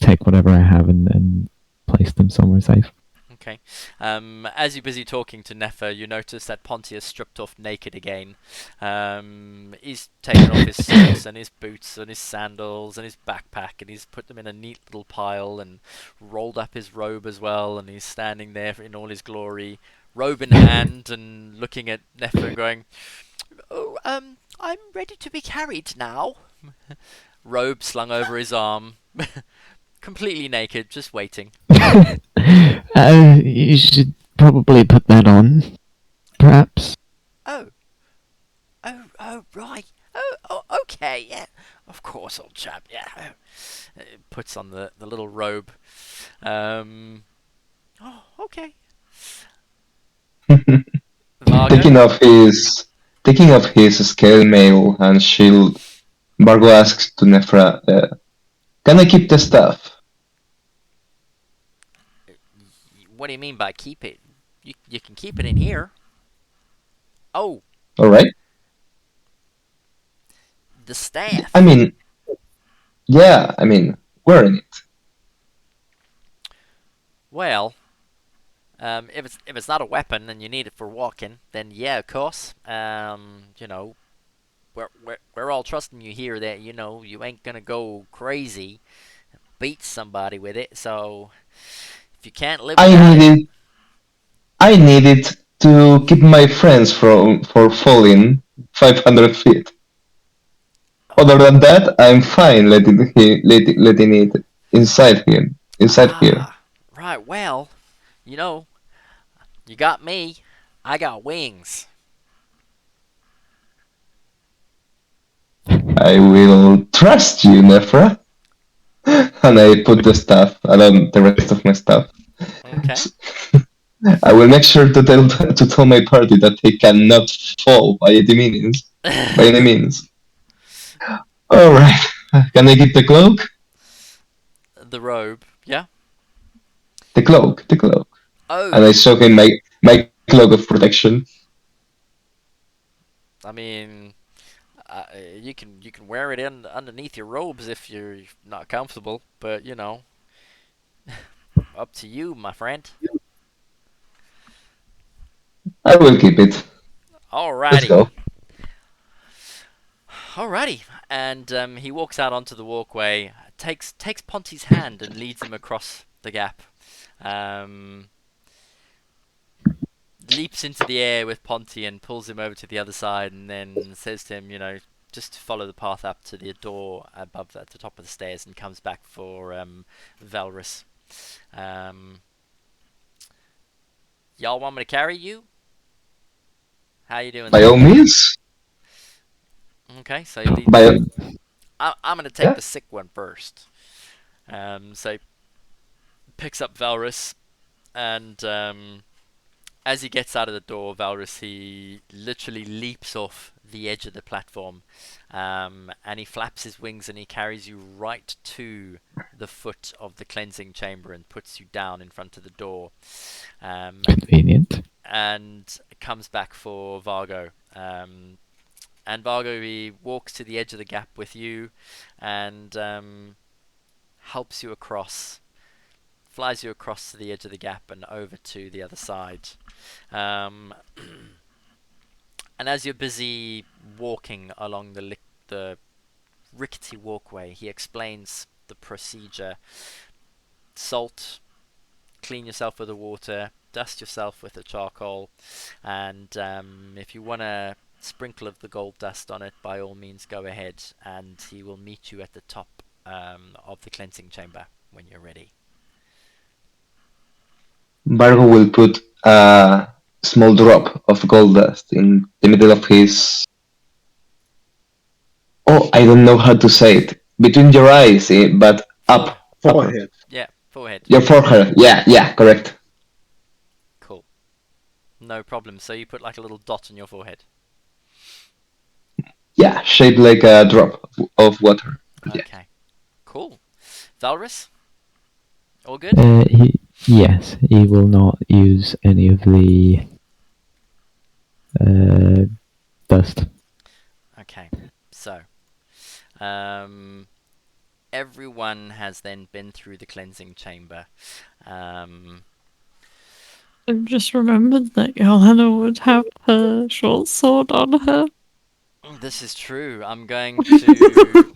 take whatever I have and place them somewhere safe. Okay. As you're busy talking to Nefer, you notice that Pontius stripped off naked again. He's taken off his socks and his boots and his sandals and his backpack, and he's put them in a neat little pile and rolled up his robe as well, and he's standing there in all his glory, robe in hand, and looking at Nefer and going, "Oh, I'm ready to be carried now." Robe slung over his arm, completely naked, just waiting. You should probably put that on, perhaps. Oh, right. Oh, okay, yeah. Of course, old chap, yeah. Puts on the little robe. Oh, okay. Vargo? Taking off his scale mail and shield, Bargo asks to Nefra, "Can I keep the stuff?" What do you mean by keep it? You can keep it in here. Oh, All right. the staff. I mean, yeah. I mean, wearing it. Well, if it's not a weapon and you need it for walking, then yeah, of course. You know, we're all trusting you here that you know you ain't gonna go crazy, beat somebody with it. So if you can't live without it, I need it to keep my friends from falling 500 feet. Other than that, I'm fine letting it inside here. Right. Well, you know, you got me. I got wings. I will trust you, Nefra. And I put the stuff along the rest of my stuff. Okay. I will make sure to tell my party that they cannot fall by any means. By any means. All right. Can I get the cloak? The robe. Yeah. The cloak. The cloak. Oh. And I show him my cloak of protection. I mean, you can wear it in underneath your robes if you're not comfortable, but you know, up to you, my friend. I will keep it. Let's Alrighty. go. Alrighty. And he walks out onto the walkway, takes Ponty's hand and leads him across the gap. Leaps into the air with Ponty and pulls him over to the other side, and then says to him, you know, just to follow the path up to the door above at the top of the stairs, and comes back for Valrus. Y'all want me to carry you? How you doing? By all means. Okay, so the By I'm gonna take yeah, the sick one first. So picks up Valrus, and as he gets out of the door, Valrus, he literally leaps off the edge of the platform, and he flaps his wings and he carries you right to the foot of the cleansing chamber and puts you down in front of the door, Convenient. and comes back for Vargo. And Vargo, he walks to the edge of the gap with you, and helps you across, flies you across to the edge of the gap and over to the other side. Um, and as you're busy walking along the rickety walkway, he explains the procedure. Salt, clean yourself with the water, dust yourself with the charcoal, and if you want a sprinkle of the gold dust on it, by all means go ahead, and he will meet you at the top of the cleansing chamber when you're ready. Bargo will put a small drop of gold dust in the middle of his. Oh, I don't know how to say it. Between your eyes, but up, upper. Forehead. Yeah, forehead. Your forehead. Yeah, yeah, correct. Cool. No problem. So you put like a little dot on your forehead. Yeah, shaped like a drop of water. Yeah. Okay. Cool. Valrus? All good? Yes, he will not use any of the dust. Okay. So, everyone has then been through the cleansing chamber. I've just remembered that Johanna would have her short sword on her. This is true. I'm going to.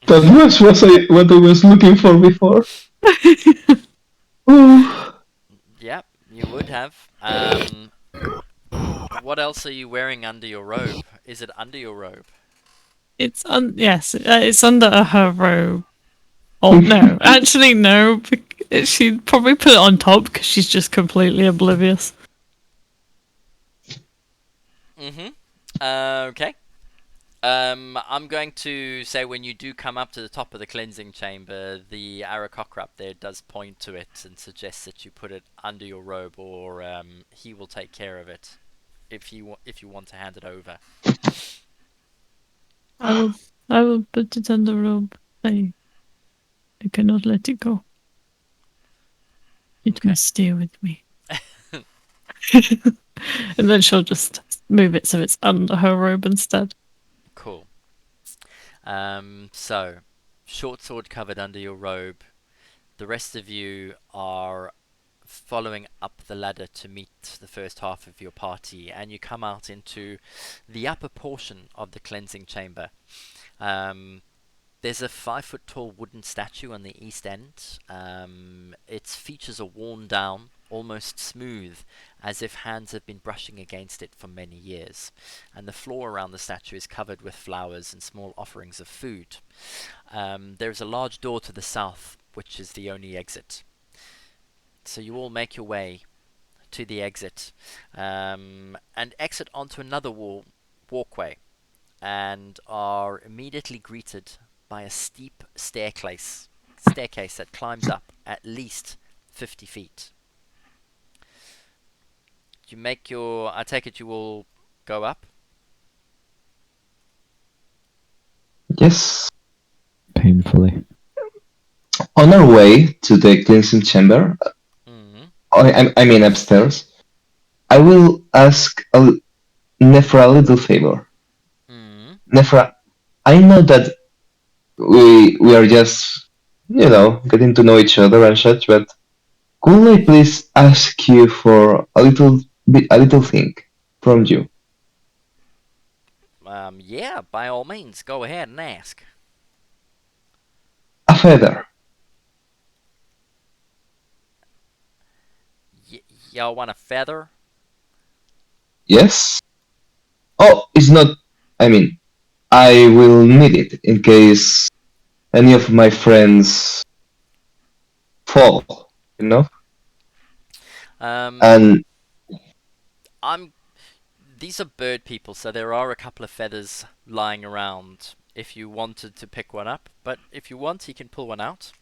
That was what I was looking for before. Ooh. Yep, you would have. What else are you wearing under your robe? Is it under your robe? Yes, it's under her robe. Oh no, actually no. She'd probably put it on top because she's just completely oblivious. Mm-hmm. Okay. I'm going to say when you do come up to the top of the cleansing chamber, the Arakocra up there does point to it and suggests that you put it under your robe, or he will take care of it if you want to hand it over. I will put it under robe. I cannot let it go. It Okay. must stay with me. And then she'll just move it so it's under her robe instead. Cool. So, short sword covered under your robe. The rest of you are following up the ladder to meet the first half of your party, and you come out into the upper portion of the cleansing chamber. There's a 5-foot tall wooden statue on the east end. Its features are worn down, almost smooth, as if hands have been brushing against it for many years. And the floor around the statue is covered with flowers and small offerings of food. There is a large door to the south, which is the only exit. So you all make your way to the exit, and exit onto another walkway, and are immediately greeted by a steep staircase that climbs up at least 50 feet. You make your... I take it you will go up? Yes. Painfully. On our way to the cleansing chamber, I mean upstairs, I will ask Nephra a little favor. Nephra, I know that we are just, getting to know each other and such, but could I please ask you for a little thing from you? Yeah, by all means, go ahead and ask. A feather. Y'all want a feather? Yes? Oh, it's not. I mean, I will need it in case any of my friends fall, Um, And I'm These are bird people, so there are a couple of feathers lying around if you wanted to pick one up. But if you want, he can pull one out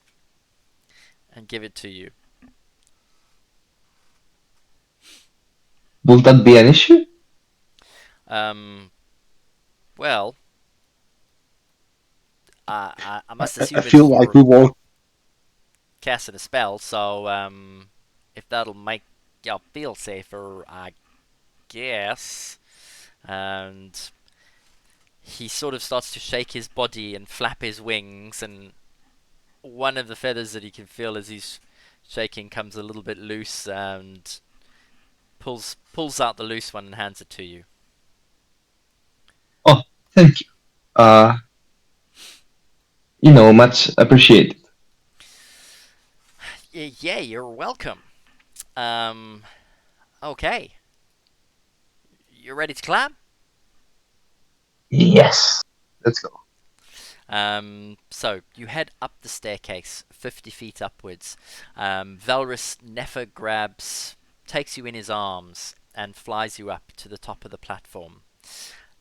and give it to you. Will that be an issue? Well, I must I assume feel it's like for we won't. casting a spell, so if that'll make you feel safer, I guess. And he sort of starts to shake his body and flap his wings, and one of the feathers that he can feel as he's shaking comes a little bit loose and pulls out the loose one and hands it to you. Oh, thank you. Much appreciated. Yeah, you're welcome. Okay. You ready to climb? Yes. Let's go. So you head up the staircase, 50 feet upwards. Valrus Nefer takes you in his arms and flies you up to the top of the platform.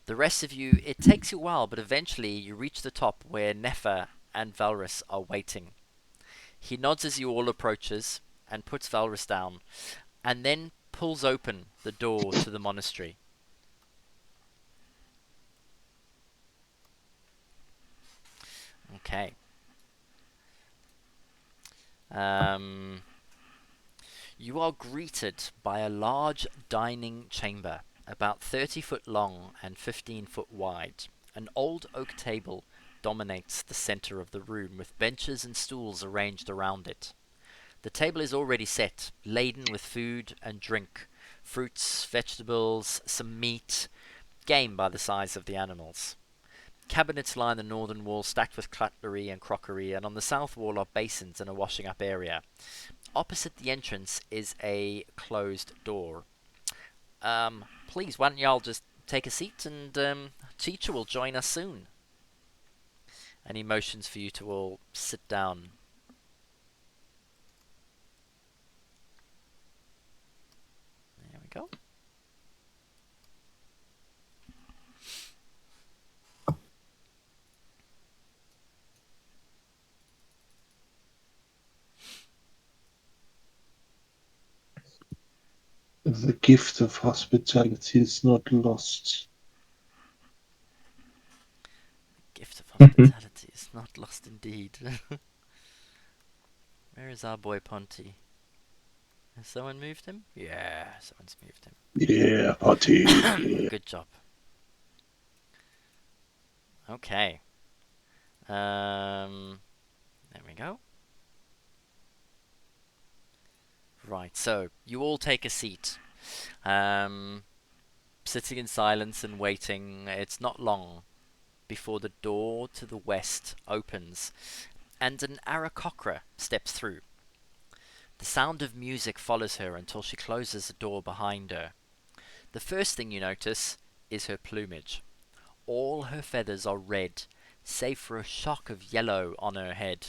The rest of you, it takes you a while, but eventually you reach the top where Nefer and Valrus are waiting. He nods as you all approaches and puts Valrus down, and then pulls open the door to the monastery. Okay. You are greeted by a large dining chamber, about 30 foot long and 15 foot wide. An old oak table dominates the center of the room, with benches and stools arranged around it. The table is already set, laden with food and drink, fruits, vegetables, some meat, game by the size of the animals. Cabinets line the northern wall, stacked with cutlery and crockery, and on the south wall are basins and a washing up area. Opposite the entrance is a closed door. Please, why don't y'all just take a seat, and teacher will join us soon. And he motions for you to all sit down. There we go. The gift of hospitality is not lost. Gift of hospitality is not lost indeed. Where is our boy Ponty? Has someone moved him? Yeah, someone's moved him. Yeah, party. Good job. Okay. There we go. Right, so you all take a seat. Sitting in silence and waiting. It's not long before the door to the west opens and an Aarakocra steps through. The sound of music follows her until she closes the door behind her. The first thing you notice is her plumage. All her feathers are red, save for a shock of yellow on her head.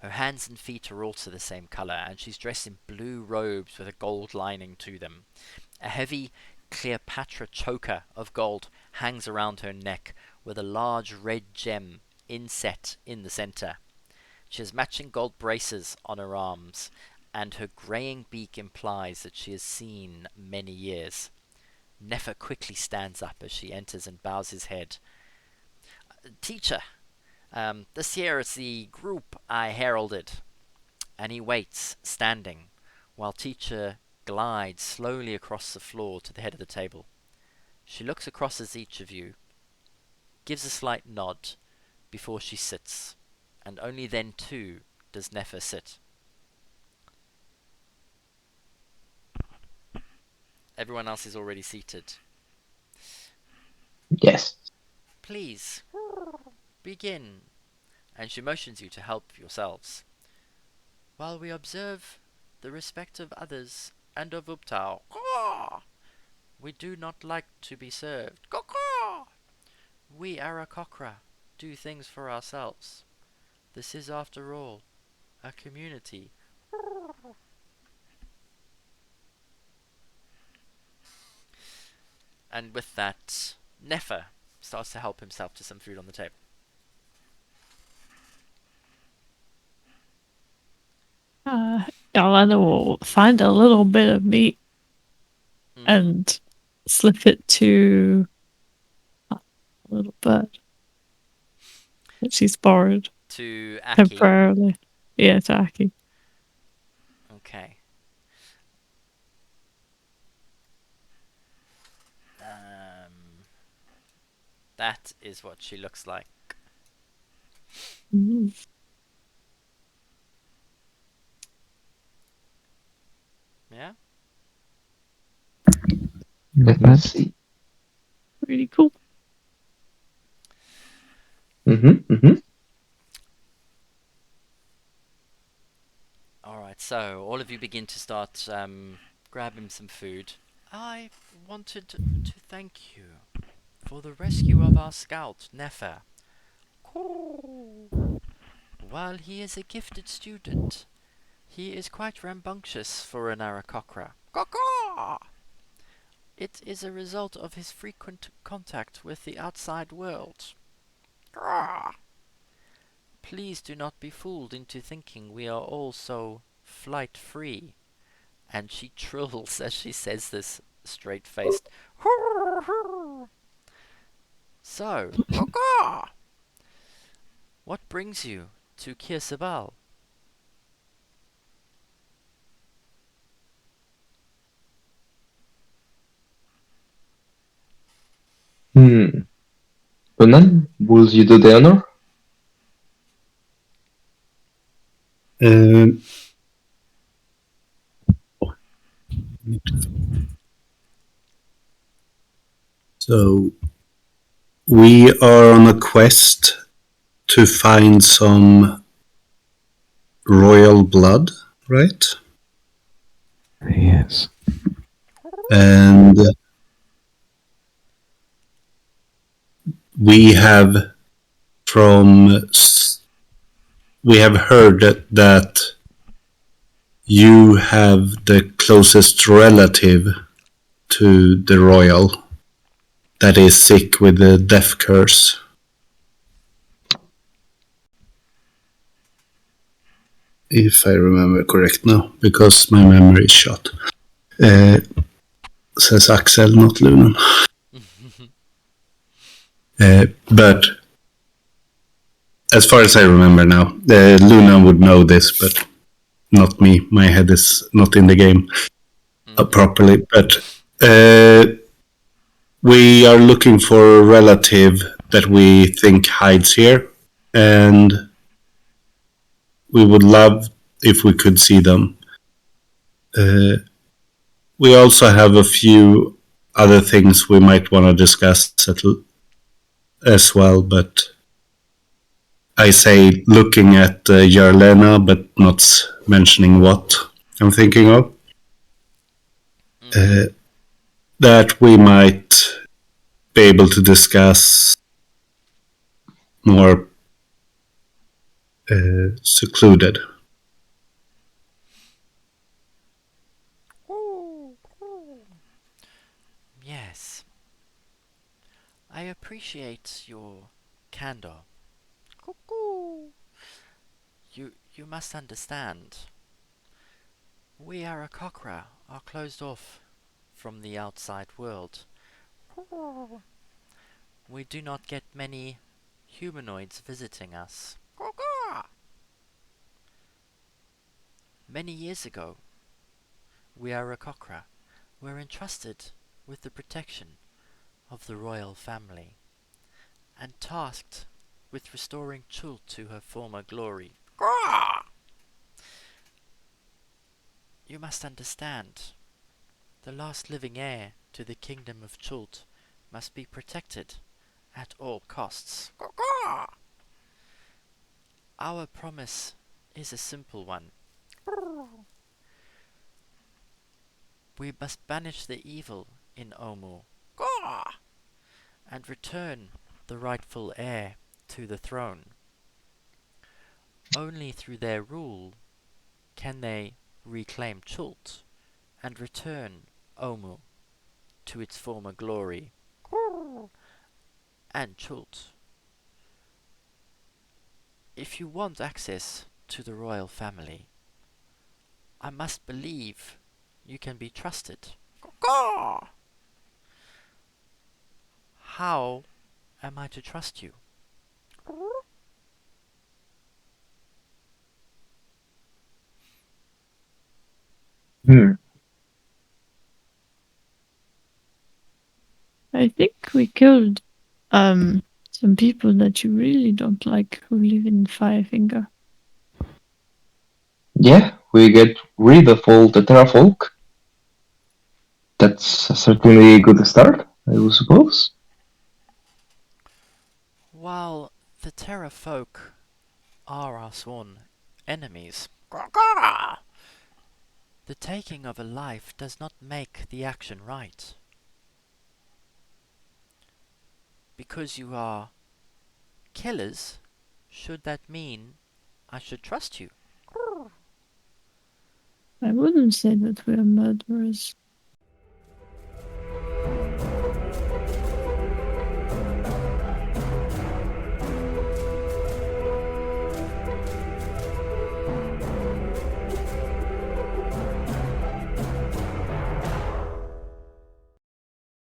Her hands and feet are also the same color, and she's dressed in blue robes with a gold lining to them. A heavy Cleopatra choker of gold hangs around her neck, with a large red gem inset in the center. She has matching gold braces on her arms, and her greying beak implies that she has seen many years. Nefer quickly stands up as she enters and bows his head. Teacher, this here is the group I heralded. And he waits, standing, while Teacher glides slowly across the floor to the head of the table. She looks across at each of you, gives a slight nod before she sits, and only then too does Nefer sit. Everyone else is already seated. Yes. Please, begin. And she motions you to help yourselves. While we observe the respect of others and of Uptao, we do not like to be served. We Aarakocra do things for ourselves. This is, after all, a community. And with that, Nefer starts to help himself to some food on the table. Yolanda will find a little bit of meat and slip it to a little bird that she's borrowed To Aki. temporarily. Yeah, to Aki. Okay. That is what she looks like. Mm. Yeah? Let me see. Really cool. Alright, so all of you begin to start grabbing some food. I wanted to thank you for the rescue of our scout, Nefer. While he is a gifted student, he is quite rambunctious for an Arakocra. It is a result of his frequent contact with the outside world. Please do not be fooled into thinking we are all so flight-free. And she trills as she says this, straight-faced. So, what brings you to Kir Sabal? Conan, would you do the honor? So we are on a quest to find some royal blood, right? Yes. And we have heard that you have the closest relative to the royal that is sick with the death curse. If I remember correct now, because my memory is shot. Says Axel, not Lunan. But as far as I remember now, Lunan would know this, but not me. My head is not in the game properly. But we are looking for a relative that we think hides here, and we would love if we could see them. We also have a few other things we might want to discuss as well, but I say looking at Jarlena, but not mentioning what I'm thinking of. That we might be able to discuss more secluded. Yes. I appreciate your candor. You must understand. We Arakocra are closed off from the outside world. We do not get many humanoids visiting us. Many years ago, we Arakocra were entrusted with the protection of the royal family and tasked with restoring Chult to her former glory. You must understand, the last living heir to the kingdom of Chult must be protected at all costs. Our promise is a simple one. We must banish the evil in Omu and return the rightful heir to the throne. Only through their rule can they reclaim Chult and return Omu to its former glory. And Chult, if you want access to the royal family, I must believe you can be trusted. How am I to trust you? Hmm. I think we killed some people that you really don't like who live in Firefinger. Yeah, we get rid of all the Terrafolk. That's certainly a good start, I would suppose. While the Terra folk are our sworn enemies, the taking of a life does not make the action right. Because you are killers, should that mean I should trust you? I wouldn't say that we're murderers.